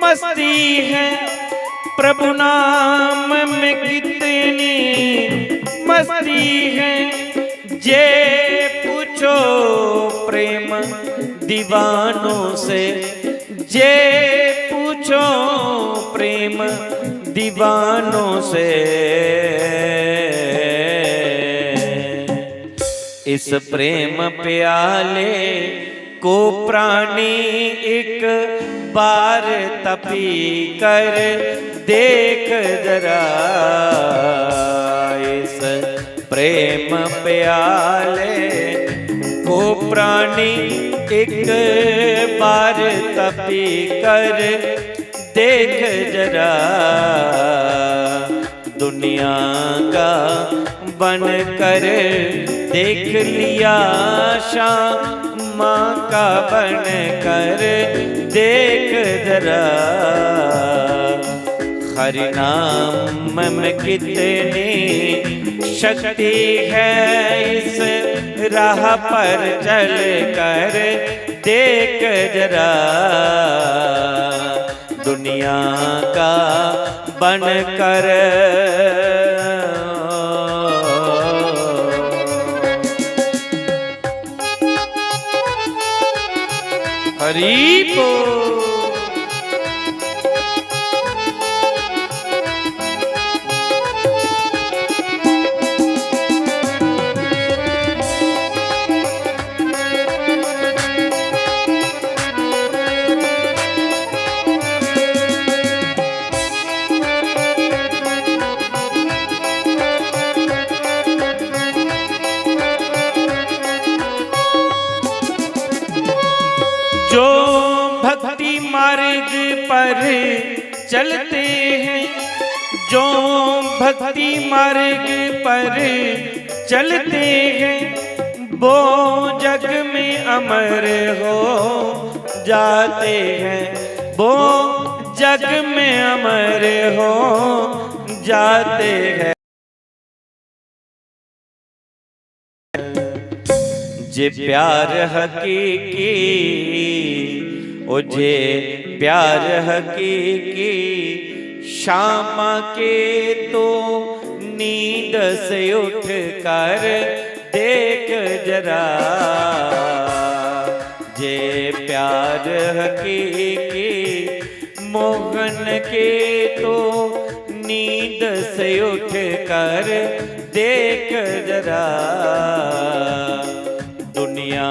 मस्ती है, प्रभु नाम में कितनी मस्ती है। जे पूछो प्रेम दीवानों से, जे पूछो प्रेम दीवानों से। इस प्रेम प्याले को प्राणी एक बार तपी कर देख जरा। इस प्रेम प्याले को प्राणी एक बार तपी कर देख जरा। दुनिया का बन कर देख लिया, श्यामा का बन कर देख जरा। हरि नाम में कितनी शक्ति है, इस राह पर चल कर देख जरा। दुनिया का बन कर हरि बोल। जो भक्ति मार्ग पर चलते हैं, जो भक्ति मार्ग पर चलते हैं, वो जग में अमर हो जाते हैं। वो जग में अमर हो जाते हैं। जे प्यार हकीकी, ओ जे प्यार हकीकी, श्यामा के तो नींद से उठ कर देख जरा। जे प्यार हकीकी, मोहन के तो नींद से उठ कर देख जरा। दुनिया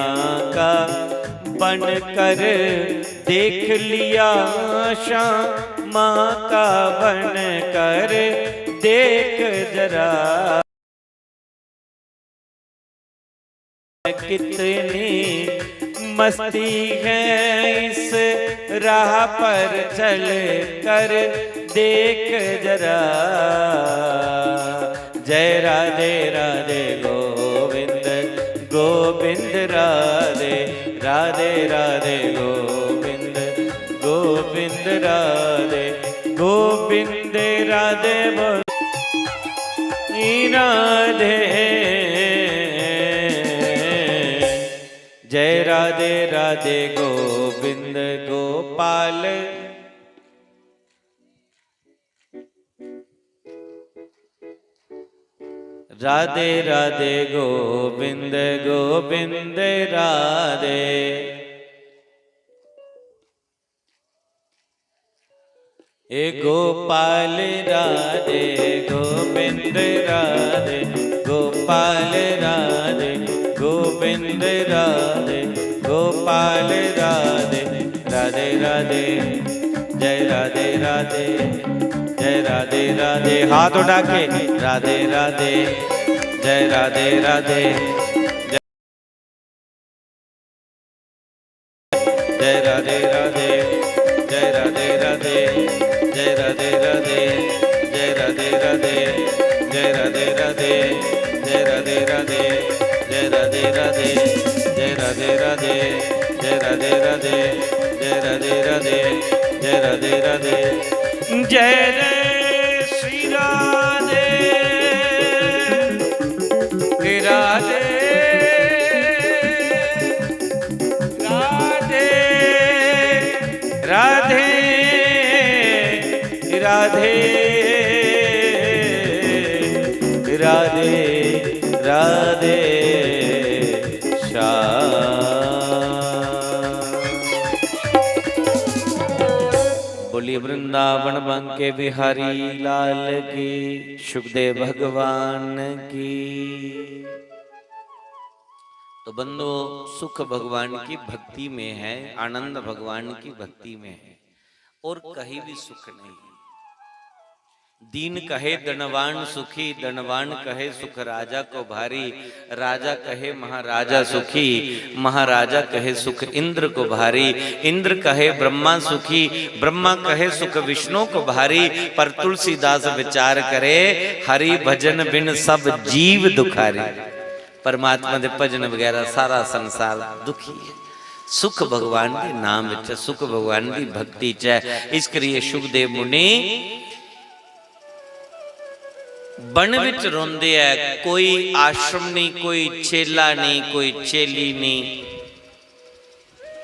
का बन कर देख लिया, श्यामा का बन कर देख जरा। कितनी मस्ती है, इस राह पर चल कर देख जरा। जय राधे राधे गोविंद गोविंद राधे राधे राधे गोविंद गोविंद राधे गोविंद राधे राधे। जय राधे राधे गोविंद गोपाल। राधे राधे गोविंद गोविंद राधे। हे गोपाल राधे गोविंद राधे गोपाल राधे गोविंद राधे गोपाल राधे राधे राधे जय राधे राधे जय राधे राधे। हाथ उठा के राधे राधे जय राधे राधे जय राधे राधे जय राधे राधे जय राधे राधे जय राधे राधे जय राधे राधे जय राधे राधे जय राधे राधे जय राधे राधे जय राधे राधे जय राधे राधे जय राधे राधे जय रे श्री राधे राधे राधे राधे राधे राधे बोलिए वृंदावन बंके बिहारी लाल की, सुखदेव भगवान की। तो बंदो सुख भगवान की भक्ति में है, आनंद भगवान की भक्ति में है, और कहीं भी सुख नहीं। दीन कहे धनवान सुखी, धनवान कहे सुख राजा को भारी, राजा कहे महाराजा सुखी, महाराजा कहे सुख इंद्र को भारी, इंद्र कहे ब्रह्मा सुखी, ब्रह्मा कहे सुख विष्णु को भारी। पर तुलसीदास विचार करे, हरि भजन बिन सब जीव दुखारी। परमात्मा दे भजन वगैरह सारा संसार दुखी है। सुख भगवान के नाम विच, सुख भगवान की भक्ति च है। इस करिए सुखदेव मुनि बन विच रोंदे है। कोई आश्रम नहीं, कोई चेला नहीं, कोई चेली नहीं।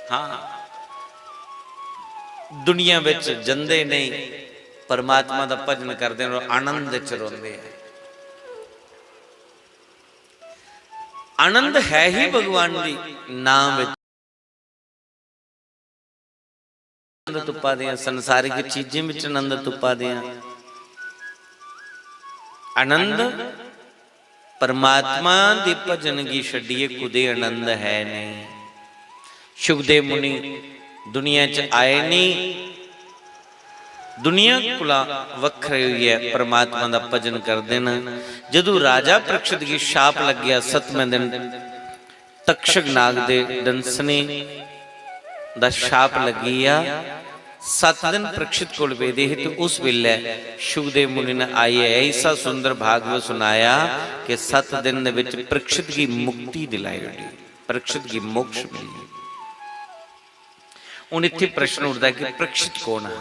हाँ, दुनिया विच जंदे नहीं, परमात्मा दा भजन करदे और आनंद विच रोंदे है। आनंद है ही भगवान दी नाम विच। आनंद तुपा दिया संसारिक चीजें विच आनंद तुपा दिया। आनंद परमात्मा दे भजन की छड्डिए कुदे आनंद है नहीं। सुखदेव मुनि दुनिया च आए नहीं, दुनिया कोला वखरे हुई है, परमात्मा दा भजन करदे न। जदों राजा परीक्षित की शाप लग गया 7वें दिन, तक्षक नाग दे डंसने दा शाप लगी आ। 7 दिन परीक्षित कोल वेदे ही, तो उस वेले सुखदेव मुनि ने आई ऐसा सुंदर भागवत सुनाया कि 7 दिन दे विच परीक्षित की मुक्ति दिलाई गई, परीक्षित की मोक्ष मिली। हुण इत्थे प्रश्न उठदा कि परीक्षित कौन है?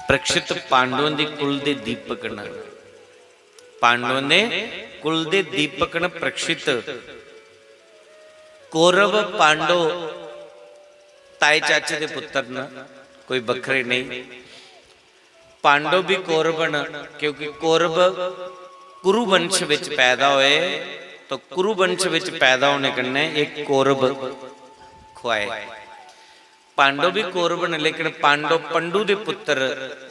परीक्षित पांडवों दे कुल दे दीपक न, पांडवों दे कुल दे दीपक न परीक्षित। कौरव पांडव ताए चाचे दे पुत्र न, कोई बखरे नहीं। पांडव भी कौरव न, क्योंकि कौरव कुरु वंश विच पैदा होए, तो कुरु वंश विच पैदा होने कन्ने एक कौरव खुआए। पांडव भी कौरव न, लेकिन पांडव पंडू दे पुत्र,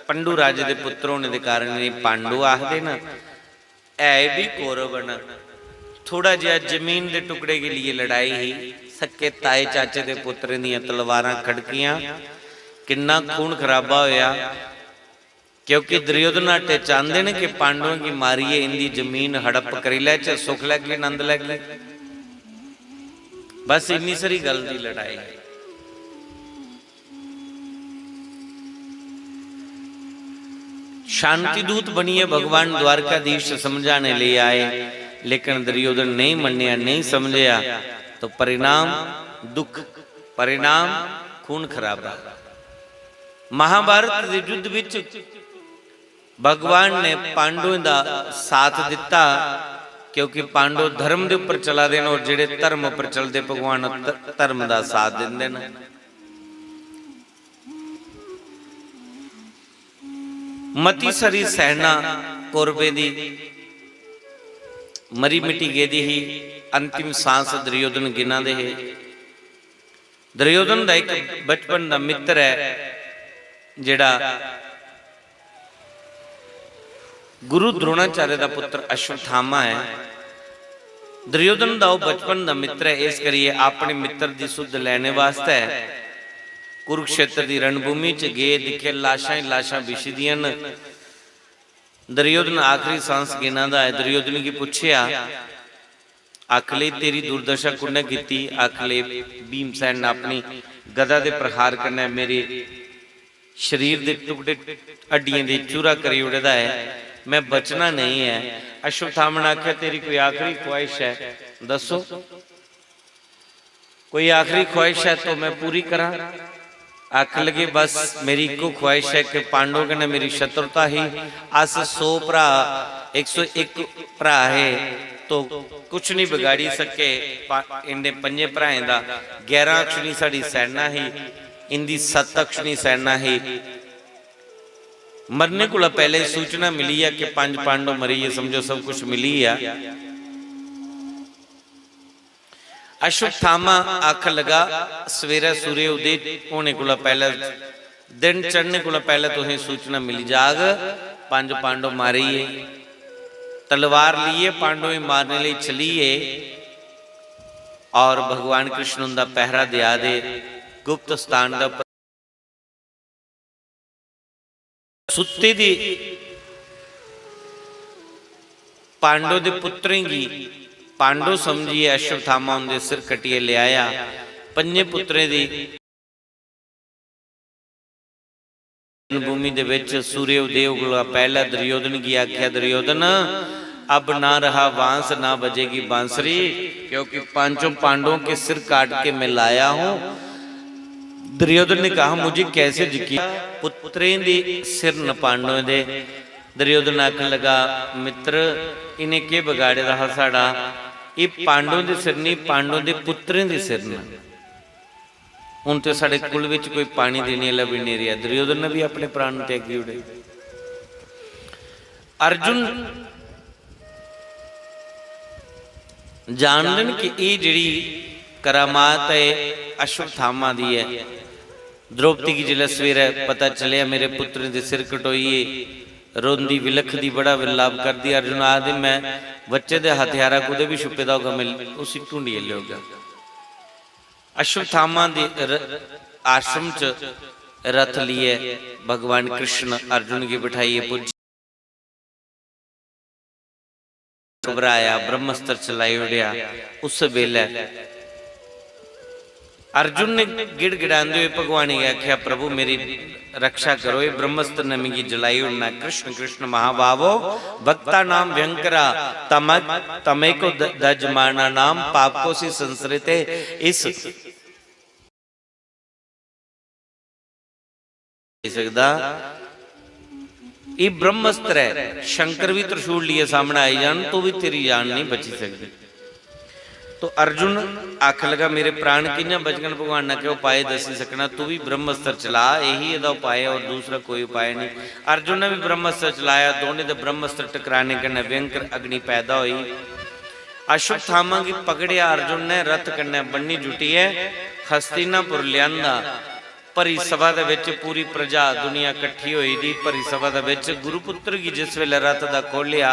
पंडू राजे दे पुत्र होने के कारण पांडु आखदे न। ऐ भी कौरव न। थोड़ा जिहा जमीन के टुकड़े के लिए लड़ाई ही, सके ताए चाचे दे पुत्र दियां तलवारां खड़कियां, किन्ना खून खराबा होया। क्योंकि दुर्योधन आटे चाहते ने कि पांडवों की मारिए, इनकी जमीन हड़प करी लै, च सुख लैगी, आनंद लैगी। बस इन्नी सारी गल की लड़ाई। शांति दूत बनिए भगवान द्वारकाधीश समझाने ले आए, लेकिन दुर्योधन नहीं मन्या, नहीं समझया, तो परिणाम दुख, परिणाम खून खराबा। महाभारत के युद्ध विच भगवान ने पांडवों का साथ दिता, क्योंकि पांडव धर्म के उपर चला देन, और जेड़े धर्म पर चलते भगवान धर्म का साथ देंदे न। मती सारी सेना कौरवें दी मरी मिटी गेदी ही। अंतिम सांस दुर्योधन गिना दे। दुर्योधन का एक बचपन का मित्र है, जेड़ा गुरु द्रोणाचार्य का पुत्र अश्वत्थामा है। दुर्योधन का वह बचपन का मित्र है, इस करिए अपने मित्र की सुध लैने वास्ते कुरुक्षेत्र की रणभूमि च गए, दिखे लाशां ही लाशां विछदियां न। दुर्योधन आखिरी सांस गिनादा है। दुर्योधन की पूछया आखले तेरी दुर्दशा कुने कीती? आखले भीमसेन ने अपनी गदा दे प्रहार करना मेरे शरीर दे टुकड़े हड्डियां दे चूरा करी उड़दा है, मैं बचना नहीं है। अश्वत्थामा ने आख्या तेरी कोई आखिरी ख्वाहिश है, दसो कोई आखिरी ख्वाहिश है तो मैं पूरी करा। आख लगे बस मेरी एको ख्वाहिश है कि पांडवों कन्नै मेरी शत्रुता ही, अस 100 भरा 101 भरा है तो कुछ नहीं बिगाड़ी सके। इन्ने 5 भराएं दा 11 अक्षनी साड़ी सेना ही, इंदी 7 अक्षनी सेना ही। मरने को पहले सूचना मिली है कि 5 पांडव मरी है, समझो सब कुछ मिली है। अश्वत्थामा आख लगा सवेरे सूर्य उदय होने को पहले, दिन चढ़ने को पहले तुम्हें सूचना मिली जाग 5 पांडव मारे है। तलवार लिए पांडव मारने लिए चलिए और भगवान कृष्ण उनका पहरा दिया दे। गुप्त स्थान का सुत्ते दी पांडव दे पुत्रें की पांडव समझिए अश्वत्थामा उनके सिर कटिए ले आया। 5 पुत्रे दी भूमि दे विच सूर्य उदय को पहला दुर्योधन की आख्या दुर्योधन अब ना रहा बांस ना बजेगी बांसुरी, क्योंकि 5 पांडवों के सिर काट के मैं लाया हूं। दुर्योधन ने कहा मुझे कैसे यकीन, पुत्रें दी सिर न पांडवों दे। दुर्योधन आख लगा मित्र इन्हें के बिगाड़े रहा साड़ा, ये पांडवों के सिर नहीं पांडवों के पुत्रें के सिर न। हुण तो साडे कुल विच कोई पानी देने वाला भी नहीं रहा। दुर्योधन ने भी अपने प्राण त्यागी उड़े। अर्जुन जानदन कि ये जिहड़ी करामात है अश्वत्थामा दी है। द्रौपदी की जिला सवेरे पता चलिया मेरे पुत्र के सिर कटोईए, रोंदी विलखदी बड़ा विलाप कर दी। अर्जुन आदि मैं बच्चे दे हथियारा कुदे भी छुपे दा होगा मिल उसी ढूंढिए ले होगा। अश्वत्थामा दे आश्रम च रथ लिए भगवान कृष्ण अर्जुन की बिठाइए पूज घबराया, ब्रह्मस्त्र चलाई उड़िया। उस वेले अर्जुन ने गिड़गिड़ाते हुए भगवान ने आख्या प्रभु मेरी रक्षा करो, ये ब्रह्मस्त्र ने मिगी जलाई उड़ना। कृष्ण कृष्ण महाभावो भक्ता नाम भयंकरा तमे को दजमाना नाम पाप को सी संसृते। इस सकदा ये ब्रह्मस्त्र है, शंकर भी त्रिशूल लिए सामने आई जान तो भी तेरी जान नहीं बची सकती। तो अर्जुन आख लगा मेरे प्राण किन्या बचगन, भगवान ने क्या उपाय दसी सकना, तू भी ब्रह्मस्त्र चला, यही यदा उपाय है और दूसरा कोई उपाय नहीं। अर्जुन ने भी ब्रह्मस्त्र चलाया, दोनों दे ब्रह्मस्त्र टकराने के भयंकर अग्नि पैदा हुई। अश्वत्थामा की पकड़िया अर्जुन ने रथ कन्ने बन्नी जुटी है, हस्तिनापुर लियांदा। भरी सभा दे विच पूरी प्रजा दुनिया इकट्ठी हुई थी। भरी सभा दे विच गुरुपुत्र की जिस वेले रथ दा खोलिया,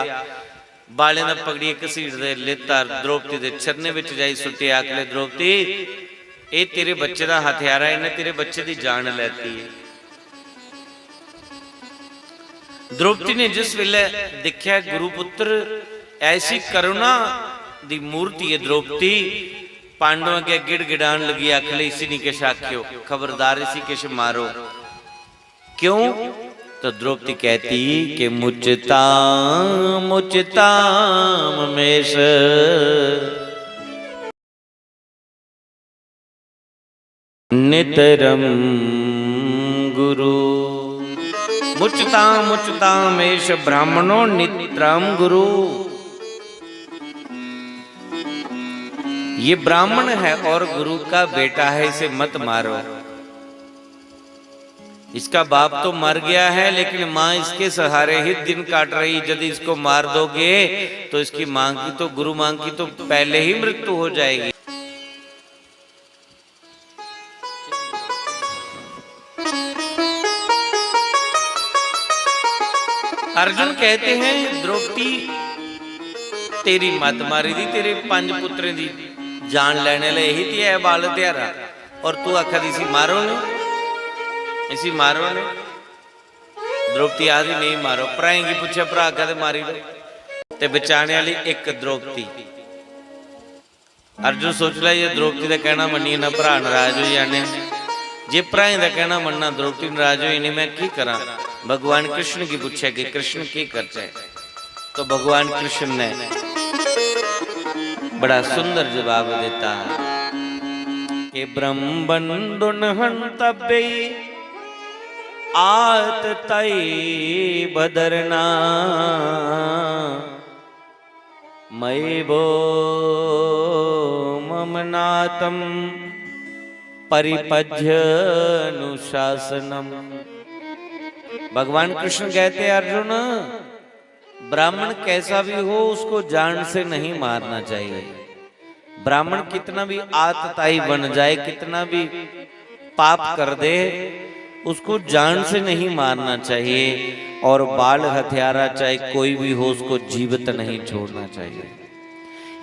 बाले दा पगड़ी घसीट दे लेता द्रौपदी दे चरने विच जाई सुट्टी। आखले द्रौपदी ये तेरे बच्चे दा हथियार है, इन्हें तेरे बच्चे दी जान लेती है। द्रौपदी ने जिस वेले देखा गुरुपुत्र ऐसी करुणा दी मूर्ति है द्रौपदी, पांडवों के गिड़गिड़ान लगी। आखले इसी नहीं के शाख्यो, खबरदार इसी के मारो। क्यों? तो द्रौपदी कहती कि मुचताम मेष नितरम गुरु, मुचताम मेष ब्राह्मणों नितरम गुरु। ये ब्राह्मण है और गुरु का बेटा है, इसे मत मारो। इसका बाप तो मर गया है लेकिन माँ इसके सहारे ही दिन काट रही। यदि इसको मार दोगे तो इसकी माँ की तो गुरु माँ की तो पहले ही मृत्यु हो जाएगी। अर्जुन कहते हैं द्रौपदी तेरी मत मारी दी, तेरे 5 पुत्रें दी जान लेने ले यही थी है बाल त्यारा, और तू आखा दी इसी मारो ने, इसी मारो ने। द्रौपदी आदि नहीं मारो, भराएं की पूछे भरा कहते मारी लो, ते बचाने वाली एक द्रौपदी। अर्जुन सोच लिया ये द्रौपदी का कहना मनी ना भरा नाराज हो जाने, जे भराएं का कहना मनना द्रौपदी नाराज हो जानी, मैं की करा। भगवान कृष्ण की पूछा कि कृष्ण की करते, तो भगवान कृष्ण ने बड़ा सुंदर जवाब देता है कि ब्रह्मबंधुन हंतव्य आत तई बदरना मई वो ममनातम परिपज्य अनुशासनम। भगवान कृष्ण कहते हैं अर्जुन, ब्राह्मण कैसा भी हो उसको जान से नहीं मारना चाहिए। ब्राह्मण कितना भी आतताई बन जाए, कितना भी पाप कर दे, उसको जान से नहीं मारना चाहिए। और बाल हत्यारा चाहे कोई भी हो उसको जीवित नहीं छोड़ना चाहिए।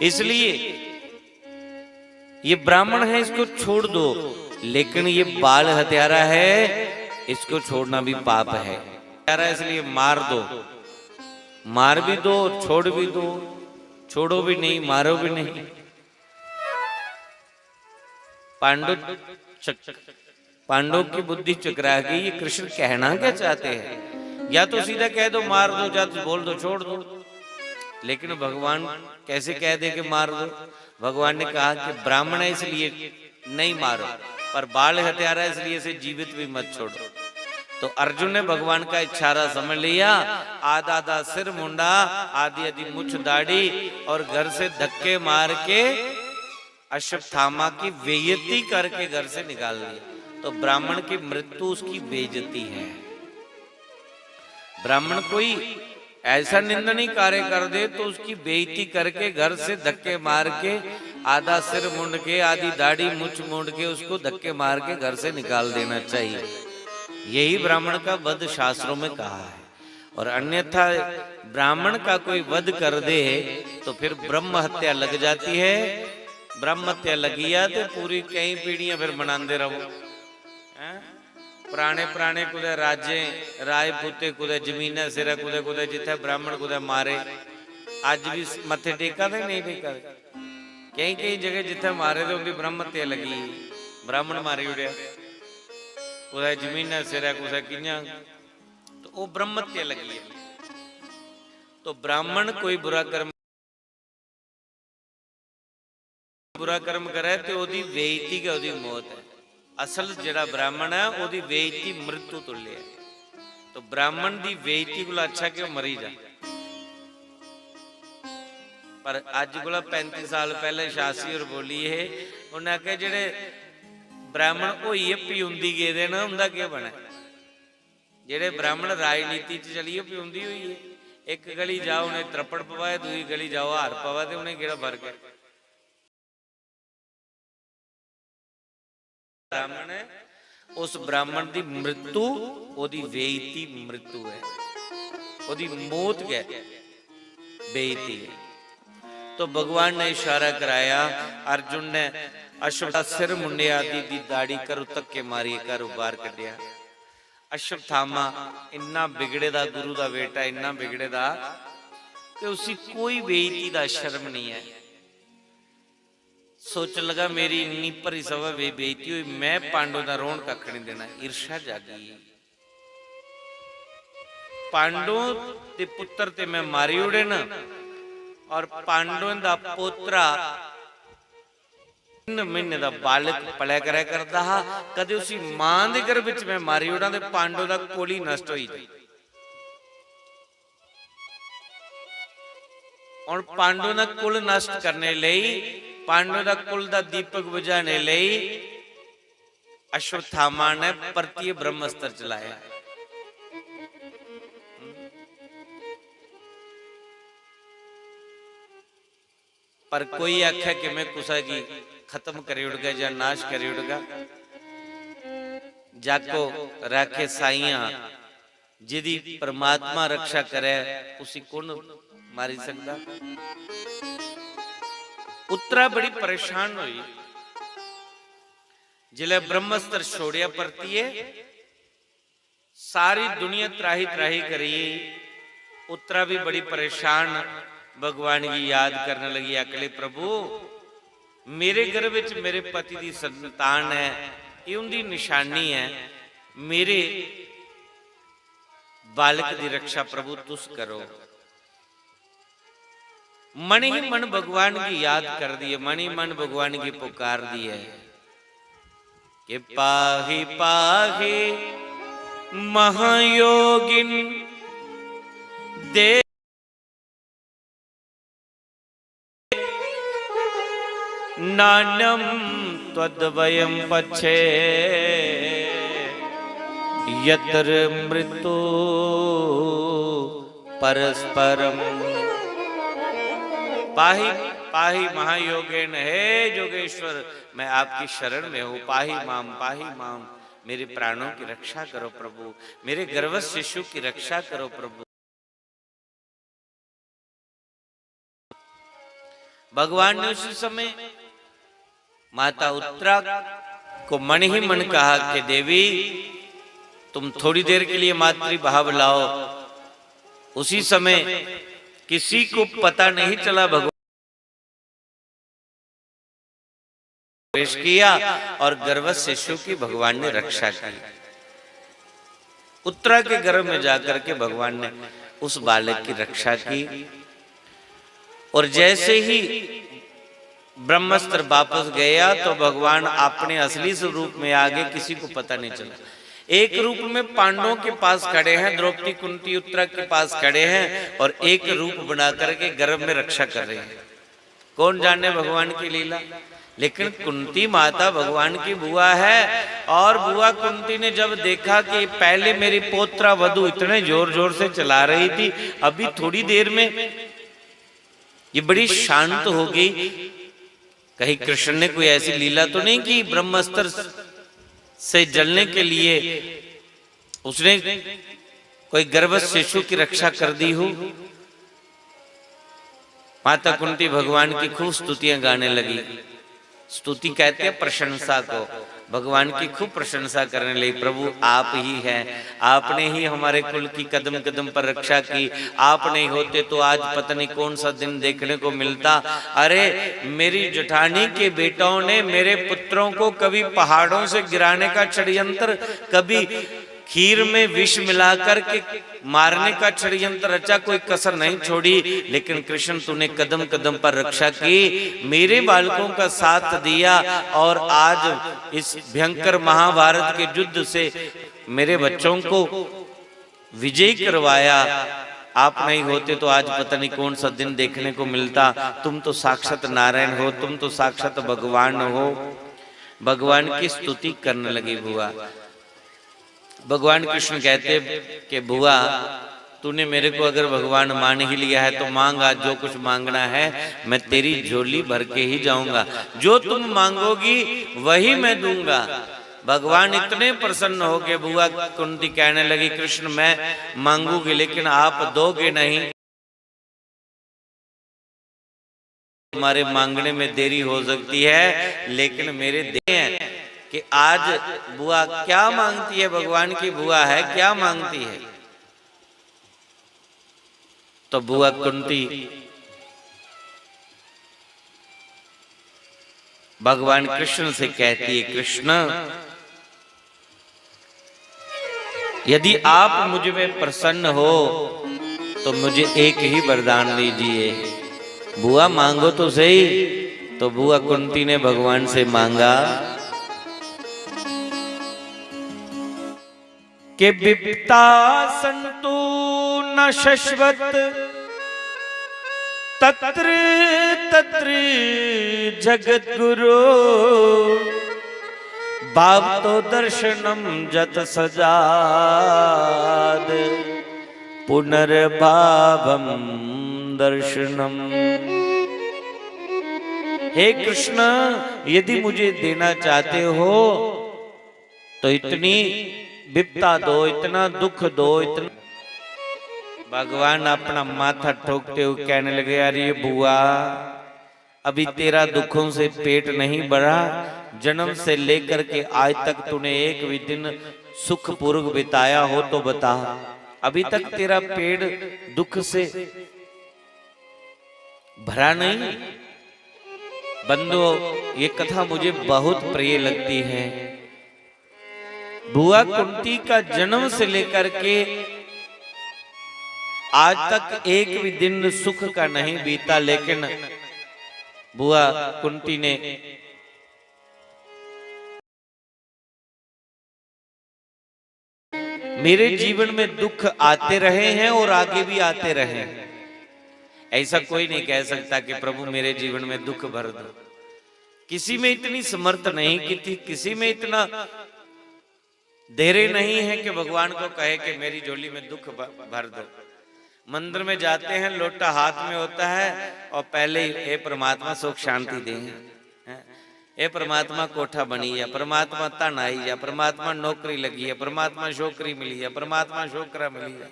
इसलिए ये ब्राह्मण है इसको छोड़ दो, लेकिन ये बाल हत्यारा है इसको छोड़ना भी पाप है। हत्यारा इसलिए मार दो, मार भी दो छोड़ भी दो, छोड़ो भी नहीं मारो भी नहीं। पांडव की बुद्धि चकरा गई, ये कृष्ण कहना क्या चाहते हैं। या तो सीधा कह दो मार दो, या तो बोल दो छोड़ दो, लेकिन भगवान कैसे कह दे कि मार दो। भगवान ने कहा कि ब्राह्मण है इसलिए नहीं मारो, पर बाल हत्यारा इसलिए से जीवित भी मत छोड़ो। तो अर्जुन ने भगवान का इशारा समझ लिया, आधा आधा सिर मुंडा, आधी आधी मुछ दाढ़ी, और घर से धक्के मार के अश्वत्थामा की बेइज्जती करके घर से निकाल दिया। तो ब्राह्मण की मृत्यु उसकी बेइज्जती है। ब्राह्मण कोई ऐसा निंदनीय कार्य कर दे तो उसकी बेइज्जती करके घर से धक्के मार के, आधा सिर मुंड के, आधी दाढ़ी मुछ मुंड के उसको धक्के मार के घर से निकाल देना चाहिए। यही ब्राह्मण का वध शास्त्रों में कहा है। और अन्यथा ब्राह्मण का कोई वध कर दे तो फिर ब्रह्म हत्या लग जाती है। ब्रह्म हत्या लगी है तो पूरी कई पीढ़ियां फिर मनाते रहो। पुराने पुराने कुदे राजे राजपूते कुदे जमीन सिर कुदे कुदे जिथे ब्राह्मण कुदे मारे, अज भी मथे टेका दे नहीं टेका दे। कई कई जगह जिथे मारे तो उनकी ब्रह्म हत्या लगी, ब्राह्मण मारी उड़िया, कुछ जमीन सिर है कुछ किया, तो वो ब्रह्म हत्या लगी है। तो ब्राह्मण कोई बुरा कर्म करे तो ओदी बेइज्जती का ओदी मौत है। असल जड़ा ब्राह्मण है ओदी बेइज्जती मृत्यु तुल्य है। तो ब्राह्मण दी बेइज्जती को अच्छा क्यों मरी जा। पर अज को 35 साल पहले शास्त्री और बोली है, उन्हें आख्या जेडे ब्राह्मण होइए पिउंदी गए ना उनका क्या बना। जेडे ब्राह्मण राजनीति च चलिए पिउंदी हुई है, एक गली जाओ उन्हें त्रप्पड़ पवाए, दूसरी गली जाओ हार पवा, तो उन्हें केड़ा फर्क है। ब्राह्मण है उस ब्राह्मण की मृत्यु ओदी बेइज्जती मृत्यु है, ओदी मौत क्या बेइज्जती है। तो भगवान ने इशारा कराया, अर्जुन ने अश्वत्थामा सिर मुंडे आदि दी दाढ़ी करो धक्के मारी करो बाहर कढ़िया। अश्वत्थामा इन्ना बिगड़े दा, गुरु दा बेटा इन्ना बिगड़े दा कि उसी कोई बेइज्जती दा शर्म नहीं है। सोच लगा मेरी इन्नी भरी सभा बेइज्जती हुई, मैं पांडव दा रोण कख नहीं देना। ईर्षा जागी, पांडव दे पुत्र ते मैं मारी उड़े ना, और पांडव दा पोतरा 3 महीने दा बालक पलिया करे करता हा, कदे उसी मां दे गर्भ विच मैं मारी उड़ा ते पांडव दा कुल ही नष्ट होई जाए। और पांडव दा कुल नष्ट करने लई, पांडव दा कुल दा दीपक बुझाने लई अश्वत्थामा ने परतीय ब्रह्मास्त्र चलाया। पर कोई आख्या कि मैं कुसा की खत्म करी उड़गा या नाश करी उड़गा। जाको राखे साइया जिदी परमात्मा रक्षा करे उसी कौन मारी सकता। उत्तरा बड़ी परेशान हुई, जिले ब्रह्मस्त्र छोड़िया परती है, सारी दुनिया त्राही त्राही करी। उत्तरा भी बड़ी परेशान भगवान की याद करने लगी। अकले प्रभु मेरे गर्भ विच मेरे पति की संतान है, ये उनकी निशानी है, मेरे बालक की रक्षा प्रभु तुस करो। मन ही मन भगवान की याद कर दिए, मन ही मन भगवान की पुकार दी है कि पाहि पाहि महायोगिन दे नान्यम त्वद्वयं पच्छे यत्र मृत्यु परस्परम। पाहि पाहि महायोगेन, हे जोगेश्वर मैं आपकी शरण में हूँ। पाहि माम, मेरे प्राणों की रक्षा करो प्रभु, मेरे गर्भस्थ शिशु की रक्षा करो प्रभु। भगवान ने उस समय माता उत्तरा को मन ही मन कहा कि देवी तुम थोड़ी देर के लिए मातृभाव लाओ। उसी समय किसी को पता नहीं चला, भगवान प्रवेश किया और गर्भस्थ शिशु की भगवान ने रक्षा की। उत्तरा के गर्भ में जाकर के भगवान ने उस बालक की रक्षा की। और जैसे ही ब्रह्मास्त्र वापस गया तो भगवान अपने असली स्वरूप में आगे, किसी को पता नहीं चला। एक रूप में पांडवों के पास खड़े हैं, द्रौपदी कुंती उत्तरा के पास खड़े हैं, और एक रूप बना करके गर्भ में रक्षा कर रहे हैं। कौन जाने भगवान की लीला। लेकिन कुंती माता भगवान की बुआ है, और बुआ कुंती ने जब देखा कि पहले मेरी पोत्रा वधु इतने जोर जोर से चला रही थी, अभी थोड़ी देर में ये बड़ी शांत हो गई, कहीं कृष्ण ने कोई ऐसी लीला तो नहीं की ब्रह्मास्त्र से जलने के लिए उसने कोई गर्भस्थ शिशु की रक्षा कर दी हो। माता कुंती भगवान की खूब स्तुतियां गाने लगी। स्तुति कहते हैं प्रशंसा को, भगवान की खूब प्रशंसा करने लगी। प्रभु आप ही हैं, आपने ही हमारे कुल की कदम कदम पर रक्षा की, आप नहीं होते तो आज पता नहीं कौन सा दिन देखने को मिलता। अरे मेरी जेठानी के बेटों ने मेरे पुत्रों को कभी पहाड़ों से गिराने का षड्यंत्र, कभी खीर में विष मिलाकर के मारने का षड्यंत्र रचा, कोई कसर नहीं छोड़ी। लेकिन कृष्ण तूने कदम कदम पर रक्षा की, मेरे बालकों का साथ दिया, और आज इस भयंकर महाभारत के युद्ध से मेरे बच्चों को विजयी करवाया। आप नहीं होते तो आज पता नहीं कौन सा दिन देखने को मिलता। तुम तो साक्षात नारायण हो, तुम तो साक्षात भगवान हो। भगवान की स्तुति करने लगी बुआ। भगवान कृष्ण कहते कि बुआ तूने मेरे को अगर भगवान मान ही लिया है तो मांग, आज जो कुछ मांगना है मैं तेरी झोली भर के ही जाऊंगा, जो तुम मांगोगी वही मैं दूंगा। भगवान इतने प्रसन्न हो गए, बुआ कुंती कहने लगी कृष्ण मैं मांगूंगी लेकिन आप दोगे नहीं, तुम्हारे मांगने में देरी हो सकती है लेकिन मेरे दे हैं कि आज बुआ क्या मांगती है। भगवान की बुआ है, क्या मांगती है। तो बुआ कुंती भगवान कृष्ण से कहती है कृष्ण यदि आप मुझ में प्रसन्न हो तो मुझे एक ही वरदान दीजिए। बुआ मांगो तो सही। तो बुआ कुंती ने भगवान से मांगा कि विपता संतु न शश्वत तत्र तत्र जगत गुरु भाव तो दर्शनम जत सजाद पुनर्भावम दर्शनम। हे कृष्ण यदि मुझे देना चाहते हो तो इतनी विपता दो, इतना दुख दो, इतना। भगवान अपना माथा ठोकते हुए कहने लगे, अरे बुआ, अभी तेरा दुखों से पेट नहीं भरा, जन्म से लेकर के आज तक तूने एक भी दिन सुखपूर्वक बिताया हो तो बता। अभी तक तेरा पेट दुख से भरा नहीं। बंधुओं, ये कथा मुझे बहुत प्रिय लगती है। बुआ कुंती का जन्म से लेकर के आज तक एक भी दिन सुख का नहीं बीता, लेकिन बुआ कुंती ने मेरे जीवन में दुख आते रहे हैं और आगे भी आते रहे हैं। ऐसा कोई नहीं कह सकता कि प्रभु मेरे जीवन में दुख भर दो। किसी में इतनी समर्थ नहीं की थी, किसी में इतना धैर्य नहीं है कि भगवान को कहे कि मेरी झोली में दुख भर दो। मंदिर में जाते हैं, लोटा हाथ में होता है और पहले ही हे परमात्मा सुख शांति दे, हे परमात्मा कोठा बनी है, परमात्मा तन आई है, परमात्मा नौकरी लगी है, परमात्मा छोकरी मिली है, परमात्मा छोकरा मिली है,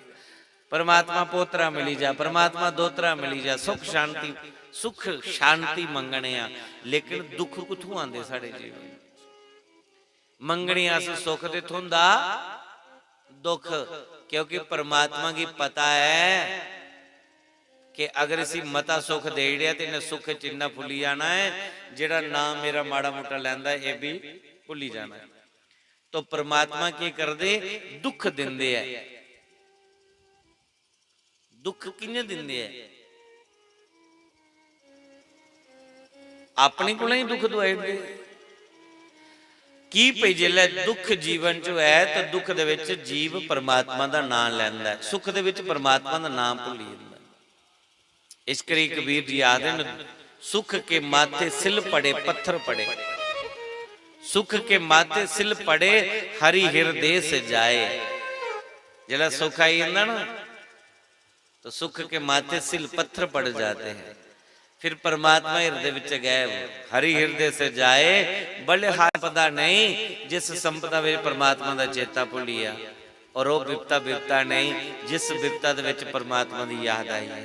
परमात्मा पोतरा मिली जा, परमात्मा दोतरा मिली जा। सुख शांति मंगने आ, लेकिन दुख कुथों आंदे साडे जीवन। मंगने आसे सुख दे थोंदा दुख, क्योंकि परमात्मा की पता है कि अगर इसी मता सुख दे दिया तो इन्हें सुख चिन्ना भुली जाना है, जेड़ा नाम मेरा माड़ा मोटा लैंदा ये भी भुली जाना है। तो परमात्मा की कर दे दुख दिंदे है। दुख किन्ने दिंदे है? अपने को ही दुख दुआई दे की पई जिले दुख जीवन चो है तो दुख दे विच जीव परमात्मा दा नाम लैंदा है, सुख दे विच परमात्मा दा नाम भुली जांदा। इस करी कबीर जी आखदे ने, सुख के माथे सिल पड़े पत्थर पड़े, सुख के माथे सिल पड़े हरि हृदय से जाए। जिला सुख आई जांदा ना तो सुख के माथे सिल पत्थर पड़ जाते हैं, फिर परमात्मा हृदय विच गए, हरि हृदय से जाए। बड़े हाथ पता नहीं जिस संपदा में परमात्मा का चेता भुलिया, और वो विपता नहीं जिस विपता दे विच परमात्मा की याद आई है।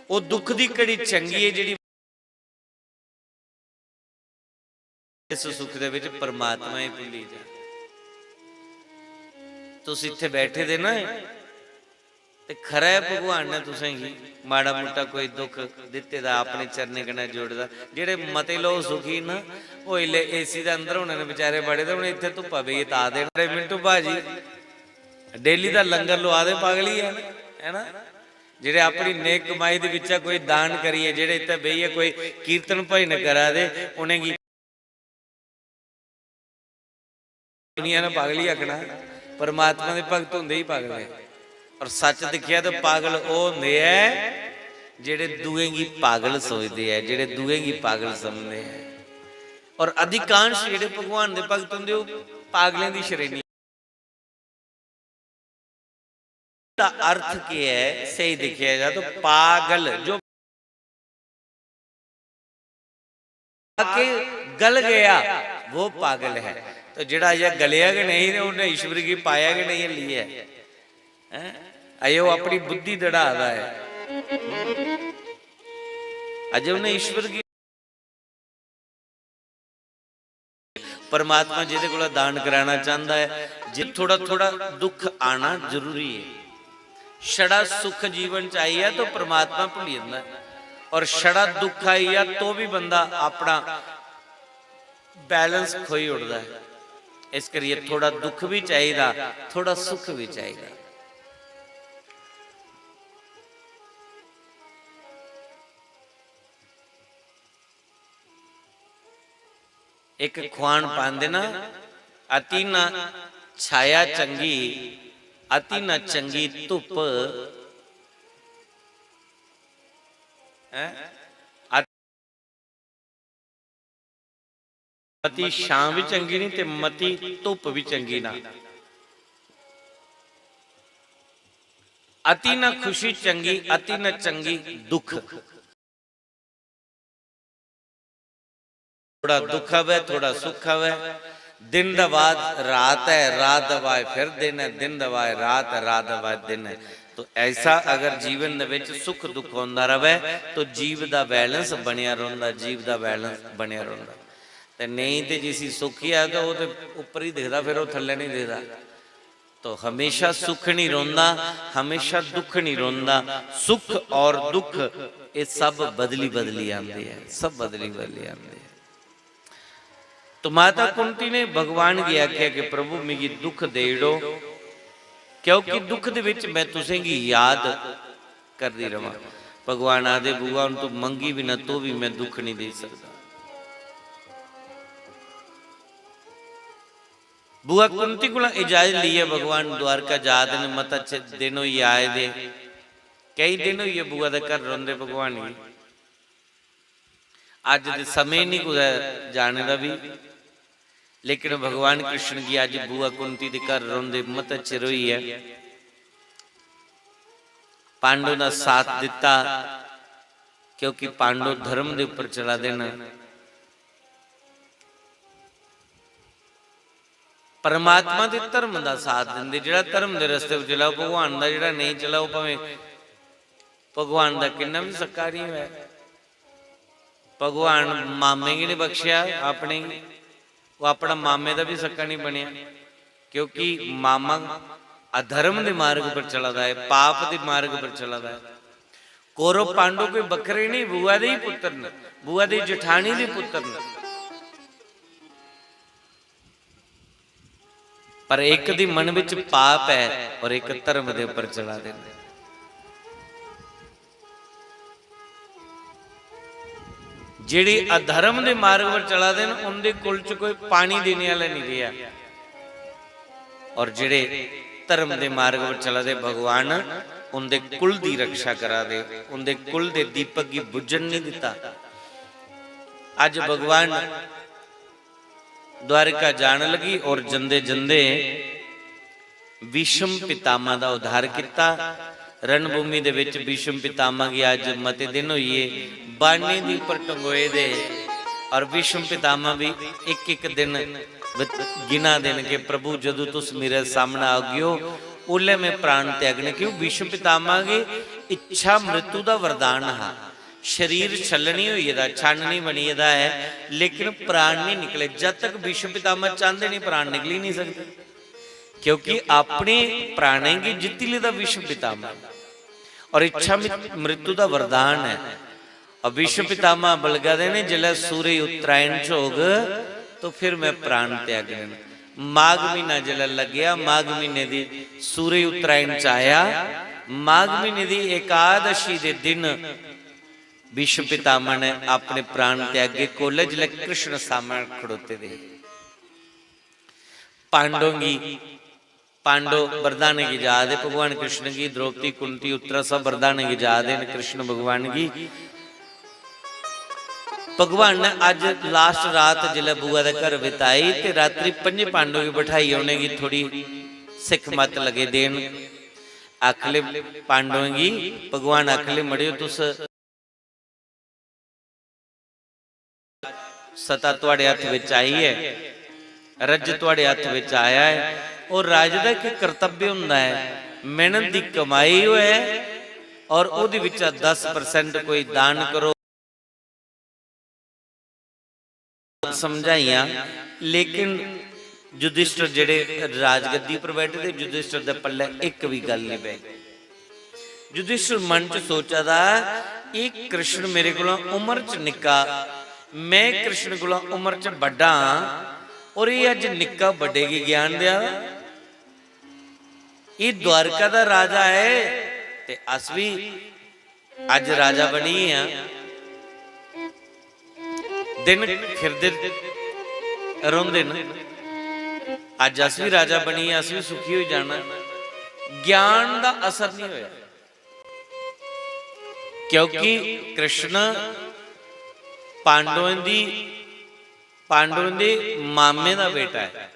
वो दुख की कड़ी चंगी है जिहड़ी इस सुख दे विच परमात्मा ही भुली जा। तुसीं इत्थे बैठे दे ना ते खरा है भगवान ने तुसें ही माड़ा मोटा कोई दुख दिते दा अपने चरने कन्नै जोड़दा। जेड़े मते लोग सुखी ना वो इले एसी दे अंदर होने ने बेचारे बड़े ते हुण इत्थे धुप्पा बेई ता दे। मिंटू भाजी डेली दा लंगर लवा दे, पागली है ना। जेड़े अपनी नेक कमाई दे विच कोई दान करिए, जेड़े इत्थे बेईए कोई कीर्तन भजन करा दे, उन्हें की दुनिया ने पागली आखना। परमात्मा दे भगत हुंदे ही पागल है। और सच दिखिया तो पागल वो होंदे है जेड़े दूए की पागल सोचते हैं, जेड़े दूए की पागल समझते हैं। और अधिकांश जेड़े भगवान दे भगत होंदे वो पागलों की श्रेणी। का अर्थ क्या है सही दिखिया जाए तो पागल जो के गल गया वो पागल है। तो जेड़ा ये गलिया कि नहीं ने उन्हें ईश्वर की पाया कि नहीं लिया है, अये वो अपनी बुद्धि दड़ादा है। अजय उन्हें ईश्वर की परमात्मा जिहदे कोल दान कराना चाहता है, जे थोड़ा थोड़ा दुख आना जरूरी है। छड़ा सुख जीवन चाहिए तो परमात्मा भुल जाता है, और छड़ा दुख आई तो भी बंदा अपना बैलेंस खोई उड़ता है। इस करिए थोड़ा दुख भी चाहिए, थोड़ा सुख भी चाहिए। एक खुआन पांदे ना, अति ना छाया चंगी, अति ना चंगी धुप, मती शाम भी चंगी नहीं ते मती धुप भी चंगी ना। अति ना खुशी चंगी, अति ना चंगी दुख। थोड़ा दुख आवे थोड़ा सुख आवे, दिन दा बाद रात है, रात दा बाद फिर दिन है, दिन दा बाद रात है, रात दा बाद दिन है। तो ऐसा अगर जीवन दे विच सुख दुख होंदा रहे तो जीव दा बैलेंस बनिया रहिंदा, जीव दा बैलेंस बनिया रहिंदा। ते नहीं तो जिसी सुखी है तो वो तो उपर ही दिखदा, फिर वो थल्ले नहीं दिखदा। तो हमेशा सुख नहीं रोंदा, हमेशा दुख नहीं रोंदा। सुख और दुख ये सब बदली बदली आते हैं, सब बदली बदली आते हैं। तो माता कुंती ने भगवान की आख्या कि प्रभु मिगी दुख देड़ो, क्योंकि दुख दे विच मैं तुसें की याद करती रहा। भगवान आदे बुआ उन तो मंगी भी ना तो भी मैं दुख नहीं दे सकता। बुआ कुंती को इजाजत ली है भगवान द्वारका जात ने, मत अच्छे दिन ही आए दे, कई दिन हुई है बुआ दे घर रोंदे भगवान की। अज दे समय नहीं कुछ जाने का भी, लेकिन भगवान कृष्ण की अज बुआ कुंती दे घर रोंदे मत चिर हुई है। पांडव का साथ दिता, क्योंकि पांडव धर्म के उपर चला देना। परमात्मा के धर्म का साथ देंगे, जिहड़ा धर्म के रस्ते चलाओ, भगवान का जिहड़ा नहीं चलाओ, भावें भगवान का किन्ना भी सकारी है। भगवान मामे की नहीं बख्शिया अपने, वो अपना मामे का भी सक्का नहीं बनया, क्योंकि मामा अधर्म के मार्ग पर चला है, पाप के मार्ग पर चला है। कौरव पांडव कोई बखरे नहीं, बुआ दे ही पुत्र ने, बुआ दी जठानी के पुत्र ने। पर एक दी मन विच पाप है और एक धर्म के उपर चला देना। जिहड़ी अधर्म के मार्ग पर चला देन उनके कुल च कोई पानी देने वाला नहीं रहा, और जिहड़े धर्म के मार्ग पर चला दे भगवान उनके कुल की रक्षा करा दे, उनके कुल के दीपक की बुझन नहीं दिता। अज भगवान द्वारका जान लगी और जंदे जंदे भीष्म पितामह का उद्धार किया। रणभूमि दे विच भीष्म पितामह की अज मते दिन हुई है, बाने दी उपर टंगोए दे, और भीष्म पितामह भी एक एक दिन गिना देन के प्रभु जदों तुस मेरे सामने आ गयो ओले में प्राण त्यागने। क्यों? भीष्म पितामह की इच्छा मृत्यु का वरदान है, शरीर छलनी हुई है, छाननी बनी है, लेकिन प्राण नहीं निकले। जब तक भीष्म पितामह चाहते नहीं प्राण निकल ही नहीं सकते, क्योंकि अपने प्राणे की जित्ती लेता भीष्म पितामह, और इच्छा मृत्यु का वरदान है। और भीष्म पितामह बलगा देने जिला सूर्य उत्तरायण चोग तो फिर मैं प्राण त्याग लेना। माघ महीना जिला लग गया, माघ महीने दी सूर्य उत्तरायण च आया, माघ महीने दी एकादशी दे दिन भीष्म पितामह ने अपने प्राण त्यागे कोले जिले कृष्ण सामने खड़ोते दे। पांडव वरदान की याद है भगवान कृष्ण की, द्रौपदी कुंती उत्तरा सब वरदान की याद है कृष्ण भगवान की। भगवान ने अज लास्ट रात जिले बुआ के घर बिताई ते रात्रि 5 पांडव की बिठाई होने की थोड़ी सिख मत लगे देन। आखले पांडव की भगवान आखले मड़ियो तुस सता तुहाडे हथ विच आई है, रज तुहाडे हथ विच आया है, और राज दा एक कर्तव्य हुंदा है, मेहनत की कमाई है और उहदे विच 10% कोई दान करो। समझाइया, लेकिन युधिष्ठिर जेड़े राजगद्दी पर बैठे थे, युधिष्ठिर दे पल्ले एक भी गल नहीं पई। युधिष्ठिर मन च सोचा था एक कृष्ण मेरे को उम्र च निक्का, मैं कृष्ण को उम्र च बड़ा, और ये अज निक्का बड़े की ज्ञान दिया। ये द्वारका का राजा है ते अस भी अज राजा बनी है। दिन फिरदे रोंदे न, अज अस भी राजा बनी, अस भी सुखी हो जाना। ज्ञान का असर नहीं होया, क्योंकि कृष्ण पांडवों दी मामे का बेटा है,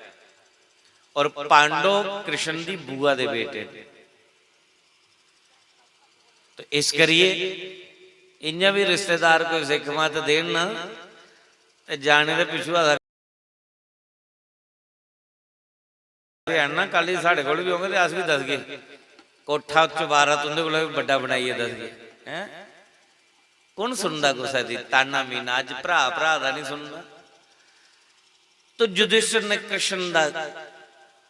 और पांडव कृष्ण दी बुआ दे बेटे। तो इस करिए इन्हें भी रिश्तेदार कोई सिख मत देन ना, जाने दे पिछू पैसे हैं ना, कल ही साढ़े को भी होंगे तो अस भी दस गए कोठा चुबारा तो उन्हें को बड़ा बनाइए दस गए हैं। कौन सुनता कुछ दी ताना मीना, अज भरा भरा का नहीं सुनता। तो युधिष्ठिर ने कृष्ण का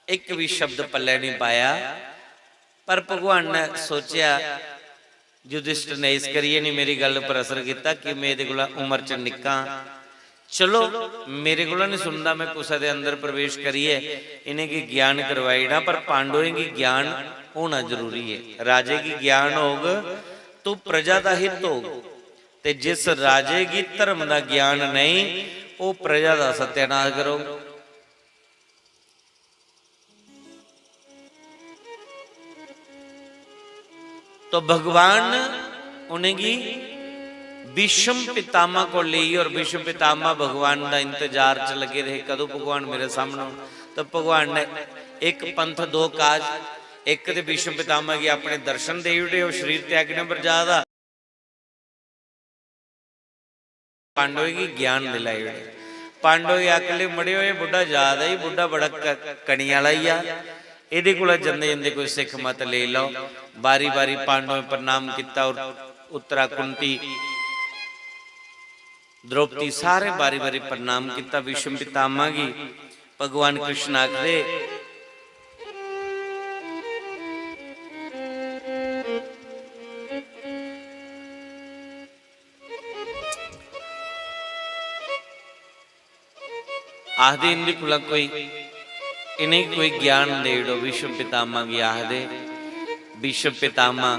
एक भी शब्द पल्ले नहीं पाया, पर भगवान ने सोचा युधिष्ठिर ने इस करिए नहीं मेरी गल पर असर किया कि मेरे को उम्र च निक्का, चलो मेरे को नहीं सुनता, मैं कुसा दे अंदर प्रवेश करिए इन्हें की ज्ञान करवाई ना। पर पांडवों की ज्ञान होना जरूरी है। राजे की ज्ञान होग तो प्रजा का हित होग, ते जिस राजे की धर्म का ज्ञान नहीं वो प्रजा का सत्यानाश करो। तो भगवान उन्हें भीष्म पितामह को ली और भीष्म पितामह भगवान का इंतजार च लगे रहे कदों भगवान मेरे सामने। तो भगवान ने एक पंथ दो काज, एक तो भीष्म पितामह की अपने दर्शन दे उड़े और शरीर त्यागने पर ज्यादा पांडव की ज्ञान दिलाई उड़े। पांडव अकले मड़े हुए बुढ़ा ज्यादा ही बुढ़ा बड़ा कणी वाला ही आ, ये को जंदे जंदे कोई सिख मत ले लो। बारी बारी पांडव प्रणाम किया और उत्तरा कुंती द्रौपदी सारे बारी बारी प्रणाम किया भीष्म पितामह की। भगवान कृष्ण आखदे आखदे इनकी कुला कोई इन्हें कोई ज्ञान दे दो। भीष्म पितामह की आखदे भीष्म पितामह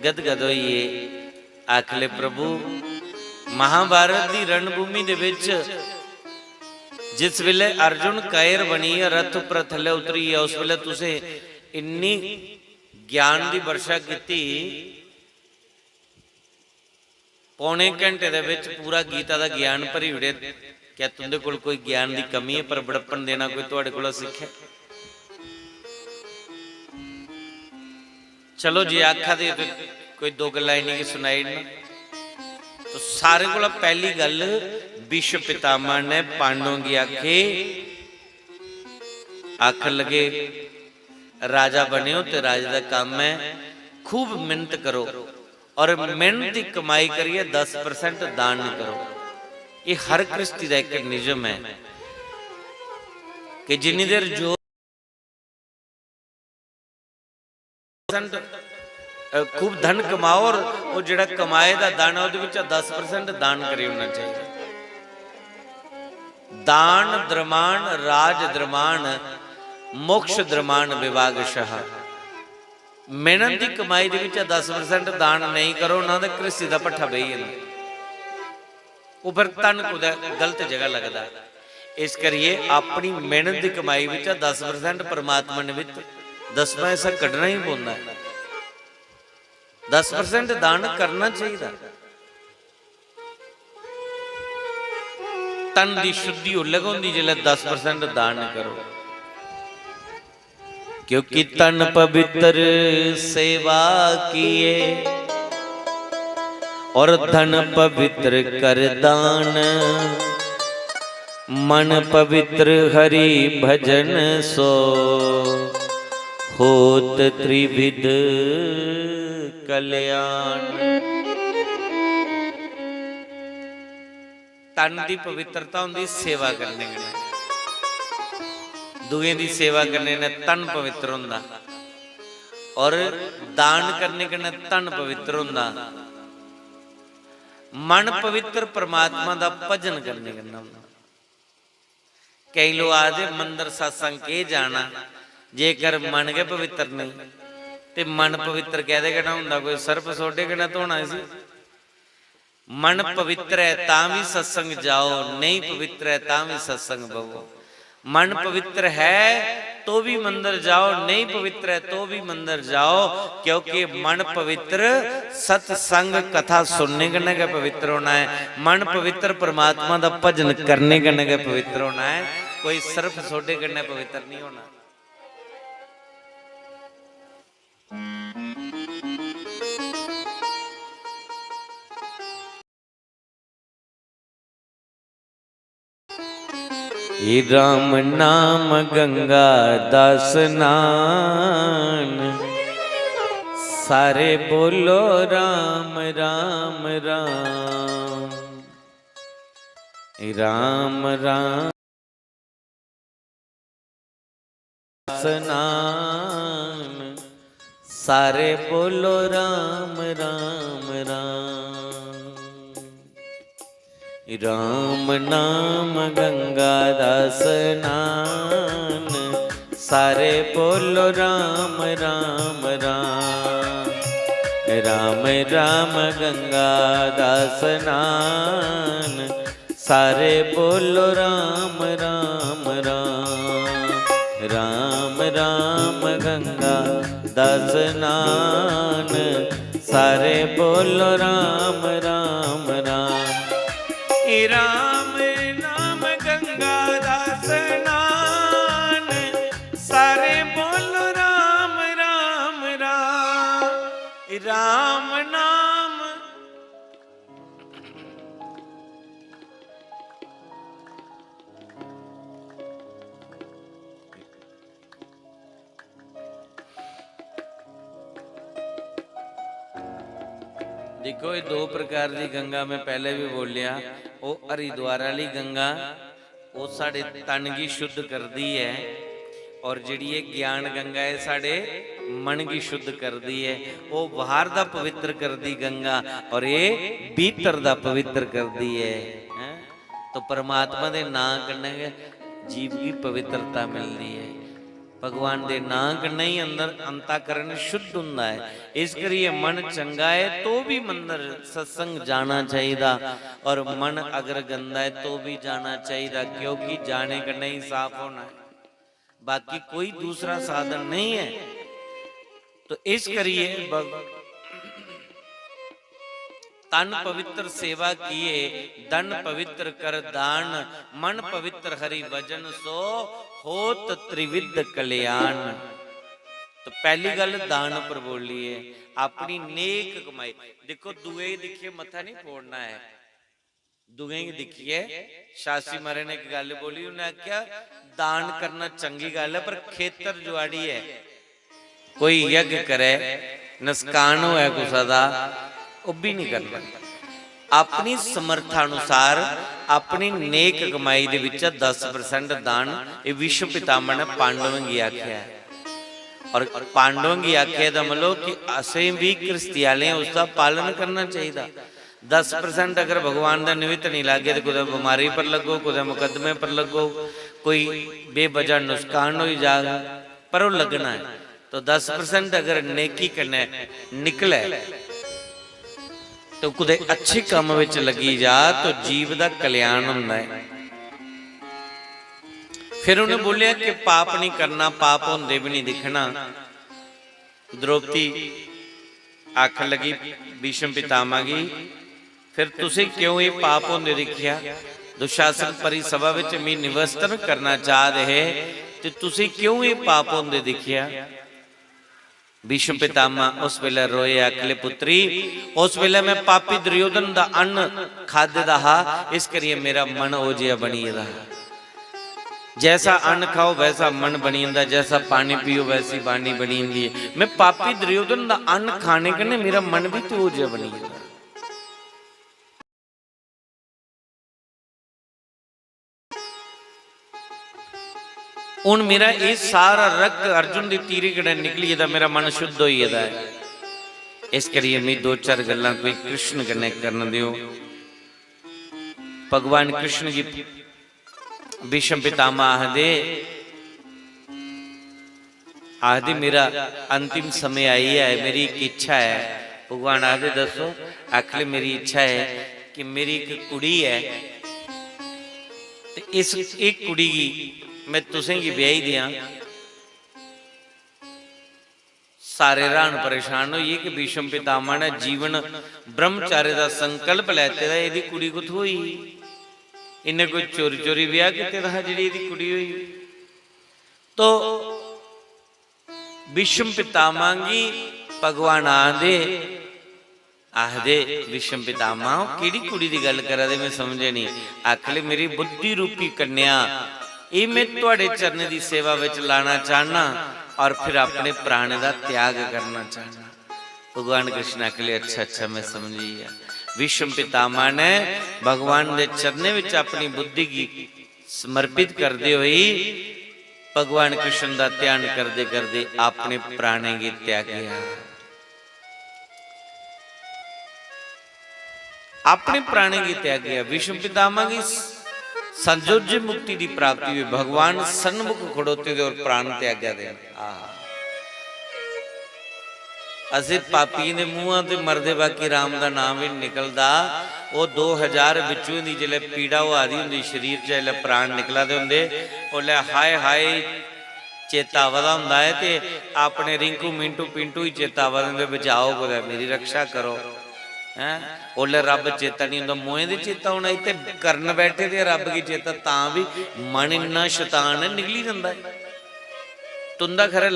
गदगद होइए आखले प्रभु महाभारत की रणभूमि दे विच जिस वेले अर्जुन कायर बनी रथ पर थले उतरी है उस वेले तुसे इन्नी ज्ञान की वर्षा की। पौने घंटे दे विच पूरा गीता का ज्ञान भरी उड़े। क्या तुंदे कोल कोई ज्ञान की कमी है? पर बड़प्पन देना कोई तुहाडे कोल सिक्खे? चलो जी आखा दे तो कोई दो गल्लां इन्हीं की सुनाई ना। तो सारे को पहली गल भीष्म पितामह ने पांडवों की आखे आख लगे राजा बने हो तो राजा का काम है खूब मेहनत करो और मेहनत की कमाई करिए 10% दान करो। ये हर कृष्टि का एक नियम है कि जिन्नी देर जो खूब धन कमाओ और वो जिहड़ा कमाए दा दान है 10% दान करी होना चाहिए। दान द्रमाण राज द्रमाण मोक्ष द्रमाण विभागशः। मेहनत की कमाई दे विच 10% दान नहीं करो ना तो कृषि का भट्ठा बही जाना, वो फिर तन को गलत जगह लगता। इस करिए अपनी मेहनत की कमाई विच 10% परमात्मा ने विच 10वां ऐसा कढ़ना ही पौंदा है। 10% दान करना चाहिए। तन की शुद्धि उलग होंदी जिले 10% दान करो, क्योंकि तन पवित्र सेवा किए और धन पवित्र कर दान। मन पवित्र हरि भजन सो होत त्रिविध कल्याण। तन की पवित्रता होंदी सेवा करने के, दुए की सेवा करने ने तन पवित्र होंदा और दान करने के तन पवित्र होंदा। मन पवित्र परमात्मा का भजन करने करना होंदा। कई लोग आदे मंदिर सत्संग के जाना जेकर मन के पवित्र नहीं ते मन पवित्र कहते कहना होंदा कोई सर्फ सोडे कहना धोना सी। मन पवित्र है तां भी सत्संग जाओ, नहीं पवित्र है तां भी सत्संग बवो। मन पवित्र है तो भी मंदिर जाओ, नहीं पवित्र है तो भी मंदिर जाओ, क्योंकि मन पवित्र सत्संग कथा सुनने करने का पवित्र होना है। मन पवित्र परमात्मा का भजन करने करने का पवित्र होना है, कोई सर्फ सोडे करने पवित्र नहीं होना। हे राम नाम गंगा दा स्नान, सारे बोलो राम राम राम। राम राम स्नान, सारे बोलो राम राम राम। राम नाम गंगा दा स्नान, सारे बोलो राम राम राम। राम राम गंगा दा स्नान, सारे बोलो राम राम राम। राम राम गंगा दा स्नान, सारे बोलो राम राम राम। राम नाम गंगा दा स्नान, सारे बोलो राम राम राम। राम नाम देखो, ये दो प्रकार की गंगा मैं पहले भी बोलिया। वो हरिद्वार वाली गंगा वो साढ़े तन की शुद्ध करती है, और जिहड़ी ये ज्ञान गंगा है साढ़े मन की शुद्ध करती है। वो बाहर दा पवित्र करती गंगा, और ये भीतर दा पवित्र करती है। तो परमात्मा दे नाम कन्नै जीव की पवित्रता मिलती है। भगवान दे नाम कन्नै ही अंदर अंतःकरण शुद्ध हुंदा है। इस करिए मन चंगा है तो भी मंदिर सत्संग जाना चाहिए, और मन अगर गंदा है तो भी जाना चाहिए, क्योंकि जाने कन्नै ही साफ होना है, बाकी कोई दूसरा साधन नहीं है। तो इस करिए तन पवित्र सेवा किए, धन पवित्र कर दान, मन पवित्र हरि भजन सो होत त्रिविध कल्याण। तो पहली गल दान पर बोली है, अपनी नेक कमाई। देखो, दुए दिखिए मथा नहीं फोड़ना है, दुए दिखिए। शास्त्री महाराज ने एक गल बोली, उन्हें क्या दान करना चंगी गल है, पर खेतर जुआड़ी है। कोई यज्ञ करे नस्कान होया कुसा दा, वो भी नहीं करना। अपनी समर्थानुसार अपनी नेक कमाई दे विच 10% दान। ये विश्व पितामह ने पांडवों की आख्या है, और पांडवों की आख्या दा मतलब कि असें भी क्रिस्तियाने उसका पालन करना चाहिए। 10% अगर भगवान का निमित्त नहीं लागे तो कुछ बीमारी पर लगो, कुछ मुकदमे पर लगो, कोई बेवजह नुकसान हो जाएगा, पर वो लगना है। तो 10% अगर नेकी करने निकले तो कुछ अच्छे काम विच लगी जा, तो जीव का कल्याण होता है। फिर उन्हें बोलिया कि पाप नहीं करना, पाप होंदे भी नहीं दिखना। द्रौपदी आखन लगी भीष्म पितामह की, फिर तुसी क्यों ये पाप होंदे दिखिया? दुशासन परी सभा विच मैं निवस्त्र करना चाह रहे, तो तुसी क्यों ये पाप होंदे दिखिया? भीष्म पितामह उस वेले रोए, अकले पुत्री उस वेले मैं पापी दुर्योधन दा अन्न खादा हा, इस करिए मेरा मन ओ जिहा बनी रहा। जैसा अन्न खाओ वैसा मन बनी जाता, जैसा पानी पियो वैसी वाणी बनी जाती है। मैं पापी दुर्योधन दा अन्न खाने कने मेरा मन भी तो ओ जिहा बनी जाता। हूँ मेरा ये सारा रक्त अर्जुन की तीरी कड़े निकली जाता, मेरा मन शुद्ध हो जाता है। इस करिए मैं 2-4 गल्लां कोई कृष्ण कन्नै करन दियो। भगवान कृष्ण जी भीष्म पितामह आदि मेरा अंतिम समय आई है, मेरी एक इच्छा है। भगवान आदि दसो, आखिर मेरी इच्छा है कि मेरी एक कुड़ी है, तो इस एक कुड़ी की मैं तुसें की ब्याही दिया। सारे रान परेशान होइए कि भीष्म पितामह ने जीवन ब्रह्मचार्य का संकल्प लैते दा, यदि कुड़ी कुछ हुई, इन्हें कोई चोरी चोरी ब्याह किते दा जिहड़ी इहदी कुड़ी हुई। तो भीष्म पितामह की भगवान आखदे भीष्म पितामह केड़ी कुड़ी की गल करा दे, मैं समझे नहीं। आखले मेरी बुद्धि रूपी कन्या ਇਹ मैं ਤੁਹਾਡੇ ਚਰਨਾਂ ਦੀ सेवा ਵਿੱਚ ਲਾਣਾ ਚਾਹਨਾ और फिर अपने प्राण का त्याग करना चाहना। भगवान कृष्ण के लिए अच्छा मैं समझी है। विश्व पितामह ने भगवान के चरने विच अपनी बुद्धि की समर्पित करते हुए भगवान कृष्ण का ध्यान करते करते अपने प्राणे की त्यागया। अपने प्राणे की त्यागया। विश्व पितामह की संजोज्य मुक्ति की प्राप्ति हुई। भगवान सन्मुख खड़ोते थे और प्राण त्याग्या दे। असी पापी ने मुंह ते मरदे बाकी राम का नाम भी निकलदा। वो 2000 बिचों दी जिले पीड़ा वो आदि हुंदी शरीर च जिले प्राण निकला दे हुंदे ओले हाय हाय चेता वदा हुंदा है ते अपने रिंकू मिंटू पिंटू ही चेता वदा बचाओ कुदै मेरी रक्षा करो हैं। ओले रब चेता नहीं होंदा मोए दे चेता होना इत्थे करन बैठे ते रब की चेता तां भी मन इन्ना शैतान है निकली जांदा है। तुंदा खरे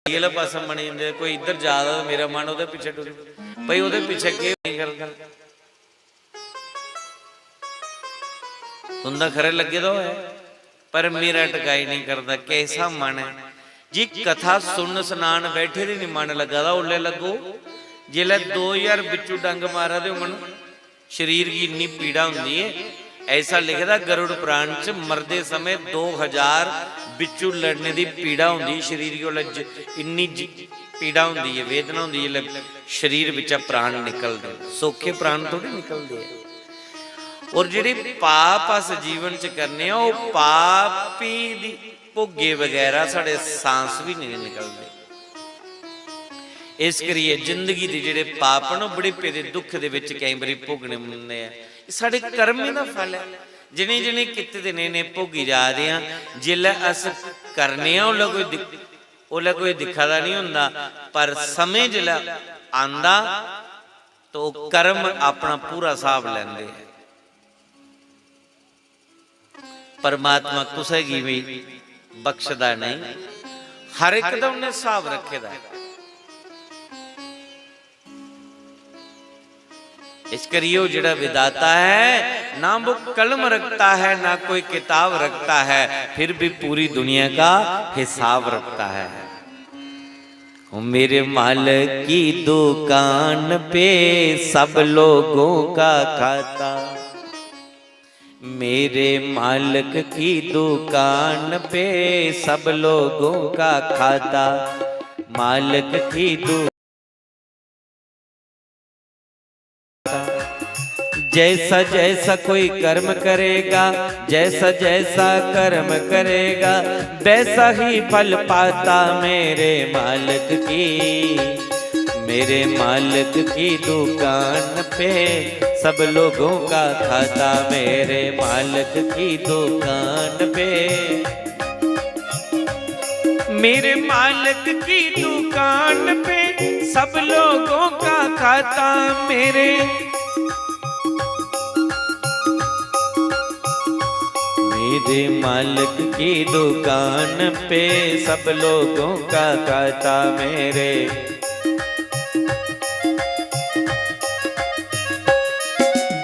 ये पासा बनी जाते कोई इधर जादा तो मेरा मन उहदे पिछे टुर भाई उहदे पिछे के नहीं करदा तुंदा खरे लगे तो है पर मेरा टकाई नहीं करता। कैसा मन है जी कथा सुन सुनान बैठे थे नहीं मन लगा था उल्ले लगो जिले 2000 बिचू डंग मारा दे मन शरीर की इन्नी पीड़ा होंगी है। ऐसा लिखता गरुड़ पुराण च मरदे समय 2000 बिचू लड़ने की पीड़ा होंगी शरीर की इन्नी पीड़ा होंगी है वेदना होंगी है शरीर बिचा प्राण निकलते सौखे प्राण थोड़े निकलते हैं। और जिहड़े पाप अस जीवन च करने वो पापी दी भोगे वगैरह साढ़े सांस भी नहीं निकलते। इस करिए जिंदगी के जिहड़े पाप न बुढ़ेपे के दुख दे विच कई बारी भोगने मुंदे आ। साढ़े कर्म का फल है जिने जिने किते ने ने भोगी जा रहे हैं। जिल्लै अस करने ओला कोई दिखा दा नहीं हुंदा पर समय जिल्लै आंदा तो कर्म अपना पूरा हिसाब लैंदे हैं। परमात्मा कुसै गी भी बख्शदा नहीं हर एक दा उन्हें हिसाब रखे दा। इस करिए जिहड़ा विदाता है ना वो कलम रखता है ना कोई किताब रखता है फिर भी पूरी दुनिया का हिसाब रखता है। मेरे मालिक की दुकान पे सब लोगों का खाता। मेरे मालिक की दुकान पे सब लोगों का खाता। मालिक की दुकान जैसा जैसा कोई कर्म करेगा जैसा जैसा कर्म करेगा वैसा ही फल पाता। मेरे मालिक की दुकान पे सब लोगों का खाता। मेरे मालिक की दुकान पे मेरे मालिक की दुकान पे सब लोगों का खाता। मेरे मालिक की दुकान पे सब लोगों का खाता। मेरे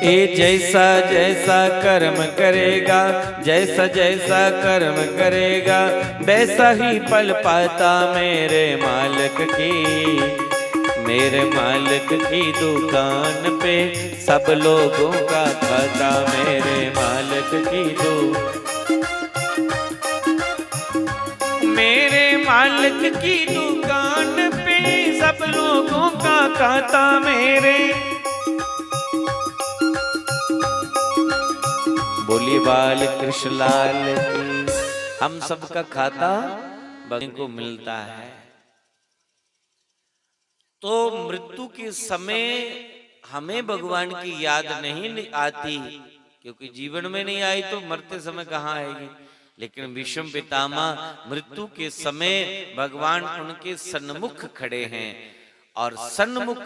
ये जैसा जैसा कर्म करेगा जैसा जैसा कर्म करेगा वैसा ही फल पाता। मेरे मालिक की दुकान पे सब लोगों का खाता। मेरे मालिक की दुकान पे सब लोगों का खाता। मेरे बोलिए बाल कृष्ण लाल की। हम सबका खाता भगवान को मिलता है। तो मृत्यु के समय हमें भगवान की याद नहीं आती क्योंकि जीवन में नहीं आई तो मरते समय कहाँ आएगी। लेकिन विश्व पितामह मृत्यु के समय भगवान उनके सन्मुख खड़े हैं और सन्मुख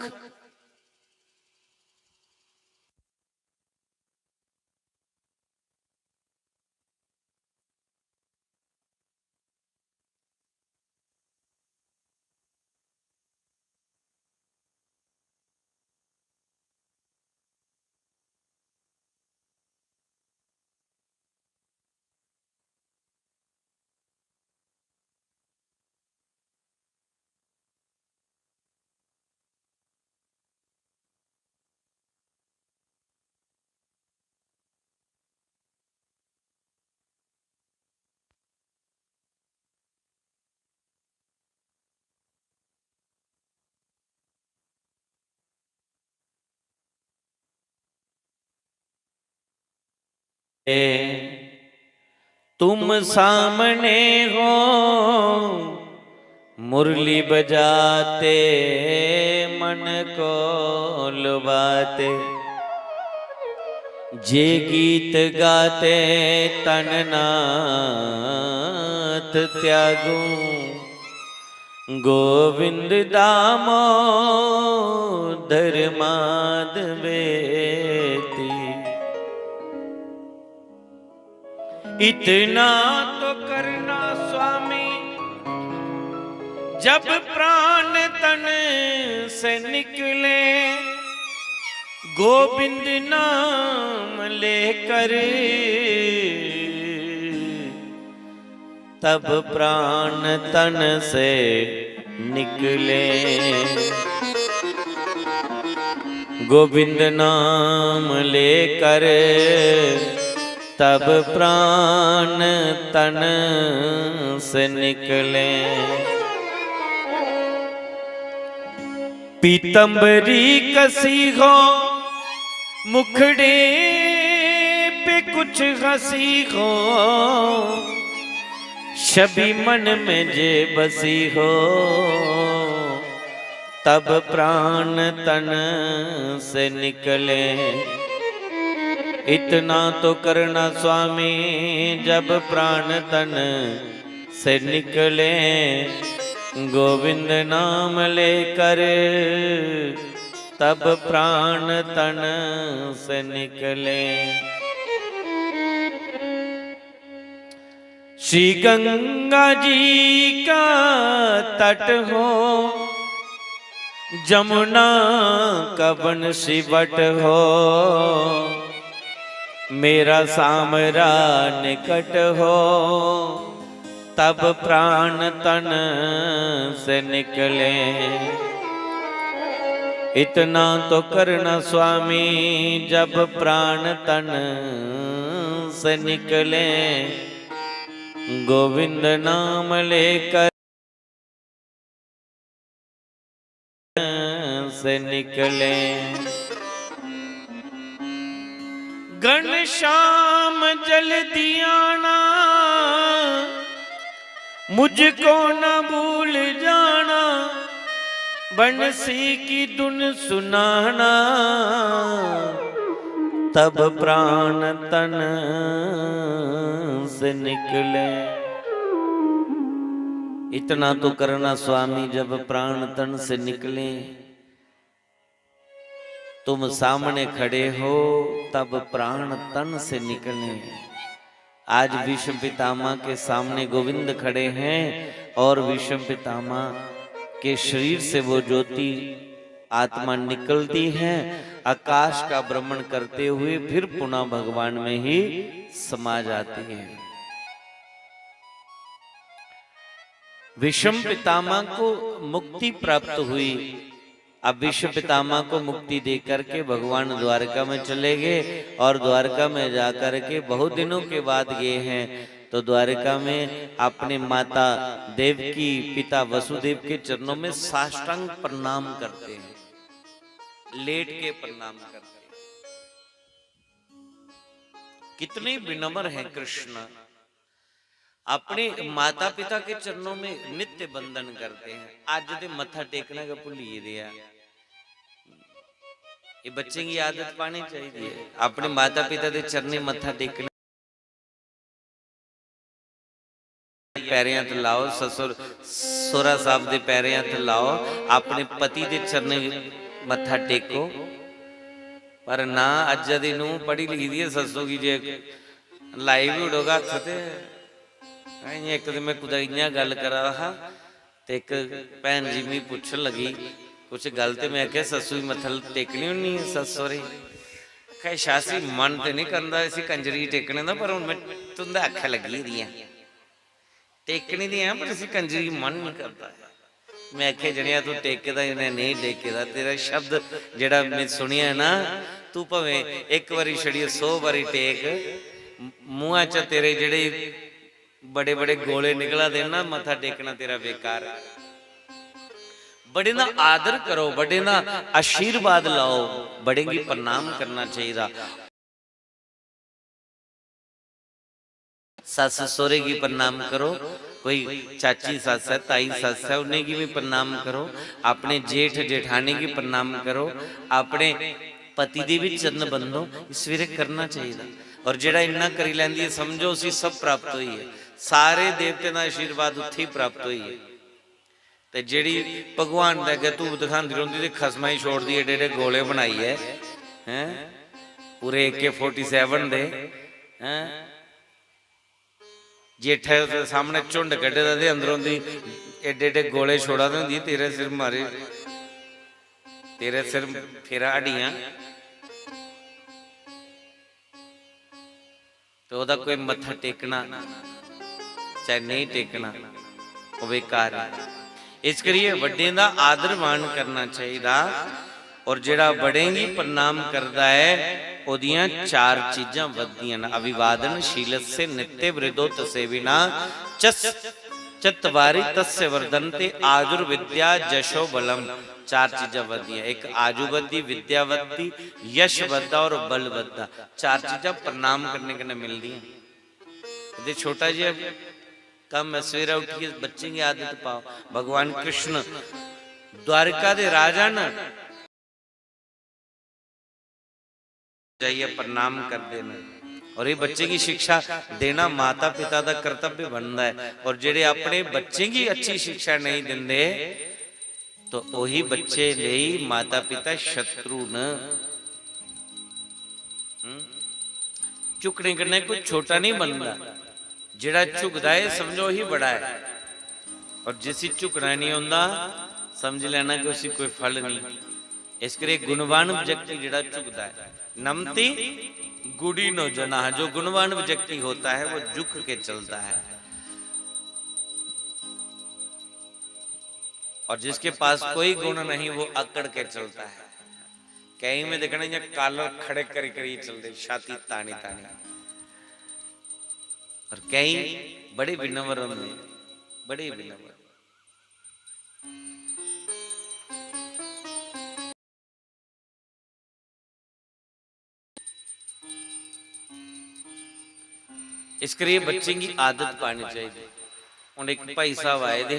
तुम सामने हो मुरली बजाते मन को लुभाते, जे गीत गाते तन नाथ त्यागूं, गोविंद दामोदर माधवेति। इतना तो करना स्वामी जब प्राण तन से निकले, गोविंद नाम लेकर तब प्राण तन से निकले। गोविंद नाम लेकर तब प्राण तन से निकले। पीतंबरी कसी हो मुखड़े पे कुछ हंसी हो, छवि मन में जे बसी हो, तब प्राण तन से निकले। इतना तो करना स्वामी जब प्राण तन से निकले, गोविंद नाम लेकर तब प्राण तन से निकले। श्री गंगा जी का तट हो, जमुना का वन शिवट हो, मेरा सामरा निकट हो, तब प्राण तन से निकले। इतना तो करना स्वामी जब प्राण तन से निकले, गोविंद नाम लेकर से निकले। घनश्याम जल्दी आना, मुझको न भूल जाना, बंसी की धुन सुनाना, तब प्राण तन से निकले। इतना तो करना स्वामी जब प्राण तन से निकले, तुम सामने खड़े हो तब प्राण तन से निकले। आज विश्व पितामह के सामने गोविंद खड़े हैं और विश्व पितामह के शरीर से वो ज्योति आत्मा निकलती है, आकाश का भ्रमण करते हुए फिर पुनः भगवान में ही समा जाती है। विश्व पितामह को मुक्ति प्राप्त हुई। अब विश्व पितामह को मुक्ति देकर के भगवान द्वारका में चले गए और द्वारका में जाकर के बहुत दिनों के बाद गए हैं। तो द्वारका में अपने माता देवकी पिता वसुदेव के चरणों में साष्टांग प्रणाम करते हैं, लेट के प्रणाम करते हैं। कितने विनम्र हैं कृष्ण, अपने माता पिता के चरणों में नित्य बंधन करते हैं। आज जो मत्था टेकने का भूलिए दिया, ये बच्चे की आदत पानी चाहिए। अपने माता पिता के चरने मत्था टेकना, पैरे हथ लाओ, ससुर सोरा साहब दे पैरे हथ लाओ, अपने पति के चरने मत्था टेको। पर ना अज दी नूं पढ़ी लिखी दी ससो की जे लाई भी उड़ोगा हथ ते। एक दिन मैं कुछ इं गल करा रहा तो एक भैन जी मैं पूछन लगी कुछ गल, तो मैं क्या ससू की मत्था टेकनी होनी है सस सौरे? कहे शासी मन तो नहीं करता इसी कंजरी टेकने का, पर हूँ मैं तुंदा आखा लगी दियाँ टेकने दियाँ, पर इसी कंजरी मन नहीं करता। मैं आखे जड़िया तू टेकदा इन्हें नहीं टेकदा, तेरा शब्द जड़ा मैं सुनिया ना, तू भावें एक बारी छड़िए 100 बारी टेक, मुँह च तेरे जड़े बड़े बड़े गोले निकला देना, मत्था टेकना तेरा बेकार। बड़े ना आदर करो, बड़े ना आशीर्वाद लाओ, बड़े की प्रणाम करना चाहिए। सस सोरे की प्रणाम करो, कोई चाची सस है, ताई सस है, उन्हें की भी प्रणाम करो, अपने जेठ जेठानी की प्रणाम करो, अपने पति दी भी चरण बंदो, इस वीरे करना चाहिए। और जेड़ा इन्ना करी लैंदी है समझो उसी सब प्राप्त हुई है, सारे देवते का आशीर्वाद उत्थे ही प्राप्त हुई है। ते जेड़ी भगवान दे अगे धूप दिखांदी रहिंदी ते खसमा ही छोड़ दी एडे एडे गोले बनाई है, हैं पूरे AK-47 दे, हैं जेठा उसके सामने झुंड कड्ढे दा ते अंदरों दी एडे एडे गोले छोड़ा दी, तेरे सिर मारे, तेरे सिर फेरा हड्डियां, तो ओदा कोई मत्था टेकना चाहे नहीं टेकना वो बेकार है। इस करिए वड्डें दा आदर मान करना चाहिए। और जेड़ा बड़े ही प्रणाम करता है ओदियां चार चीजां वधियां न, अभिवादन शीलस्य नित्य वृद्धोत सेविना चतवारी तस्य वर्धनते आजुर विद्या जशो बलम। चार चीजा वधियां, एक आजु वधी, विद्या वधी, यश वधा और बल वधा। चार चीजा प्रणाम करने के मिलती हैं। छोटा जी कम सवेरा उठिए बच्चे की आदत पाओ। भगवान कृष्ण द्वारिका दे राजा न जाइए प्रणाम कर देना, और ये बच्चे की शिक्षा देना माता पिता का कर्तव्य बनता है। और जेड़े अपने बच्चे की अच्छी शिक्षा नहीं देंदे तो वही बच्चे ले माता पिता शत्रु न। झुकने करने कोई छोटा नहीं बनता, जेड़ा झुकदा है समझो ही बड़ा है, और जिसी झुकना नहीं होता समझ लेना कि उसी कोई फल नहीं। इस करके गुणवान व्यक्ति जेड़ा झुकदा है, नमती गुड़ी नो जना, जो गुणवान व्यक्ति होता है वो झुक के चलता है। और जिसके पास कोई गुण नहीं वो अकड़ के चलता है। कहीं में देखना या कालर खड़े करी करी चलते, छाती तानी तानी, और कहीं बड़े विनम्र होंगे, बड़े विनम्र। इस करिए बच्चे की आदत पानी चाहिए। हूँ एक भाई साहब आए दे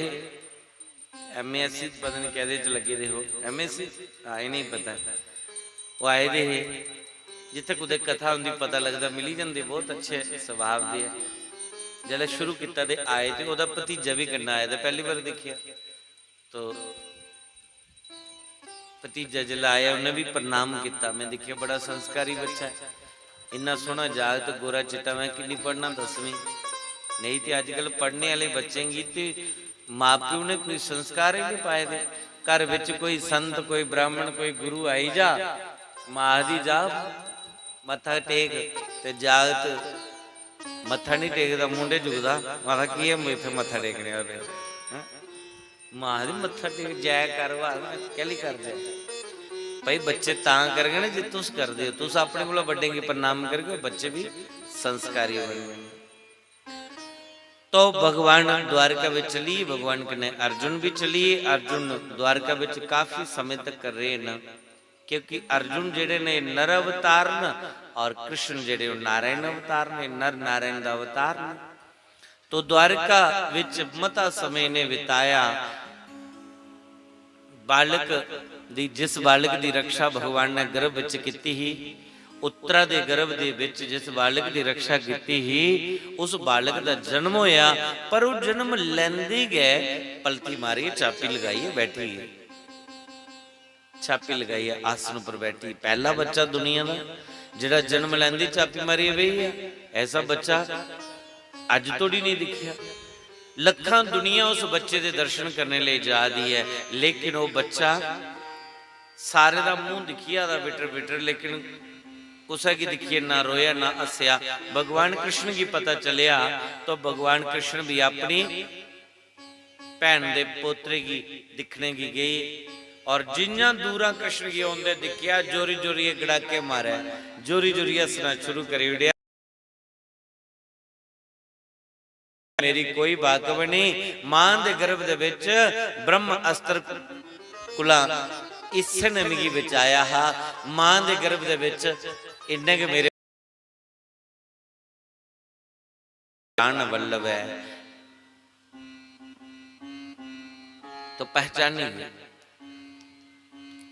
MASC पता नहीं कहदे च लगे दे हो, MASC आए नहीं पता, वो आए दे जिथे कुछ कथा होंगी पता लगता मिली जाती, बहुत अच्छे स्वभाव दे। जल्द शुरू किया दे आए थे, वह भतीजा भी करना आया था, पहली बार देखिया तो भतीजा जल्द आया उन्हें भी प्रणाम किया। मैं देखिया बड़ा संस्कारी बच्चा है, इन्ना सोहना जाग तो गोरा चिट्टा। मैं कि पढ़ना 10वीं नहीं तो अजकल पढ़ने वाले बच्चे की माँ प्यो ने कोई संस्कार ही नहीं पाए थे। घर विच कोई संत कोई ब्राह्मण कोई गुरु आई जा, माँ दी जा मत्था टेक, ते जागत मत्था नहीं टेकता मुंडे झुकदा। मैं की है इत्थे मत्था टेकने वाले, माँ दी मत्था टेक जय कर कहली कर जाए। भाई बच्चे तां करगे ना जे तुस कर दे, तुस अपने को बड़े की प्रणाम करके बच्चे भी संस्कारी बन गए। तो भगवान द्वारका में चलिए, भगवान कने अर्जुन भी चलिए। अर्जुन द्वारका में काफी समय तक कर रहे न, क्योंकि अर्जुन जेड़े ने नर अवतार न और कृष्ण जेड़े नारायण अवतार ने, नर नारायण का अवतार न। तो द्वारका विच मता समय ने बिताया। बालक दी जिस बालक दी रक्षा भगवान ने गर्भ विच कीती ही, उत्तरा दे गर्भ दे विच जिस बालक दी रक्षा कीती ही, उस बालक दा जन्म होया। पर वो जन्म लैंदे गए पलती मारी, चापी लगाई है, बैठी है, छापी लगाई है, आसन पर बैठी। पहला बच्चा दुनिया का जिहड़ा जन्म लैंदी चापी मारी वही है। ऐसा बच्चा अज तोड़ी नहीं दिखिया। लखां दुनिया उस बच्चे के दर्शन करने ले जा दी है, लेकिन वो बच्चा सारे का मुंह दिखिया दा बिटर बिटर, लेकिन कुसा की दिखिए ना रोया ना हसया। भगवान कृष्ण की पता चलिया तो भगवान कृष्ण भी अपनी भैन दे पोतरे की दिखने की गई, और जिन्ना दूरा कृष्ण की आंदे दिखिया जोरी जोरी गड़ाके मारे, जोरी जोरी हसना शुरू करी उड़िया। मेरी कोई बात नहीं, मां दे गर्भ दे विच ब्रह्म अस्त्र कुला इसने मिगी बचाया हा। मां दे गर्भ दे विच इन्ने के मेरे प्राण वल्लभ है, तो पहचानेंगे।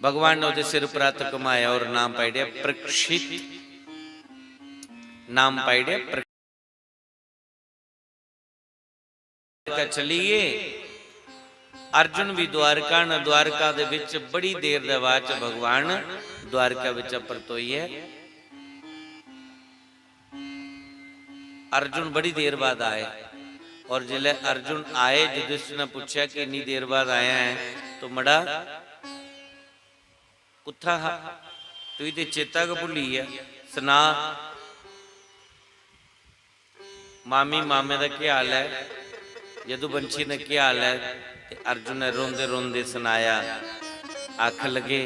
भगवान ने उसे सिर पर हाथ कमाया और नाम पाइडिया परीक्षित, नाम पाइडिया का चलिए। अर्जुन भी द्वारका न द्वारका दे विच बड़ी देर दे बाद भगवान द्वारका विच परतोई है। अर्जुन बड़ी देर बाद आए, और जिले अर्जुन आए युधिष्ठिर ने पूछा कि इतनी देर बाद आया है, तो मड़ा कुत्था तू तो चेता को भुली है, सुना मामी मामे का क्या हाल है, यदुवंशी ने क्या हाल है। अर्जुन ने रोंदे रोंदे सुनाया। आख लगे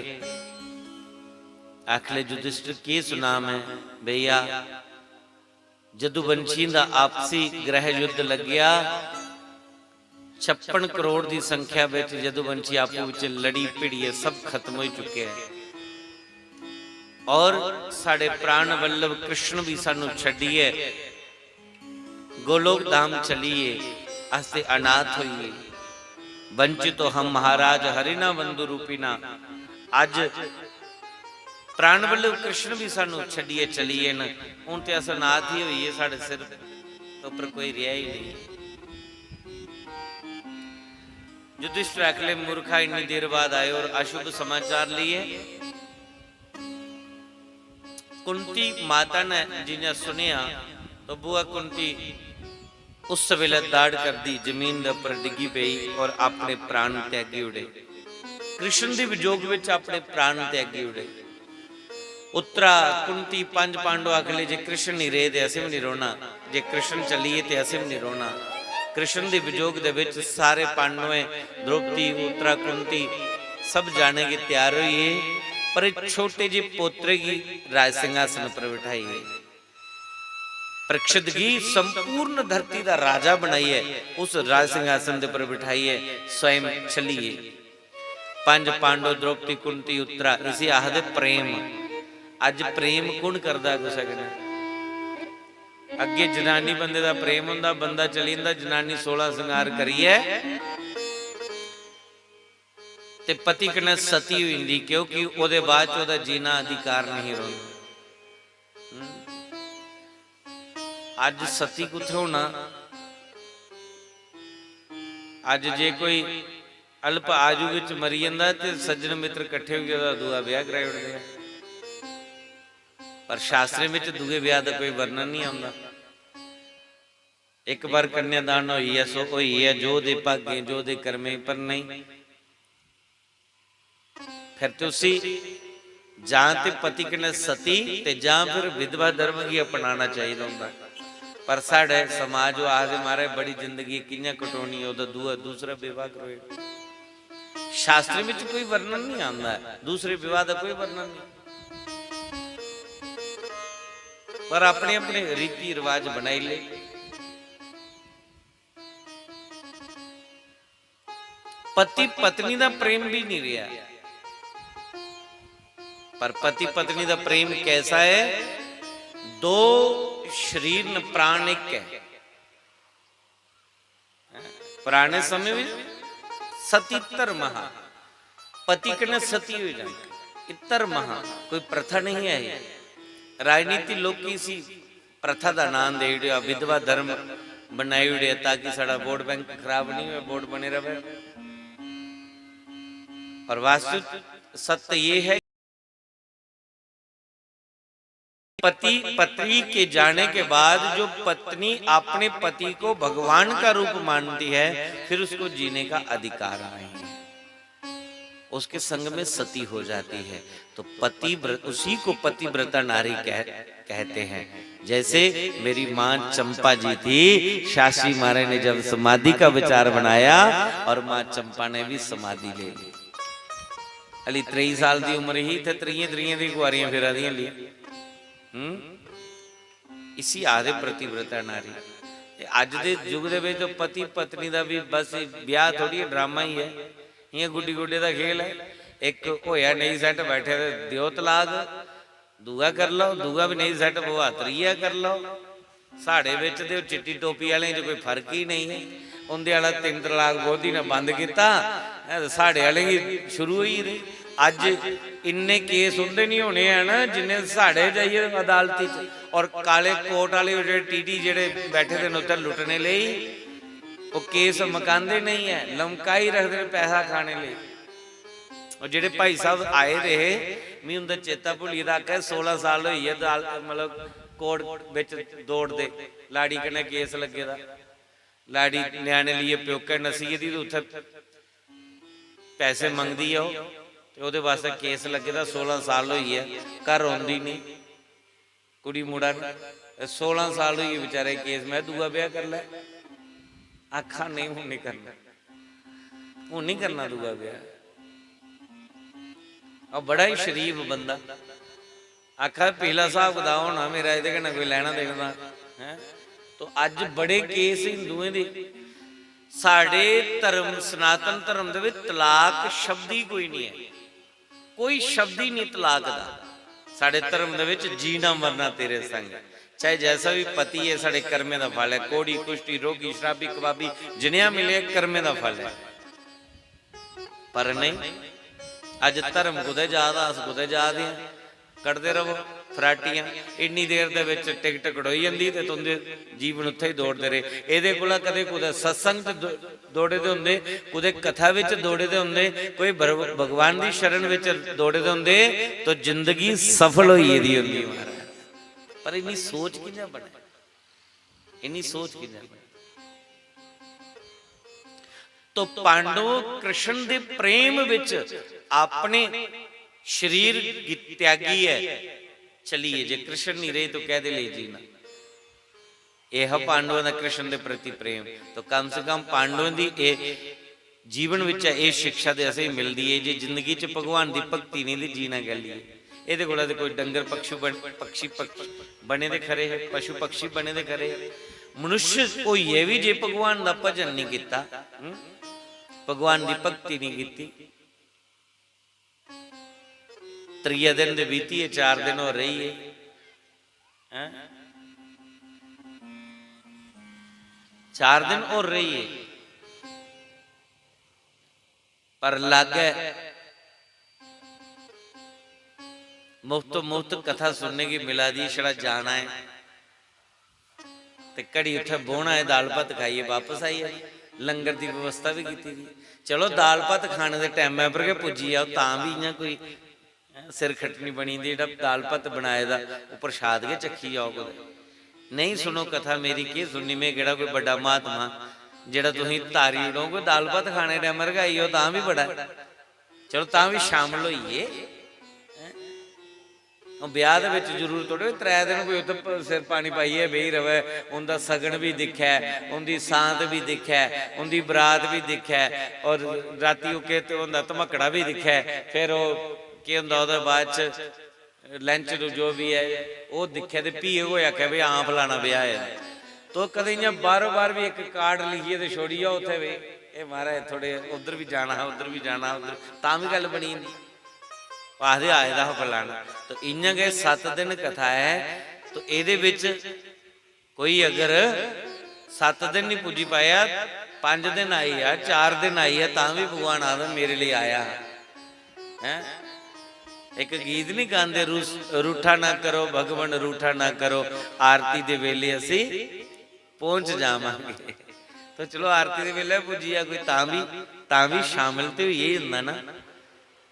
युधिष्ठिर की सुना मैं भैया, यदुवंशी का आपसी ग्रह युद्ध लग गया। 56 करोड़ की संख्या में यदुवंशी आपू विच लड़ी भिड़िए सब खत्म हो चुके हैं, और साढ़े प्राण वल्लभ कृष्ण भी सानू छड़िए गोलोक धाम चलिए, आस्ते अनाथ होइए। वंचित तो हम महाराज हरिना बंधु रूपीना, अज प्राण वल्लभ कृष्ण भी सानू छड़िए चलिए न, हुण ते अस अनाथ ही होइए, साढ़े सिर तो पर कोई रहा ही नहीं। युधिष्ठिर अकेले मूर्खा इतनी देर बाद आए और अशुभ समाचार लिए। कुंती माता ने जिन्हें सुनिया तो बुआ कुंती उस वेले दाड़ कर दी, जमीन के उपर डिगी पई और अपने प्राण त्यागी उड़े। कृष्ण के विजोग विच अपने प्राण त्यागी उड़े। उत्तरा कुंती 5 पांडव आखले जे कृष्ण नहीं रहे तो असीं भी नहीं रोना, जे कृष्ण चलीए तो असीं भी नहीं रोना। कृष्ण के विजोग दे विच सारे पांडवें द्रौपदी उत्तरा कुंती सब जाने की तैयार हुई है, पर एक छोटे जी पोत्रे की राज सिंहासन पर बिठाई है। परीक्षित की संपूर्ण धरती का राजा बनाई है, उस राज सिंहासन के पर बिठाई है, स्वयं चलिए। 5 पांडव द्रौपदी कुंती उत्तरा, इसी आखदे प्रेम। अज प्रेम कौन करदा कुछ ने? अगे जनानी बंदे का प्रेम हुंदा, बंदा चली जांदा, जनानी 16 सिंगार करिए ते पति कने सती हुई, क्योंकि ओदे बाद ओदा जीना अधिकार नहीं रहा। अज सती कुत्थे होना? अज जे कोई अल्प आयु विच मरी जांदा ते सज्जन मित्र इकट्ठे हो के दूआ ब्याह कराई उठदे हैं, पर शास्त्रे विच दूए ब्याह का कोई वर्णन नहीं आंदा। एक बार कन्यादान होई है सो होई है, जो दे भागे जो दे कर्मे, पर नहीं फिर तो उसी जां ते पति कने सती ते जां फिर विधवा धर्म की अपनाना चाहिए होंदा। पर साढ़े समाज वो आखदे मारे बड़ी जिंदगी कियां कटोनी, ओदा दूसरा विवाह करो। शास्त्र में कोई वर्णन नहीं आंदा है, दूसरे विवाह का कोई वर्णन नहीं, पर अपने अपने रीति रिवाज बनाई ले। पति पत्नी का प्रेम भी नहीं रहा, पर पति पत्नी का प्रेम कैसा है? 2 शरीर न प्राण एक है। पुराने समय में सती इतर महा, पति कने सती हो जाए, इतर महा कोई प्रथा नहीं है। राजनीति लोग किसी प्रथा का नाम दे दिया, विधवा धर्म बनाई उड़े ताकि साड़ा वोट बैंक खराब नहीं हो, वोट बने रहे। और वास्तविक सत्य ये है, पति पत्नी के जाने के बाद जो पत्नी अपने पति को भगवान का रूप मानती है, फिर उसको जीने का अधिकार नहीं है, उसके संग में सती हो जाती है। तो पति उसी को पतिव्रता नारी कहते हैं। जैसे मेरी मां चंपा जी थी, शास्त्री महाराज ने जब समाधि का विचार बनाया और मां चंपा ने भी समाधि ले ली। अली 23 साल की उम्र ही थे, 3 दी कुआरियां फिरा दियां ली। इसी आदे प्रतिव्रता नारी। अज के युग के पति पत्नी का भी बस ब्याह थोड़ी ड्रामा ही है, ये गुड्डी गुड्डे का खेल है। एक होया नहीं सैट बैठे दियो तलाक, दूआ कर लो, दूआ भी नहीं सैट वो त्रीया कर लो। साढ़े विच ते चिट्टी टोपी वाले च कोई फर्क ही नहीं है। उनके वाला 3 तलाक बोधी ने बंद किया, साढ़े वाले ही शुरू ही रहे। अज इन्ने केस उनके नहीं होने हैं ना जिन्हें साढ़े जाइए अदालती च। और काले कोट वाले जो टीटी जेडे बैठे थे उत्तर लुटने ले वो केस मकाते नहीं है, लमका ही रखते हैं पैसा खाने लिए। और जेडे भाई साहब आए रहे मैं उनका चेता भुलिए आख्या 16 साल हुई है मतलब कोर्ट विच दौड़ते लाड़ी कन्नै केस लगे दा, लाड़ी न्याणे लिए प्योके नसी दी उत्थे पैसे मंगदी है वो वास्ते केस लगे दा। 16 साल हुई है घर आउंदी नहीं कुड़ी मुड़ा, 16 साल हुई बेचारे केस। मैं दूआ ब्याह कर लै, आखा नहीं हूं नहीं करना, हूं नहीं करना दूआ ब्याह। और बड़ा ही शरीफ बंदा आखा पीला साहब किताब होना मेरा ये कन्नै कोई लैना देना है। तो अज बड़े केस हिंदुओं दे साडे धर्म सनातन धर्म दे विच तलाक शब्द ही कोई नहीं है, कोई शब्द ही नहीं तलाक दा। साडे धर्म दे विच जीना मरना तेरे संग, चाहे जैसा भी पति है साडे कर्मे दा फल है। कोड़ी कुश्ती रोगी शराबी कबाबी जिन्या मिले कर्मे दा फल है। पर नहीं अज धर्म कुदे जादा अस कुदे जा दे कटते रहो फराटियां। इन्नी देर दे विच टिकट कटोई जांदी ते तुंदे जीवन उत्थे ही दौड़ते रहे। इहदे कोला कदे कुदे सत्संग च दौड़े दे हुंदे, कुदे कथा विच दौड़े दे हुंदे, कोई भगवान दी शरण विच दौड़े दे हुंदे तो जिंदगी सफल होई दी हुंदी महाराज। पर इन्नी सोच कि'यां बने, इन्नी सोच कि'यां बने। तो पांडव कृष्ण दे प्रेम विच अपने शरीर त्यागी है। चलिए जे कृष्ण नहीं रहे तो कहदे ले जीना। यह पांडवों का कृष्ण के प्रति प्रेम। तो कम से कम पांडवों की जीवन विच ये शिक्षा दे असें मिलती है। जे जिंदगी च भगवान की भगती नहीं तो जीना गल ही ये कोल कोई डंगर पक्षी बने दे खरे है, पशु पक्षी बने दे खरे है। मनुष्य होइए भी जे भगवान का भजन नहीं किया, भगवान की भगती नहीं की, त्रीया दिन दे बीती है 4 दिन हो रही है, 4 दिन हो रही है। पर लागे मुफ्त कथा सुनने की मिला दी छड़ा जाना है ते घड़ी उठे बोना है, दाल भात खाइए वापस आइए। लंगर की व्यवस्था भी की थी। चलो दाल भात खाने के टाइम पर के पुजी आओ तां भी इं कोई सिर खटनी बनी दी जो दाल भात बनाए दा वो प्रसाद के चखी जाओ। नहीं सुनो कथा मेरी की सुननी में केड़ा कोई बड़ा महात्मा जेड़ा तुसीं तारी उड़ोगे दाल भात खाने टाइम रगाई हो तां भी बड़ा। चलो तां भी शामिल होइए। ब्याह दे विच जरूर थोड़े 3 दिन कोई उत्ते सिर पानी पाइए बेही रवे। उनका सगन भी दिखा, उनकी सांत भी दिखा, उनकी बरात भी दिखा और राती के धमकड़ा भी दिखा। फिर वो की हुंदा उहदे बाद च लंच जो भी है वो दिखे तो भी हो आख्या भी हाँ फलाना ब्याह है। तो कदे इं बारों बार भी एक कार्ड लिखिए तो छोड़ी जाओ उत्थे भी ये महाराज थोड़े उधर भी जाना उधर भी जाना उधर तां भी गल बनी जंदी आखदे आए दा फलाना। तो इं गए 7 दिन कथा है। तो ये कोई अगर 7 दिन नहीं पुजी पाया 5 दिन आई है 4 दिन आई है तां भी भगवान आदम मेरे लिए आया है। एक गीत नहीं गाते रूठा ना करो भगवान रूठा ना करो आरती दे वेले असी पहुंच जावांगे। तो चलो आरती दे वेले पुजिया कोई तां भी शामिल तो यही हुंदा ना।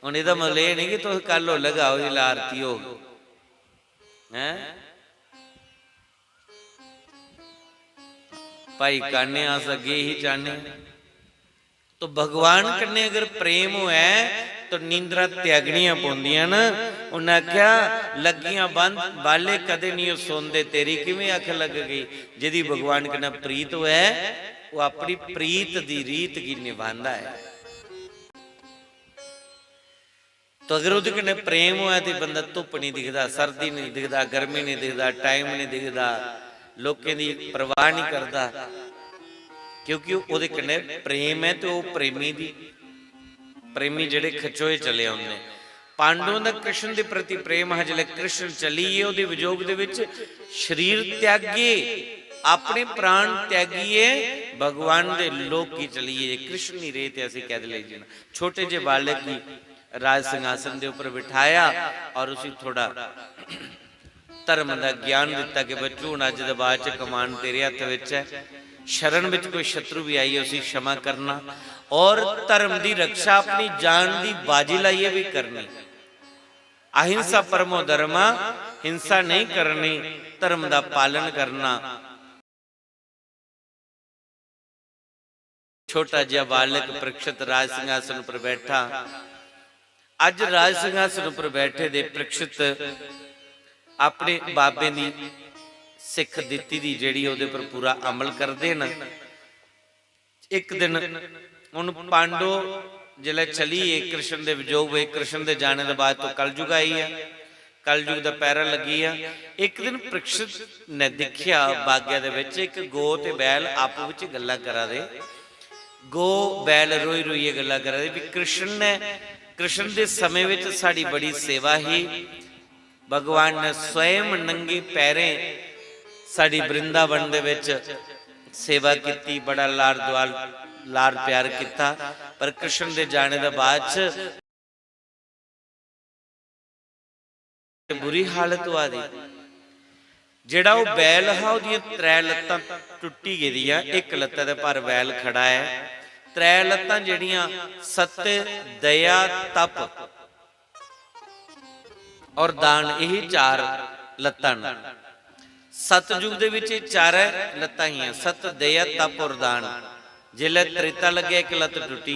हुण इहदा मतलब ये नहीं कि तुम कल हो लगाओ जिसले आरती हो हैं। भाई काने अस अगे ही चाहने। तो भगवान कन्ने अगर प्रेम है तो नींदरा त्यागनियां पौंदियां ना। उन्हें आख्या लगियां बंद बाले कदे नहीं सोंदे तेरी किवें अख लग गई। जिहदी भगवान कन्ने प्रीत है वो अपनी प्रीत दी रीत की निभांदा है। तो अगर उहदे कन्ने प्रेम होया तो बंदा धुप नहीं दिखता, सर्दी नहीं दिखता, गर्मी नहीं दिखता, टाइम नहीं दिखता, लोकें दी परवाह नहीं करता क्योंकि उहदे कन्ने प्रेम है। तो प्रेमी दी प्रेमी जेडे खचोए चले आउंदे। ਪਾਂਡਵਾਂ ਦਾ ਕ੍ਰਿਸ਼ਨ ਦੇ ਪ੍ਰਤੀ ਪ੍ਰੇਮ ਹੈ। ਜਿਲੇ ਕ੍ਰਿਸ਼ਨ ਚਲੀਏ ਉਹਦੇ ਵਿਜੋਗ ਦੇ ਵਿੱਚ ਸਰੀਰ ਤਿਆਗੀਏ, ਆਪਣੇ ਪ੍ਰਾਣ ਤਿਆਗੀਏ, ਭਗਵਾਨ ਦੇ ਲੋਕ ਕੀ ਚਲੀਏ। ਕ੍ਰਿਸ਼ਨ ਨਹੀਂ ਰਹੇ ਤੇ ਅਸੀਂ ਕਹਿ ਲਈ ਜੀਣਾ। ਛੋਟੇ ਜਿਹੇ ਬਾਲਕ ਦੀ ਰਾਜ ਸਿੰਘਾਸਨ ਦੇ ਉੱਪਰ ਬਿਠਾਇਆ ਔਰ ਉਸੇ ਥੋੜਾ ਧਰਮ ਦਾ ਗਿਆਨ ਦਿੱਤਾ ਕਿ ਬੱਚੂ ਹੁਣ ਅੱਜ ਦੇ ਬਾਅਦ ਚ ਕਮਾਨ ਤੇਰੇ ਹੱਥ ਵਿੱਚ ਹੈ। ਸ਼ਰਨ ਵਿੱਚ ਕੋਈ ਸ਼ਤਰੂ ਵੀ ਆਈ ਉਸੇ क्षमा ਕਰਨਾ ਔਰ ਧਰਮ ਦੀ ਰੱਖਿਆ ਆਪਣੀ ਜਾਨ ਦੀ ਬਾਜੀ ਲਾਈਏ ਵੀ ਕਰਨੀ। ਅਹਿੰਸਾ ਪਰਮੋ ਧਰਮਾ, ਹਿੰਸਾ ਨਹੀਂ ਕਰਨੀ, ਧਰਮ ਦਾ ਪਾਲਣ ਕਰਨਾ। ਛੋਟਾ ਜਿਹਾ ਬਾਲਕ ਪ੍ਰੀਖਿਤ ਰਾਜ ਸਿੰਘਾਸਨ ਉੱਪਰ ਬੈਠਾ। ਅੱਜ ਰਾਜ ਸਿੰਘਾਸਨ ਉੱਪਰ ਬੈਠੇ ਦੇ ਪ੍ਰੀਖਿਤ ਆਪਣੇ ਬਾਬੇ ਦੀ ਸਿੱਖ ਦਿੱਤੀ ਦੀ ਜਿਹੜੀ ਉਹਦੇ ਪਰ ਪੂਰਾ ਅਮਲ ਕਰਦੇ ਨੇ। ਇੱਕ ਦਿਨ ਹੁਣ ਪਾਂਡੋ ਜਿਲੇ ਚਲੀਏ ਕ੍ਰਿਸ਼ਨ ਦੇ ਵਿਜੋਗ ਹੋਏ, ਕ੍ਰਿਸ਼ਨ ਦੇ ਜਾਣੇ ਦੇ ਬਾਅਦ ਤੋਂ ਕਲਯੁਗ ਆਈ ਹੈ, ਕਲਯੁਗ ਦਾ ਪੈਰਾ ਲੱਗੀ ਆ। ਇੱਕ ਦਿਨ ਪ੍ਰੀਖਿਤ ਨੇ ਦੇਖਿਆ ਬਾਗਿਆ ਦੇ ਵਿੱਚ ਇੱਕ ਗੋ ਤੇ ਬੈਲ ਆਪੋ ਵਿੱਚ ਗੱਲਾਂ ਕਰਾ ਦੇ। ਗੋ ਬੈਲ ਰੋਈ ਰੋਈਏ ਗੱਲਾਂ ਕਰਾ ਦੇ ਵੀ ਕ੍ਰਿਸ਼ਨ ਦੇ ਸਮੇਂ ਵਿੱਚ ਸਾਡੀ ਬੜੀ ਸੇਵਾ ਹੀ। ਭਗਵਾਨ ਨੇ ਸਵੈਮ ਨੰਗੇ ਪੈਰੇ ਸਾਡੀ ਬ੍ਰਿੰਦਾਵਨ ਦੇ ਵਿੱਚ ਸੇਵਾ ਕੀਤੀ, ਬੜਾ ਲਾਡ ਪਿਆਰ ਕੀਤਾ। ਪਰ ਕ੍ਰਿਸ਼ਨ ਦੇ ਜਾਣੇ ਦਾ ਬਾਅਦ ਚ ਬੁਰੀ ਹਾਲਤ ਹੋਆ ਦੀ। ਜਿਹੜਾ ਉਹ ਬੈਲ ਹੈ ਉਹਦੀਆਂ 3 ਲੱਤਾਂ ਟੁੱਟੀ ਗਈਆਂ, ਇੱਕ ਲੱਤਾਂ ਦੇ ਪਰ ਬੈਲ ਖੜਾ ਹੈ। 3 ਲੱਤਾਂ ਜਿਹੜੀਆਂ ਸत्य, ਦਇਆ, ਤਪ ਔਰ ਦਾਨ, ਇਹ 4 ਲੱਤਾਂ ਨੇ। ਸਤਜੁਗ ਦੇ ਵਿੱਚ 4 ਲੱਤਾਂ ਹੀ ਆ, ਸਤ, ਦਇਆ, ਤਪ ਔਰ ਦਾਨ। ਜਿਲੇ ਤ੍ਰੇਤਾ ਲੱਗਿਆ ਇੱਕ ਲੱਤ ਟੁੱਟੀ,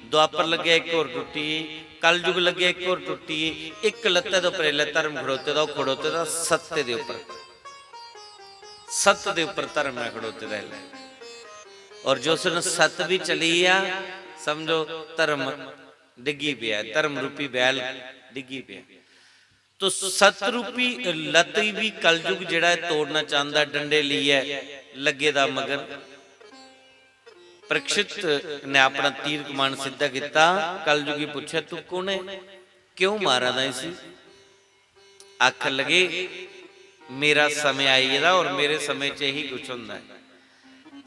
ਦੁਆਪਰ ਲੱਗਿਆ ਇੱਕ ਹੋਰ ਟੁੱਟੀ, ਕਲਯੁਗ ਲੱਗਿਆ ਇੱਕ ਹੋਰ ਟੁੱਟੀ। ਇੱਕ ਲੱਤ ਦੇ ਉੱਪਰ ਧਰਮ ਖੜੋਤੇ ਦਾ, ਉਹ ਖੜੋਤੇ ਦਾ ਸत्य ਦੇ ਉੱਪਰ, सत्य ਦੇ ਉੱਪਰ ਧਰਮ ਹੈ ਖੜੋਤੇ ਦਾ। ਔਰ ਜੋ ਸੁਨ ਸਤ ਵੀ ਚਲੀ ਆ, ਸਮਝੋ ਧਰਮ ਡਿੱਗੀ ਪਿਆ, ਧਰਮ ਰੂਪੀ ਬੈਲ ਡਿੱਗੀ ਪਿਆ। तो सत रूपी लत भी कलयुग जिहड़ा तोड़ना चाहता, डंडे लिए लगे दा मगर। परीक्षित ने अपना तीर कमान सीधा किया। कलयुगी पूछा तू कौन है, क्यों मारा दा इसी? आख लगे मेरा समय आई और मेरे समय च यही कुछ होंदा है।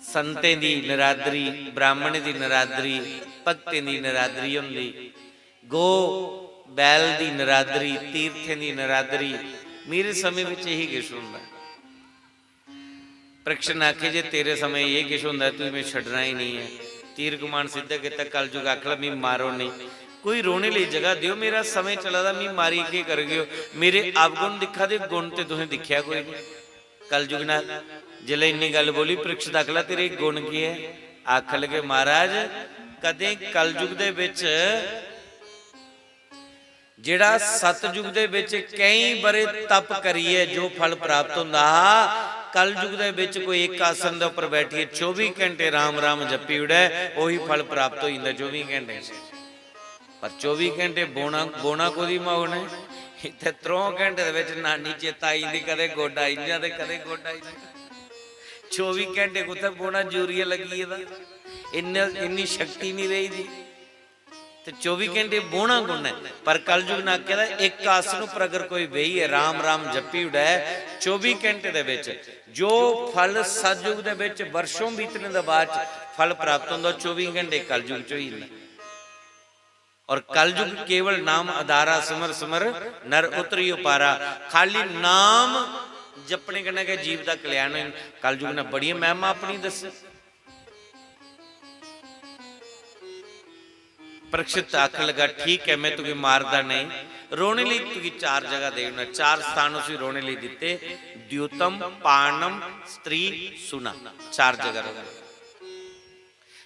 संतें दी नरादरी, ब्राह्मण दी नरादरी, भगतें दी नरादरी होंदी, गो बैल दी नरादरी, तीर्थे दी नरादरी, मेरे समय में यही कुछ होंदा। परीक्षित ने आखे जे तेरे समय ये कुछ होंदा तू मैं छड्डना ही नहीं है। तीर कमान सीधा किया। कलयुग आखला मी मारो नहीं, कोई रोने ली जगह दियो, मेरा समय चला दा, मी मारी के कर गयो, मेरे अवगुण दिखा दे, गुण ते तुसें दिखिया कोई नहीं। कलयुग ने जिले इन्नी गल बोली, परीक्षित आखला तेरे गुण की है? आख लगे महाराज कदे कलयुग दे विच जिहड़ा सतयुग दे विच कई बरे तप करिए जो फल प्राप्त होंदा, कलयुग दे विच कोई एक आसन दे उपर बैठिए 24 घंटे राम राम जपी उड़े, वही फल प्राप्त हो जाता 24 घंटे। पर 24 घंटे बोना कोदी माउने इत्थे 3 घंटे दे विच नानी चेता आई दी, कदे गोडा आई जांदे, कदे गोडा आई जांदे। 24 घंटे कुत्थे बोना जूरीए लगी दा, इन्नी शक्ति नहीं रही दी। 24 घंटे बोना गुण है। पर कलयुग ने आख्या एक आसन पर अगर कोई बेही है, राम राम जपी उड़ा है 24 घंटे दे विच जो फल सतयुग दे विच वर्षों बीतने के बाद फल प्राप्त होंदा, 24 घंटे कलयुग चो ही। और कलयुग केवल नाम आधारा, सिमर सिमर नर उतरी उपारा। खाली नाम जपने कन्नै के जीव का कल्याण। कलयुग ने बड़ी महिमा अपनी दसी। परीक्षित आख लगा ठीक है मैं तुझे मारदा नहीं, रोने ली तुझे 4 जगह देना, 4 स्थान उसी रोने ली दिते, द्युतम, पाणम, स्त्री, सुना, 4 जगह रोने।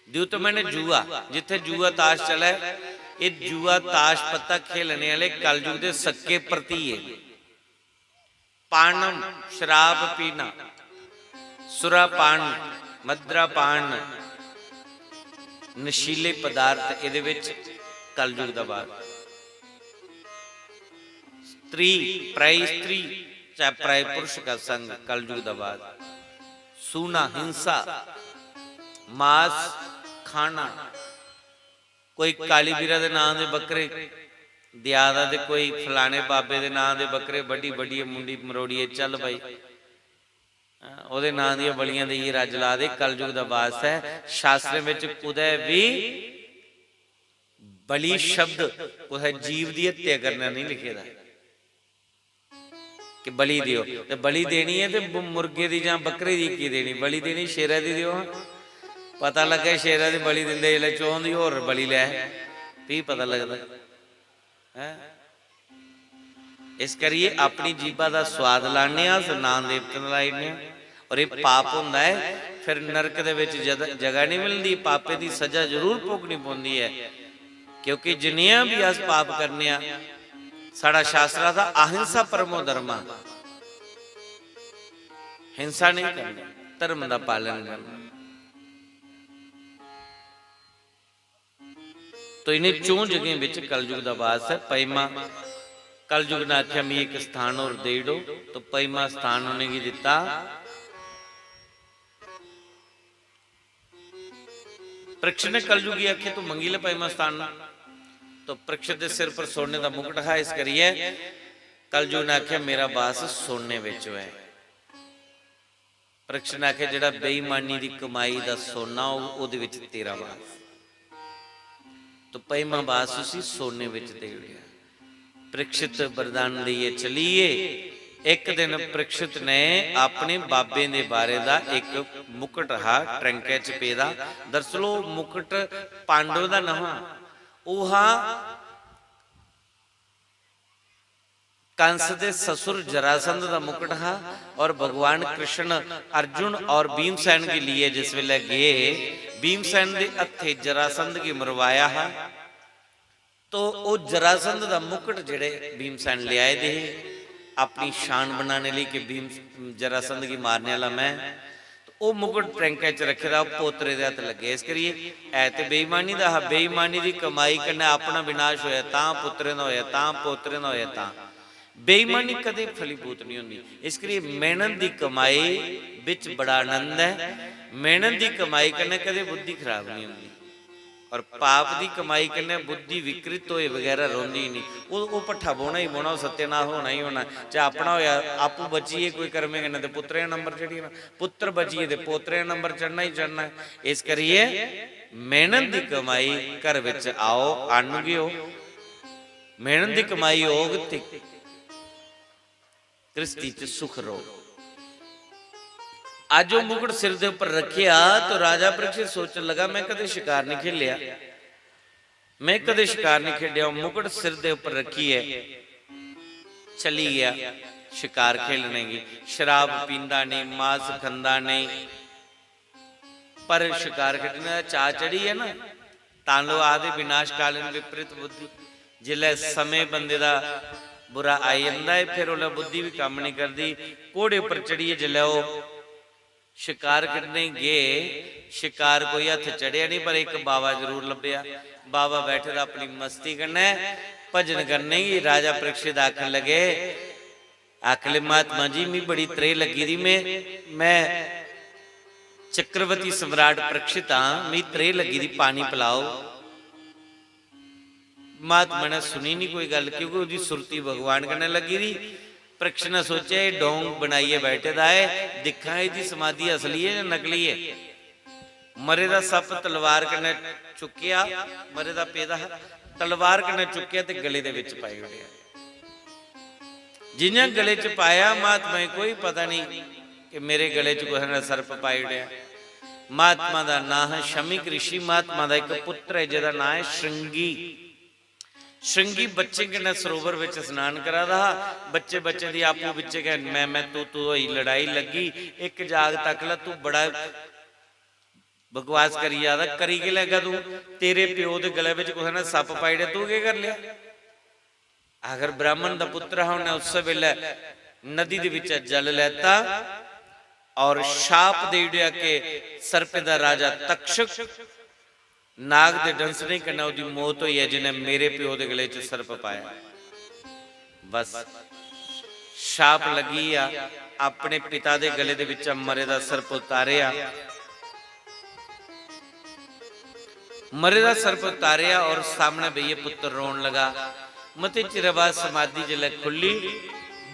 द्युतम मैंने जुआ, जिथे जुआ ताश चला है, ये जुआ ताश पत्ता खेलने वाले कलयुग के सक्के प्रति है। पाणम शराब पीना, सुरापान, मद्रापान, नशीले पदार्थ ये कलयुग का बाद। स्त्री, प्राय स्त्री चाहे प्राय पुरुष का संग कलयुग का बाद। सूना, हिंसा, मांस खाना, कोई काली बीरा दे नाम दे बकरे ਦਿਆਦਾ ਦੇ ਕੋਈ ਫਲਾਣੇ ਬਾਬੇ ਦੇ ਨਾਂ ਦੇ ਬੱਕਰੇ ਵੱਡੀ ਵੱਡੀ ਮੁੰਡੀ ਮਰੋੜੀਏ ਚੱਲ ਬਾਈ ਉਹਦੇ ਨਾਂ ਦੀਆਂ ਬਲੀਆਂ ਦੇ ਰੱਜ ਲਾ ਦੇ। ਕਲਯੁਗ ਦਾ ਵਾਸ ਹੈ। ਸ਼ਾਸਤਰ ਵਿੱਚ ਕੁਦੇ ਵੀ ਬਲੀ ਸ਼ਬਦ ਕੁਦੇ ਜੀਵ ਦੀ ਹੱਤਿਆ ਕਰਨਾ ਨਹੀਂ ਲਿਖਿਆ ਦਾ ਕਿ ਬਲੀ ਦਿਓ। ਤੇ ਬਲੀ ਦੇਣੀ ਹੈ ਤੇ ਮੁਰਗੇ ਦੀ ਜਾਂ ਬੱਕਰੇ ਦੀ ਕੀ ਦੇਣੀ? ਬਲੀ ਦੇਣੀ ਸ਼ੇਰਾਂ ਦੀ ਦਿਓ। ਪਤਾ ਲੱਗਾ ਸ਼ੇਰਾਂ ਦੀ ਬਲੀ ਦਿੰਦੇ ਜਿਹੜੇ ਚੋਂ ਦੀ ਹੋਰ ਬਲੀ ਲੈ ਵੀ ਪਤਾ ਲੱਗਦਾ ਹੈ। ਇਸ ਕਰੀਏ ਆਪਣੀ ਜੀਭਾ ਦਾ ਸਵਾਦ ਲਾਣੇ ਆ, ਨਾਮ ਦੇਵਤੇ ਨੂੰ ਲਾਣੇ ਆ। ਔਰ ਇਹ ਪਾਪ ਹੁੰਦਾ ਹੈ, ਫਿਰ ਨਰਕ ਦੇ ਵਿੱਚ ਜਗ੍ਹਾ ਨਹੀਂ ਮਿਲਦੀ। ਪਾਪੇ ਦੀ ਸਜ਼ਾ ਜ਼ਰੂਰ ਭੋਗਣੀ ਪੈਂਦੀ ਹੈ, ਕਿਉਂਕਿ ਜਿੰਨੀਆਂ ਵੀ ਅਸ ਪਾਪ ਕਰਨੇ ਆ, ਸਾਡਾ ਸ਼ਾਸਤਰਾ ਦਾ ਅਹਿੰਸਾ ਪਰਮੋ ਧਰਮਾ, ਹਿੰਸਾ ਨਹੀਂ ਕਰਨੀ, ਧਰਮ ਦਾ ਪਾਲਣ ਕਰਨਾ। तो इन्हें चों जगह विच कलयुग का वास है। पैमा कलयुग ने आख्या मैं एक स्थान और दे दो, तो पैमा स्थान उन्हें की दिता। परीक्षित ने कलयुगी आखे तो मंगी ले पैमा स्थान, तो परीक्षित के सिर पर सोने का मुकुट है। इस करिए कलयुग ने आख्या मेरा वास सोने विच है। परीक्षित ने आख्या जिहड़ा बेईमानी की कमाई का सोना उहदे विच तेरा वास, तो पैमा वास उसी सोने विच दे दिया। परीक्षित वरदान दिए चलिए। एक दिन परीक्षित ने अपने बाबे दे बारे दा एक मुकुट हा ट्रंके च पेदा। दरअसल मुकुट पांडव दा नहा, ओहा कंस दे ससुर जरासंध दा मुकुट हा। और भगवान कृष्ण अर्जुन और भीमसेन के लिए जिस वेले गए, भीमसेन दे हथे जरासंध की मरवाया हा, तो वो जरासंध दा मुकुट जेड़े भीमसेन ले आए दे अपनी शान बनाने लिए कि भीम जरासंध की मारने वाला मैं, तो वो मुकुट ट्रंके च रखे दा पोतरे दे हथ लगे। इस करिए ऐ ते बेईमानी दा, बेईमानी दी कमाई कन्नै अपना विनाश होया तां पुत्रे दा होया तां पोतरे दा होया तां। बेईमानी कदे फलीभूत नहीं होंदी। इस करिए मेहनत की कमाई विच बड़ा आनंद है। मेहनत की कमाई कन्नै कदे बुद्धि खराब नहीं होंदी, और पाप की कमाई कन्नै बुद्धि विकृत होए वगैरह रोंदी नहीं। वो पट्ठा बोना ही बोना, सत्यानाश होना ही होना। चाहे अपना होया आपू बचिए कोई कर्मे कन्नै तो पुत्रे नंबर चढ़ी ना, पुत्र बचिए तो पोतरे नंबर चढ़ना ही चढ़ना है। इस करिए मेहनत की कमाई घर विच आओ, अन्न गिओ। मेहनत की कमाई होग ते गृहस्थी च सुख रो। आज वो मुकुट सिर के ऊपर रखिया तो राजा परीक्षित सोचने लगा मैं कदे शिकार नहीं खेलिया, मैं कदे शिकार नहीं खेलिया। मुकुट सिर के ऊपर रखी है, चली गया शिकार खेलने की। शराब पींदा नहीं, मांस खांदा नहीं, पर शिकार खेलने का चाह चढ़ी है ना। तांलो आदि विनाशकालीन विपरीत बुद्धि, जिले समय बंदे का बुरा आई जाता है, फिर उन्हें बुद्धि भी काम नहीं करती। घोड़े पर चढ़िए जिले वो शिकार करने गए, शिकार कोई हथ चढ़िया नहीं, पर एक बाबा जरूर लभ्या। बाबा बैठे अपनी मस्ती करने, भजन करने की। राजा परीक्षित आखन लगे, आखले महात्मा जी मैं बड़ी त्रे लगी थी, मैं चक्रवर्ती सम्राट परीक्षित हाँ, मैं त्रे लगी थी, पानी पिलाओ। महात्मा ने सुनी नहीं कोई गल, क्योंकि उसकी सुरती भगवान करने लगी थी। परीक्षित ने सोचा ये डोंग बनाइए बैठे दा है, दिखा इसकी समाधि असली है या नकली है। मरे दा सप तलवार कन्ने चुकिया, मरे दा पेदा तलवार कन्ने चुकिया ते गले दे विच पाई उड़िया। जिन्हें गले च पाया महात्मा कोई पता नहीं कि मेरे गले च कोई सर्प पाई उड़िया। महात्मा दा नाम है शमिक ऋषि। महात्मा दा एक पुत्र है जिहदा नाम है श्रृंगी। श्रृंगी बच्चे कन्नै सरोवर विच स्नान करा दा। बच्चे बच्चे दी आपू विच कह मैं तू होई लड़ाई लगी। एक जाग तक ला तू बड़ा बकवास करी जादा, करी के लगा तू? तेरे प्यो दे गले विच कुछ ना सप पाईड़े, तू के कर लिया? अगर ब्राह्मण दा पुत्र है उन्हें उस वेले नदी दे विच जल लेता और शाप दे दिया के सर्प दा राजा तक्षक नाग दे डंसने कन्नै उहदी मौत हुई है, जिन्हें मेरे प्यो दे गले च सर्प पाया। बस शाप लगी आ, अपने पिता दे गले दे विच मरे दा सर्प उतारिया। मरे दा सर्प उतारिया और सामने भैया पुत्र रोन लगा। मते चिर बाद समाधि जिले खुली,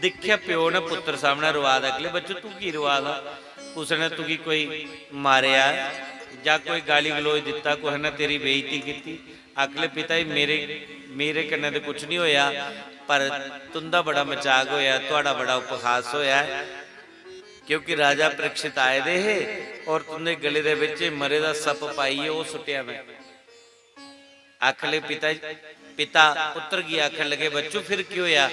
देखिया प्यो ने पुत्र सामने रुआ दा। अगले बच्चों तू की रुआ दा? उसने तू की कोई मारिया या कोई गाली गलोच दिता, कोई ने तेरी बेइज्जती की? अगले पिता जी मेरे कन्ने तो कुछ नहीं होया, पर तुंदा बड़ा मजाक होया, तुहाडा बड़ा उपहास होया, क्योंकि राजा परीक्षित आए दे है और तुंदे गले दे विच मरे दा सप पाई है, वो सुटिया मैं। आखले पिता पुत्र की आखन लगे, बच्चों फिर क्यों होया?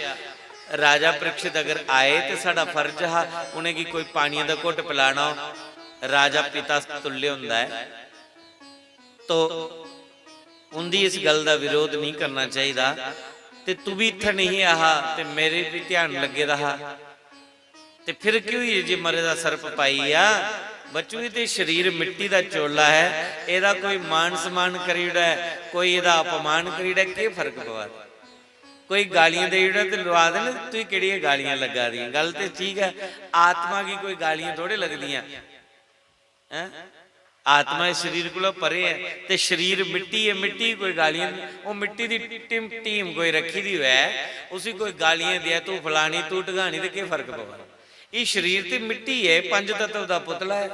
राजा परीक्षित अगर आए तो साडा फर्ज हा उन्हें की कोई पानी दा घुट पिलाना, राजा पिता तुल्य हुंदा है, तो उनकी इस गल का विरोध नहीं करना चाहिए। ते तू भी इत्थे नहीं आहा ते मेरे भी ध्यान लगे रहा, ते फिर क्यों ये जी मरे दा सर्प पाई आ? बच्चों ये तो शरीर मिट्टी का चोला है, एदा कोई मान सम्मान करीड़ा है, कोई एदा अपमान करीड़ा, के फर्क पवा? कोई गालियां देड़ा तो लवा देना, तू कि गालियां लगा दी? गल तो ठीक है, आत्मा की कोई गालियां थोड़े लगदियां हैं? आत्मा शरीर को परे है, ते शरीर मिट्टी है, मिट्टी कोई गालियां, वो मिट्टी की टीम कोई रखी दी है, उसी कोई गालियां दिया, तू फलानी तू ढगानी, तो क्या फर्क पवा? ये शरीर तो मिट्टी है, पंज तत्व का पुतला है।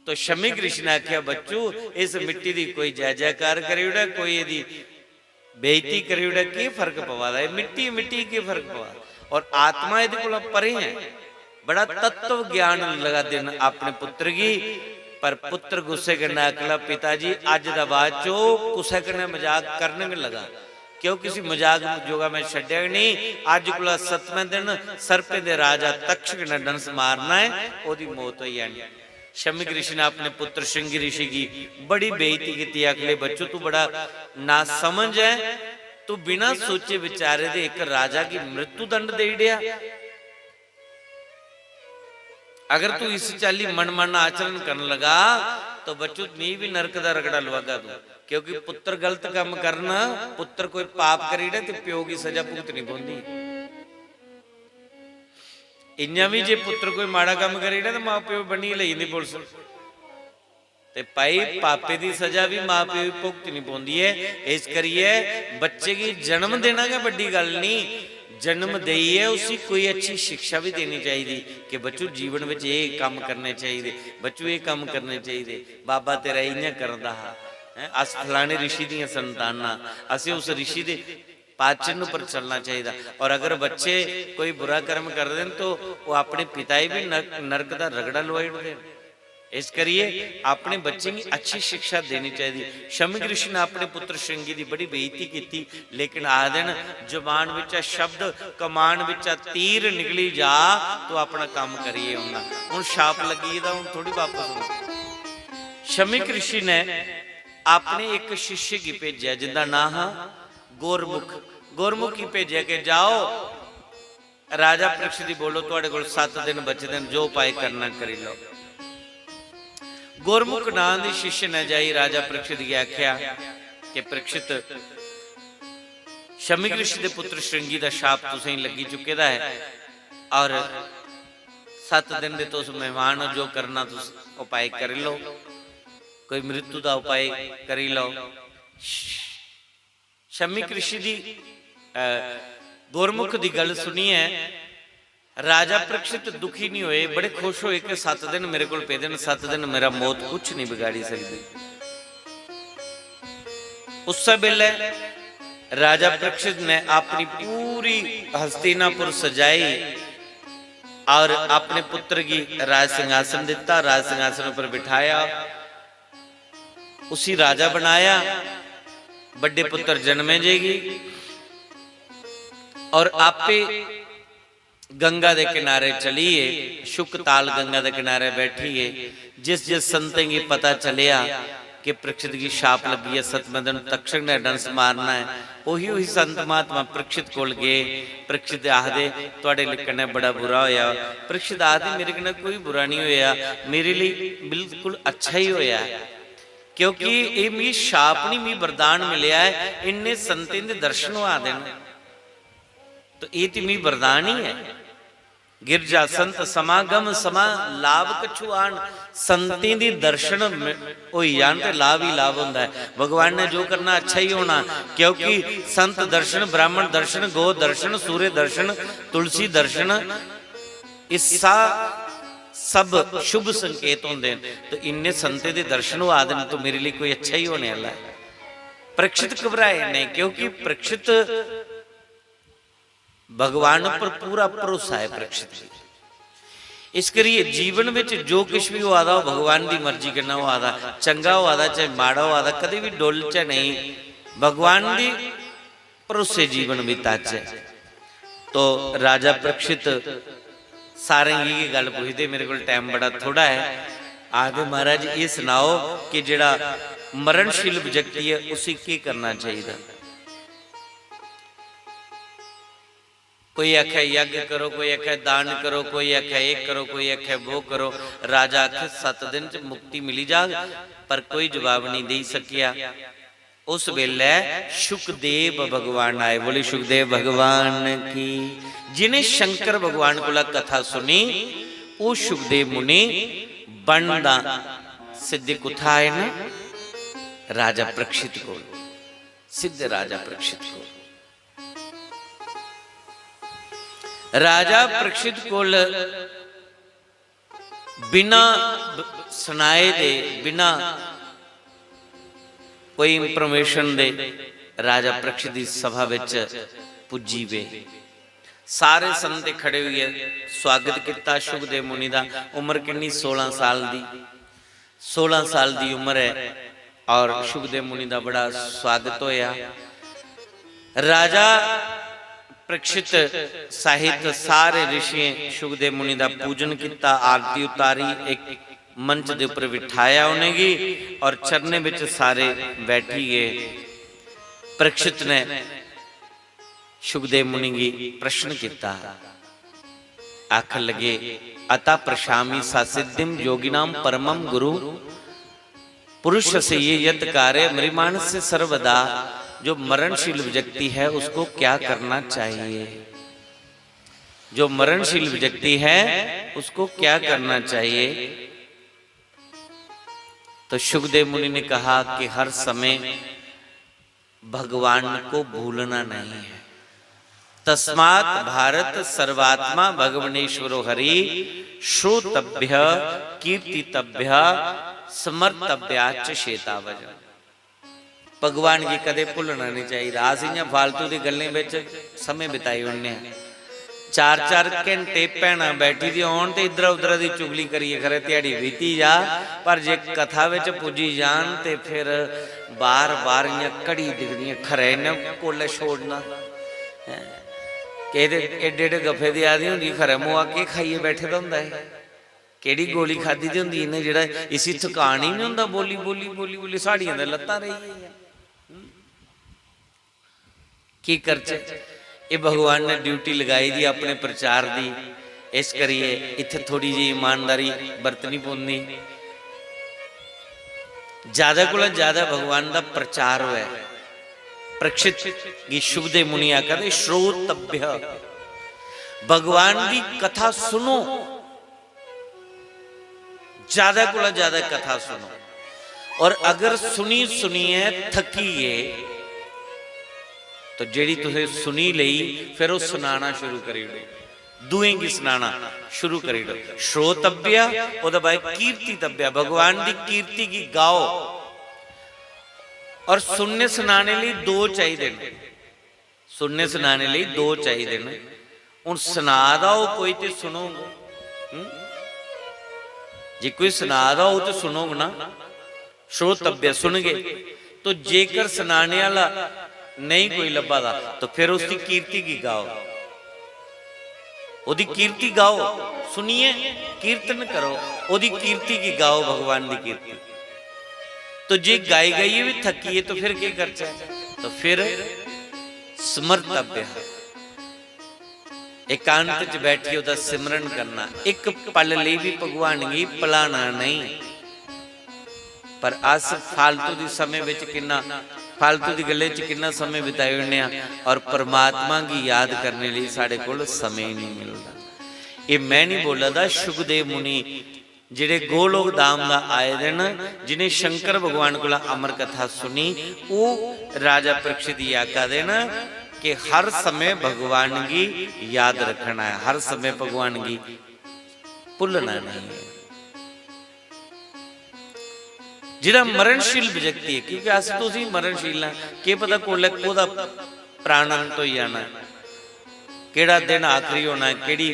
तो शमीक ऋषि ने आख्या, बच्चों इस मिट्टी की कोई जय जयकार करेड़ा, कोई यदि बेइज्जती करेड़ा, की फर्क पवा? मिट्टी मिट्टी के फर्क पवा? और आत्मा ये को परे है, बड़ा तत्व ज्ञान लगा देना अपने पुत्र की। पर पुत्र गुस्से करना, अकला पिताजी अज दा बाद चो गुस्से करने मजाक करने लगा, क्यों किसी मजाक जोगा मैं छड्या नहीं, अज को 7वें दिन सर्पे दे राजा तक्षक ने डंस मारना है, ओदी मौत होई जानी। शमीक ऋषि ने अपने पुत्र श्रृंगी ऋषि की बड़ी बेइज्जती की। अगले बच्चों तू बड़ा ना समझ है, तू बिना सोचे विचारे दे एक राजा की मृत्यु दंड दे दिया। अगर तू इस चाली मन आचरण करने लगा तो बच्चों नी भी नरक का रगड़ा लवागा तू, क्योंकि पुत्र गलत काम करना, पुत्र कोई पाप करीड़ा तो प्यो की सजा भुगतनी पौंदी। इन्या भी जे पुत्र कोई माड़ा काम करीड़ा तो मां प्यो बनी लई जांदी पुलिस, ते भाई पापे की सजा भी मां प्यो भुगतनी पौंदी है। इस करिए बच्चे की जन्म देना क्या बड़ी गल नहीं, जन्म दई है उसी कोई अच्छी शिक्षा भी देनी चाहिए कि बच्चों जीवन में ये काम करने चाहिए, बच्चों ये काम करने चाहिए, बाबा तेरा इं करता है, अस फलाने ऋषि दी संताना, असें उस ऋषि के पाचन पर चलना चाहिए। और अगर बच्चे कोई बुरा कर्म कर दें तो वो अपने पिता भी नरक का रगड़ा लवाई उठते। इस करिए अपने बच्चे की अच्छी शिक्षा देनी चाहिए। शमीक ऋषि ने अपने पुत्र श्रृंगी की बड़ी बेइज्जती की, लेकिन आ दिन जबान विचा शब्द कमान विचा तीर निकली जा तो अपना काम करिए। हुण छाप लगी तो हुण थोड़ी वापस हो। शमीक ऋषि ने अपने एक शिष्य की भेजा जिंदा नाम है गोरमुख। गोरमुख की भेजा कि जाओ राजा परीक्षित बोलो तुहाडे कोल 7 दिन बचे दिन, जो उपाय करना करी लो। गोरमुख नाम के शिष्य ने जाई राजा परीक्षित की आख्या कि परीक्षित शमीक ऋषि के पुत्र श्रृंगी का शाप तुसें लगी चुके दा है और 7 दिन दे तुस मेहमान हो, जो करना तुस उपाय कर लो, कोई मृत्यु का उपाय करी लो। शमीक ऋषि की गोरमुख की गल सुनी है, राजा परीक्षित दुखी नहीं होए, बड़े खुश होए कि 7 दिन मेरे को पे दिन, 7 दिन मेरा मौत कुछ नहीं बिगाड़ी सकती। उस वेले राजा परीक्षित ने अपनी पूरी हस्तिनापुर सजाई और अपने पुत्र की राज सिंहासन दिता, राज सिंहासन पर बिठाया, उसी राजा बनाया। बड़े पुत्र जन्मे जेगी और आपे गंगा के किनारे चलिए, शुकताल गंगा के किनारे बैठिए। जिस जिस संते की पता चलिया कि परीक्षित की शाप लगी है, 7वें दिन तक्षक ने डंस मारना है, उही उही संत महात्मा परीक्षित कोल गए। परीक्षित आखदे तुहाडे कन्नै बड़ा बुरा होया। परीक्षित आखदे मेरे कन्नै कोई बुरा नहीं होया, मेरे लिए बिल्कुल अच्छा ही होया, क्योंकि ये मी शाप नहीं, मी वरदान मिलया है, इन्ने संतें दे दर्शन आ देना, तो ये तो मी वरदान ही है। गिरजा संत समागम समा लाभ कछु आन। संती दी दर्शन होई जान ते लाभ ही लाभ होंदा है। भगवान ने जो करना अच्छा ही होना, क्योंकि संत दर्शन, ब्राह्मण दर्शन, गो दर्शन, सूर्य दर्शन, तुलसी दर्शन, इस सब शुभ संकेत होंदे। तो इन्ने संते दे दर्शन हो आदन तो मेरे लिए कोई अच्छा ही होने वाला है। परीक्षित घबराए नहीं, क्योंकि परीक्षित भगवान पर पूरा भरोसा है। परीक्षित इस करिए जीवन में जो कुछ भी हुआ हो भगवान की मर्जी करना हुआ था, चंगा हुआ था चाहे माड़ा हुआ था, कभी भी डोल च नहीं, भगवान की भरोसे जीवन बीता च। तो राजा परीक्षित सारंगी की गल पूछते, मेरे को टाइम बड़ा थोड़ा है, आगे महाराज ये सुनाओ कि जिहड़ा मरणशील व्यक्ति है उसे की करना चाहिए। कोई आखे यज्ञ करो, कोई आखे दान करो, कोई आखे एक करो, कोई आखे वो करो। राजा आखे 7 दिन च मुक्ति मिली जा, पर कोई जवाब नहीं दे सकिया। उस वेले सुखदेव भगवान आए। बोले सुखदेव भगवान की। जिन्हें शंकर भगवान को कथा सुनी, वो सुखदेव मुनि बनदा सिद्धि कुथा है ना, राजा परीक्षित को, सिद्ध राजा परीक्षित को। राजा परीक्षित को बिना सुनाए दे, बिना कोई इंफॉर्मेशन दे राजा परीक्षित की सभा विच पुजी वे। सारे संत खड़े हुए स्वागत किया सुखदेव मुनि का। उम्र कितनी? 16 साल की। 16 साल की उम्र है और सुखदेव मुनि का बड़ा स्वागत होया। राजा परीक्षित साहित सारे ऋषि सुखदेव मुनि का पूजन किया, आरती उतारी, एक मंच के उपर बिठाया उन्हें और चरने विच सारे बैठी गए। परीक्षित ने सुखदेव मुनि की प्रश्न किया, आख लगे अता प्रशामी सासिद्धिम योगिनाम परमम गुरु पुरुष से ये यत कार्य मृमाण से सर्वदा। जो मरणशील व्यक्ति है उसको क्या करना चाहिए? जो मरणशील व्यक्ति है उसको क्या करना चाहिए? तो सुखदेव मुनि ने कहा कि हर समय भगवान को भूलना नहीं है। तस्मात् भारत सर्वात्मा भगवनेश्वरो हरि श्रोतभ्य कीर्तितभ्य समर्तभ्याच शेतावज। भगवान की कदे भुलना नहीं चाहिए। असीं फालतू की गल्लें विच समय बिताई उन्ने 4-4 घंटे भैणां बैठी दी आउण ते इधर उधर की चुगली करिए खरे दिहाड़ी बीती जा, पर जे कथा विच पुजी जान ते फिर बार बार इयां घड़ी दिखदियां खरे ने कोले छोड़ना कि एडे एडे गफे दी आदि हुंदी खरे मुआ के खाइए बैठे दा हुंदा है। केड़ी गोली खाधी दी हुंदी इन्हें जेड़ा इसी थकान ही नहीं हुंदा। बोली बोली बोली बोली साड़ियां दे लत्तां रही की करचे। ये भगवान ने ड्यूटी लगाई दी अपने प्रचार दी, इस करिए इत्थे थोड़ी जी ईमानदारी बरतनी पौंदी। ज्यादा को ज्यादा भगवान का प्रचार हुआ। परीक्षित की सुखदेव मुनि आखदे श्रोतभ्य, भगवान की कथा सुनो, ज्यादा को ज्यादा कथा सुनो। और अगर सुनी सुनिए थकीए तो जेड़ी तुसे सुनी लई फिर वो सुनाना शुरू करी दो, दुए की सुनाना शुरू करी दो। श्रोतभ्य ओदा भाई कीर्तितभ्य, भगवान की कीर्ति की गाओ। और सुनने सुनाने लिए 2 चाहिए, सुनने सुनाने लिए 2 चाहिए। हुण सुना दो कोई तो सुनो, जे कोई सुना दो तो सुनोगे ना। श्रोतभ्य सुन गए। तो जेकर सुनाने वाला नहीं कोई लभा था तो फिर उसकी कीर्ति की गाओ, ओदी कीर्ति गाओ। सुनिए कीर्तन करो, ओदी कीर्ति की गाओ, भगवान की कीर्ति। तो जे गाई गई भी थकी तो फिर क्या करचा? तो फिर स्मर्तव्य, एकांत च बैठी ओदा सिमरन करना। एक पल ले भी भगवान की भुलाना नहीं। पर अस फालतू दी समय विच किन्ना फालतू की गल्ले च कितना समय बिताए हुए और परमात्मा की याद करने लिए साढ़े कोल समय नहीं मिलता। ये मैं नहीं बोला था, सुखदेव मुनि जिहड़े गोलोक धाम दा आए दे न, जिन्हें शंकर भगवान को अमर कथा सुनी, वो राजा परीक्षित आखा दे न कि हर समय भगवान की याद रखना है, हर समय भगवान की भुलना नहीं है। जिहड़ा मरणशील व्यक्ति है, क्योंकि अस तो मरणशील हाँ, के पता कोले कोदा प्राण अंत हो जाना, केड़ा दिन आखिरी होना है, केड़ी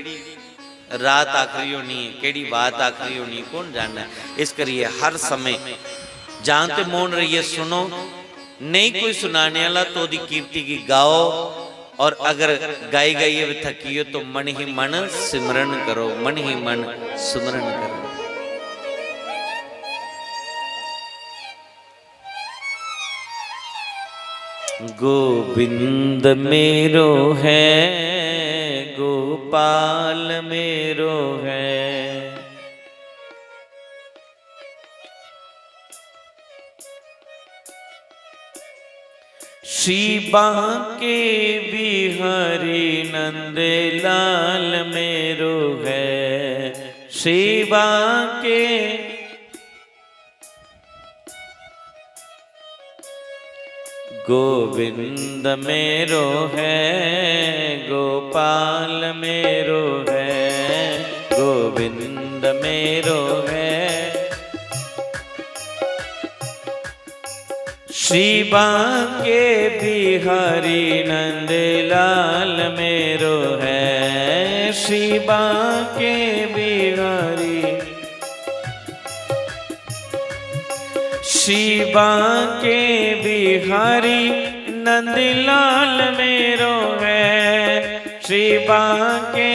रात आखिरी होनी है, केड़ी बात आखिरी होनी है, कौन जानना है। इस करिए हर समय जानते मौन रहिए, सुनो, नहीं कोई सुनाने वाला तो ओदी कीर्ति की गाओ, और अगर गाई गाइए थकी हो तो मन ही मन सिमरन करो, मन ही मन सुमरन करो। गोविंद मेरो है, गोपाल मेरो है, श्री बांके बिहारी नंद लाल मेरो है, श्री बांके गोविंद मेरो है, गोपाल मेरो है, गोविंद मेरो है, श्री बांके बिहारी नंद लाल मेरो है, श्री बांके बिहारी, श्री बांके बिहारी नंद लाल मेरो है, श्री बांके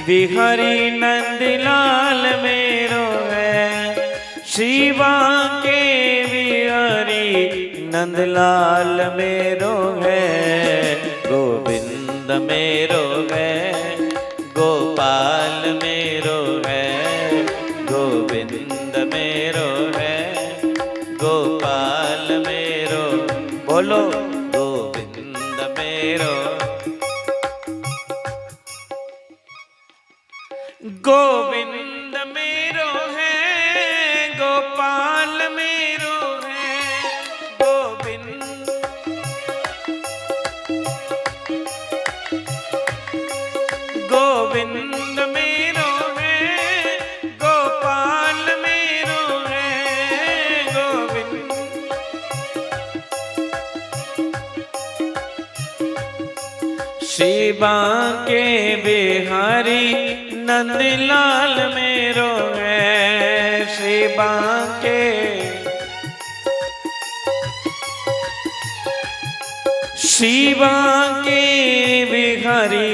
बिहारी नंद लाल मेरो है, श्री बांके बिहारी नंद लाल मेरो है, गोविंद मेरो है, गोपाल मेरो है, गोविंद मेरो है, गोपाल मेरो, बोलो गोविंद मेरो, गोविंद मेरो है, गोपाल मेरो है, गोविंद, गोविंद मेरो है, गोपाल मेरो है, गोविंद, श्री बांके बिहारी नंद लाल मेरो है, श्री बांके, श्री बांके बिहारी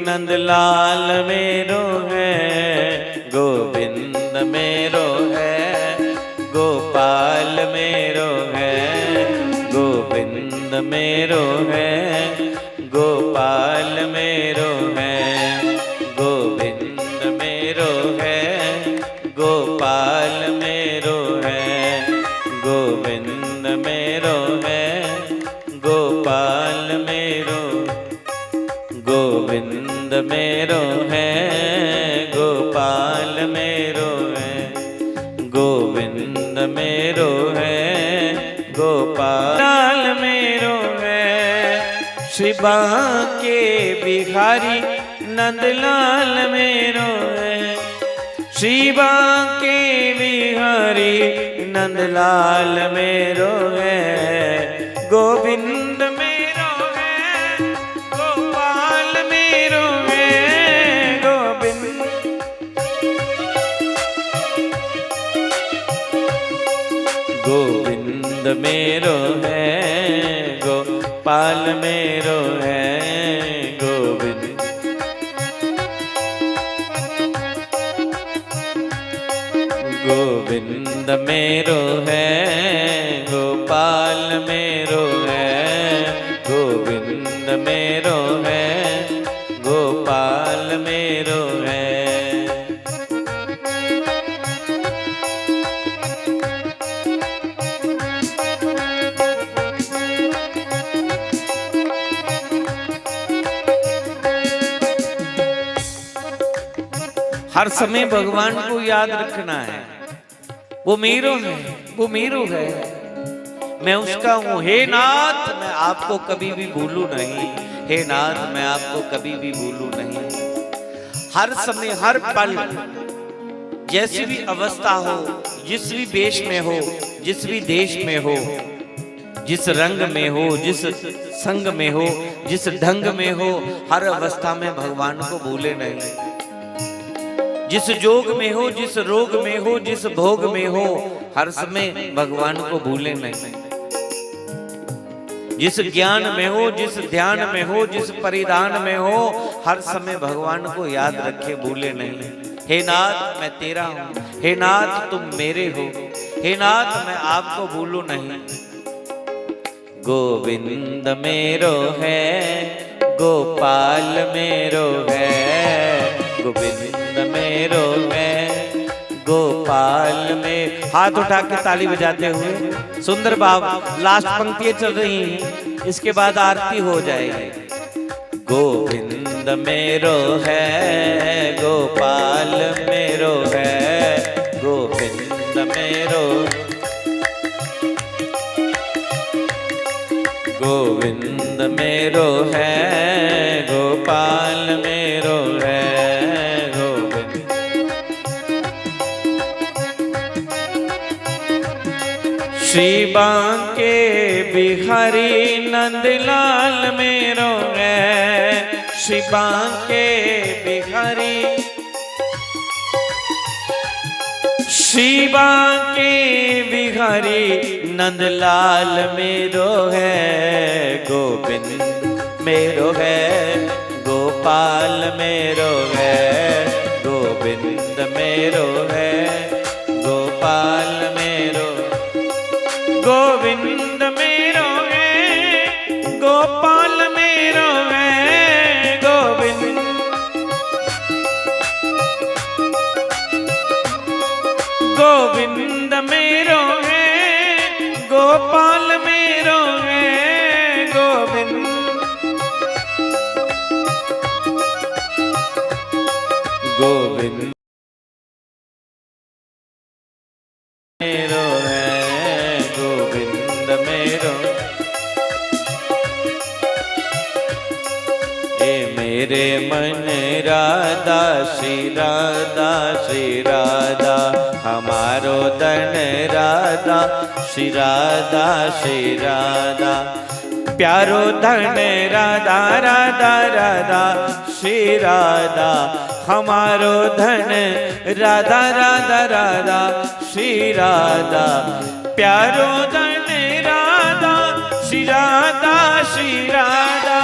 नंद लाल मेरो है, गोविंद मेरो है, गोपाल मेरो है, गोविंद मेरो है, गोपाल मेरो है, गोविंद मेरो है, गोपाल मेरो है, गोविंद मेरो है, गोपाल मेरो, गोविंद मेरो है, गोपाल मेरो है, गोविंद मेरो है, गोपाल मेरो है, श्री बांके बिहारी नंद लाल मेरो है, श्री बांके बिहारी नंद लाल मेरो है, गोविंद मेरो है, गोपाल मेरो है, गोविंद, गोविंद मेरो है, गोपाल मेरो है, गोविंद, गोविंद मेरो है, गोपाल मेरो है, गोविंद मेरो है, गोपाल मेरो है। हर समय भगवान को याद रखना है। वो मेरो है, वो मेरो है, मैं उसका हूं। हे नाथ मैं आपको कभी भी भूलू नहीं, हे नाथ मैं आपको कभी भी भूलू नहीं। हर समय हर पल जैसी भी अवस्था हो, जिस भी वेश में हो, जिस भी देश में हो, जिस रंग में हो, जिस संग में हो, जिस ढंग में हो, हर अवस्था में भगवान को भूले नहीं। जिस जोग में हो, जिस रोग में हो, जिस भोग में हो, हर समय भगवान को भूले नहीं। जिस ज्ञान में हो, जिस ध्यान में हो, जिस परिधान में हो, हर समय भगवान को याद रखे, भूले नहीं। हे नाथ मैं तेरा हूं, हे नाथ तुम मेरे हो, हे नाथ मैं आपको भूलू नहीं। गोविंद मेरो है, गोपाल मेरो है, गोविंद मेरो है, गोपाल में। हाथ उठा के ताली बजाते हुए सुंदर भाव, लास्ट पंक्तियां चल रही हैं, इसके बाद आरती हो जाएगी। गोविंद मेरो है, गोपाल मेरो है, गोविंद मेरो, गोविंद मेरो है, गोपाल मेरो है, गोविंद। श्री बांके बिहारी नंदलाल मेरो है, श्री बांके बिहारी, श्री बांके बिहारी नंदलाल मेरो है, गोविंद मेरो है, गोपाल मेरो है, गोविंद मेरो है, गोपाल मेरो, गोविंद मेरो है, गोपाल मेरो है, गोविंद, गोविंद मेरो है, गोपाल मेरो है, गोविंद, गोविंद मेरो है, गोविंद मेरो। ए मेरे मन राधा श्री राधा, श्री राधा हमारो धन राधा, श्री राधा, श्री राधा प्यारो धन राधा, राधा राधा श्री राधा हमारो धन राधा, राधा राधा श्री राधा प्यारो धन राधा, श्री राधा, श्री राधा।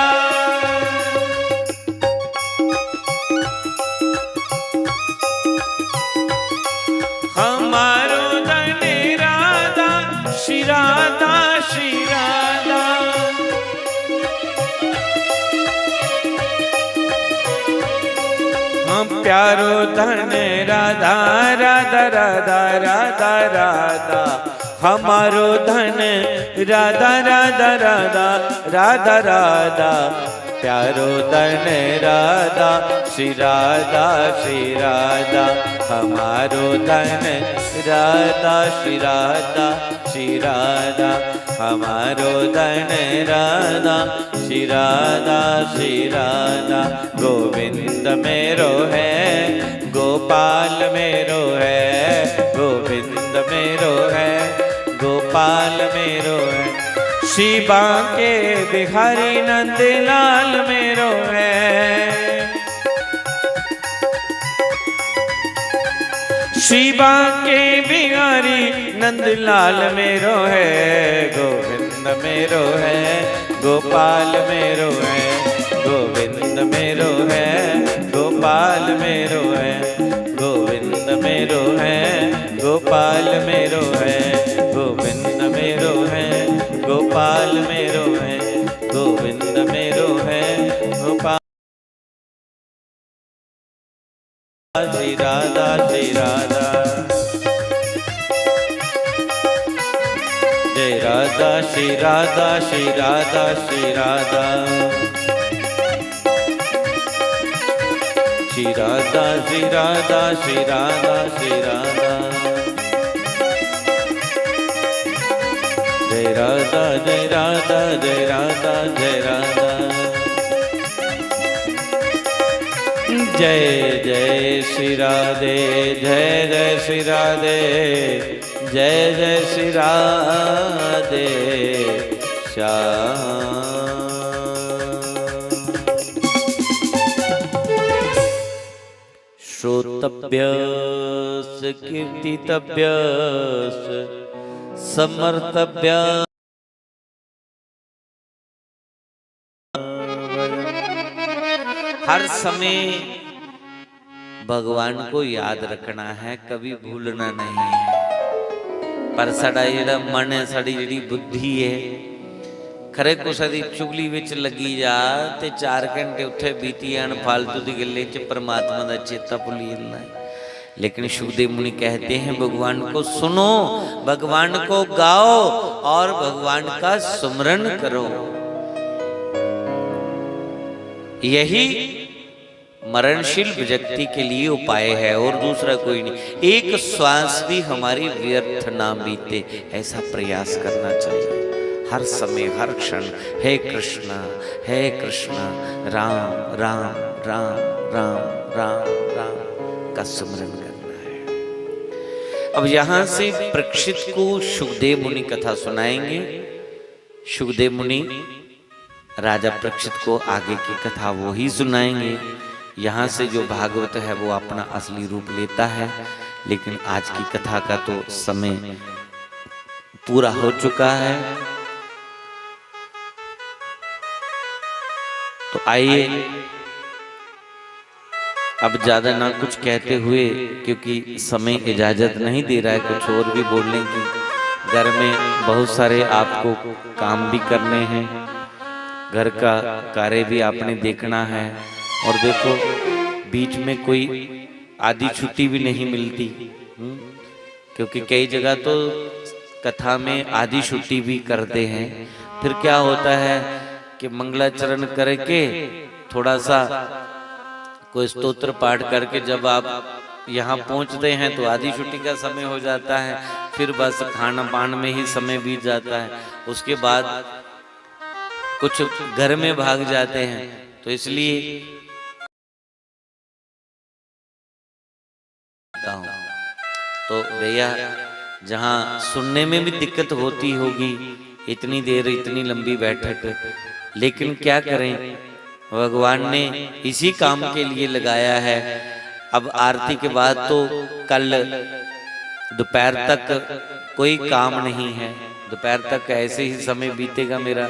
हमारो धन राधा, श्री राधा, श्री राधा। हम प्यारो धन राधा, राधा राधा राधा राधा हमारो धन राधा, राधा राधा राधा राधा प्यारो धन राधा, श्री राधा, श्री राधा हमारो धन राधा, श्री राधा, श्री राधा हमारो धन राधा, श्री राधा, श्री राधा। गोविंद मेरो है, गोपाल मेरो है, गोविंद मेरो है, गोपाल मेरो है। श्री बांके बिहारी नंदलाल मेरो है, श्री बांके बिहारी नंदलाल मेरो है। गोविंद मेरो है, गोपाल मेरो है, गोविंद मेरो है, गोपाल मेरो है, गोविंद मेरो है, गोपाल मेरो है, गोविंद मेरो है, गोपाल मेरो है, गोविंद मेरो है, गोपाल। श्री राधा, श्री राधा जय राधा, श्री राधा, श्री राधा, श्री राधा श्री राधा श्री राधा श्री राधा श्री राधा। जय राधा जय राधा जय राधा जय राधा। जय जय श्री राधे जय जय श्री राधे जय जय श्री राधे श्याम। श्रोतव्यस् कीर्तितव्यस् समर्तव्य। हर समय भगवान को याद रखना है, कभी भूलना नहीं है। पर साडा जिहड़ा मन है, साडी जिहड़ी बुद्धि है, खरे कुछ दी चुगली विच लगी जा ते 4 घंटे उत्थे बीती आन फालतू दी गल्ले च परमात्मा दा चेता भुली जाना है। लेकिन शुकदेव मुनि कहते हैं भगवान को सुनो, भगवान को गाओ और भगवान का सुमरन करो। यही मरणशील व्यक्ति के लिए उपाय है और दूसरा कोई नहीं। एक श्वास भी हमारी व्यर्थ ना बीते, ऐसा प्रयास करना चाहिए हर समय हर क्षण। हे कृष्णा राम राम राम राम राम राम का सुमरन करना है। अब यहां से परीक्षित को शुकदेव मुनि कथा सुनाएंगे। शुकदेव मुनि राजा परीक्षित को आगे की कथा वो ही सुनाएंगे। यहाँ से जो भागवत है वो अपना असली रूप लेता है। लेकिन आज की कथा का तो समय पूरा हो चुका है, तो आइए अब ज्यादा ना कुछ कहते हुए, क्योंकि समय इजाजत नहीं दे रहा है कुछ और भी बोलने की। घर में बहुत सारे आपको काम भी करने हैं, घर का कार्य भी आपने देखना है। और देखो बीच में कोई आधी छुट्टी भी नहीं मिलती, क्योंकि कई जगह तो कथा में आधी छुट्टी भी करते हैं। फिर क्या होता है कि मंगलाचरण करके थोड़ा सा कोई स्तोत्र पाठ करके जब आप यहाँ पहुँचते हैं तो आधी छुट्टी का समय हो जाता है। फिर बस खाना पान में ही समय बीत जाता है। उसके बाद कुछ घर में भाग जाते हैं। तो इसलिए तो भैया जहाँ सुनने में भी दिक्कत होती होगी, इतनी देर इतनी लंबी बैठक, लेकिन क्या करें, भगवान ने इसी काम के लिए लगाया है। अब आरती के बाद तो कल दोपहर तक कोई काम नहीं है, दोपहर तक ऐसे ही समय बीतेगा मेरा।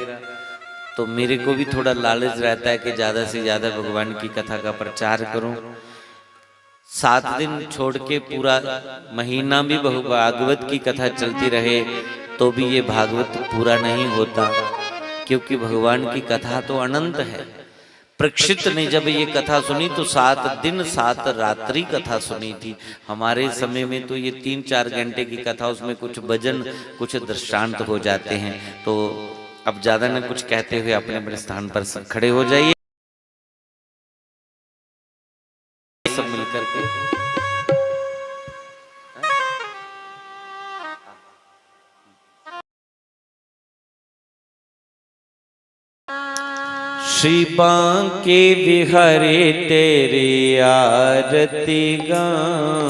तो मेरे को भी थोड़ा लालच रहता है कि ज़्यादा से ज़्यादा भगवान की कथा का प्रचार करूं। 7 दिन छोड़ के पूरा महीना भी भागवत की कथा चलती रहे तो भी ये भागवत पूरा नहीं होता, क्योंकि भगवान की कथा तो अनंत है। परीक्षित ने जब ये कथा सुनी तो 7 दिन 7 रात्रि कथा सुनी थी। हमारे समय में तो ये 3-4 घंटे की कथा, उसमें कुछ भजन कुछ दृष्टांत हो जाते हैं। तो अब ज्यादा न कुछ कहते हुए अपने अपने स्थान पर सब खड़े हो जाइए, सब मिलकर के। श्री बांके बिहारी तेरी आरती गाऊं,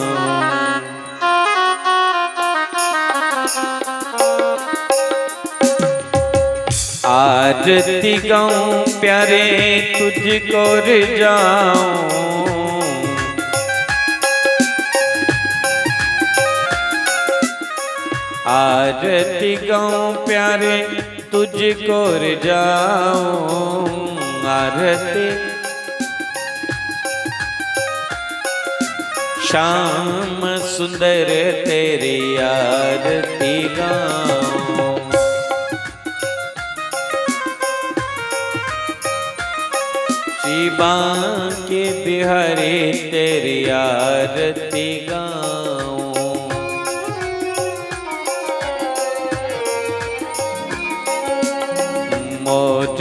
आरती गाऊं प्यारे तुझको रिझाऊं, आरती गाऊं प्यारे तुझको रिझाऊं, आरती श्याम सुंदर तेरी आरती गाऊं, श्री बांके बिहारी तेरी आरती गाऊं, मौज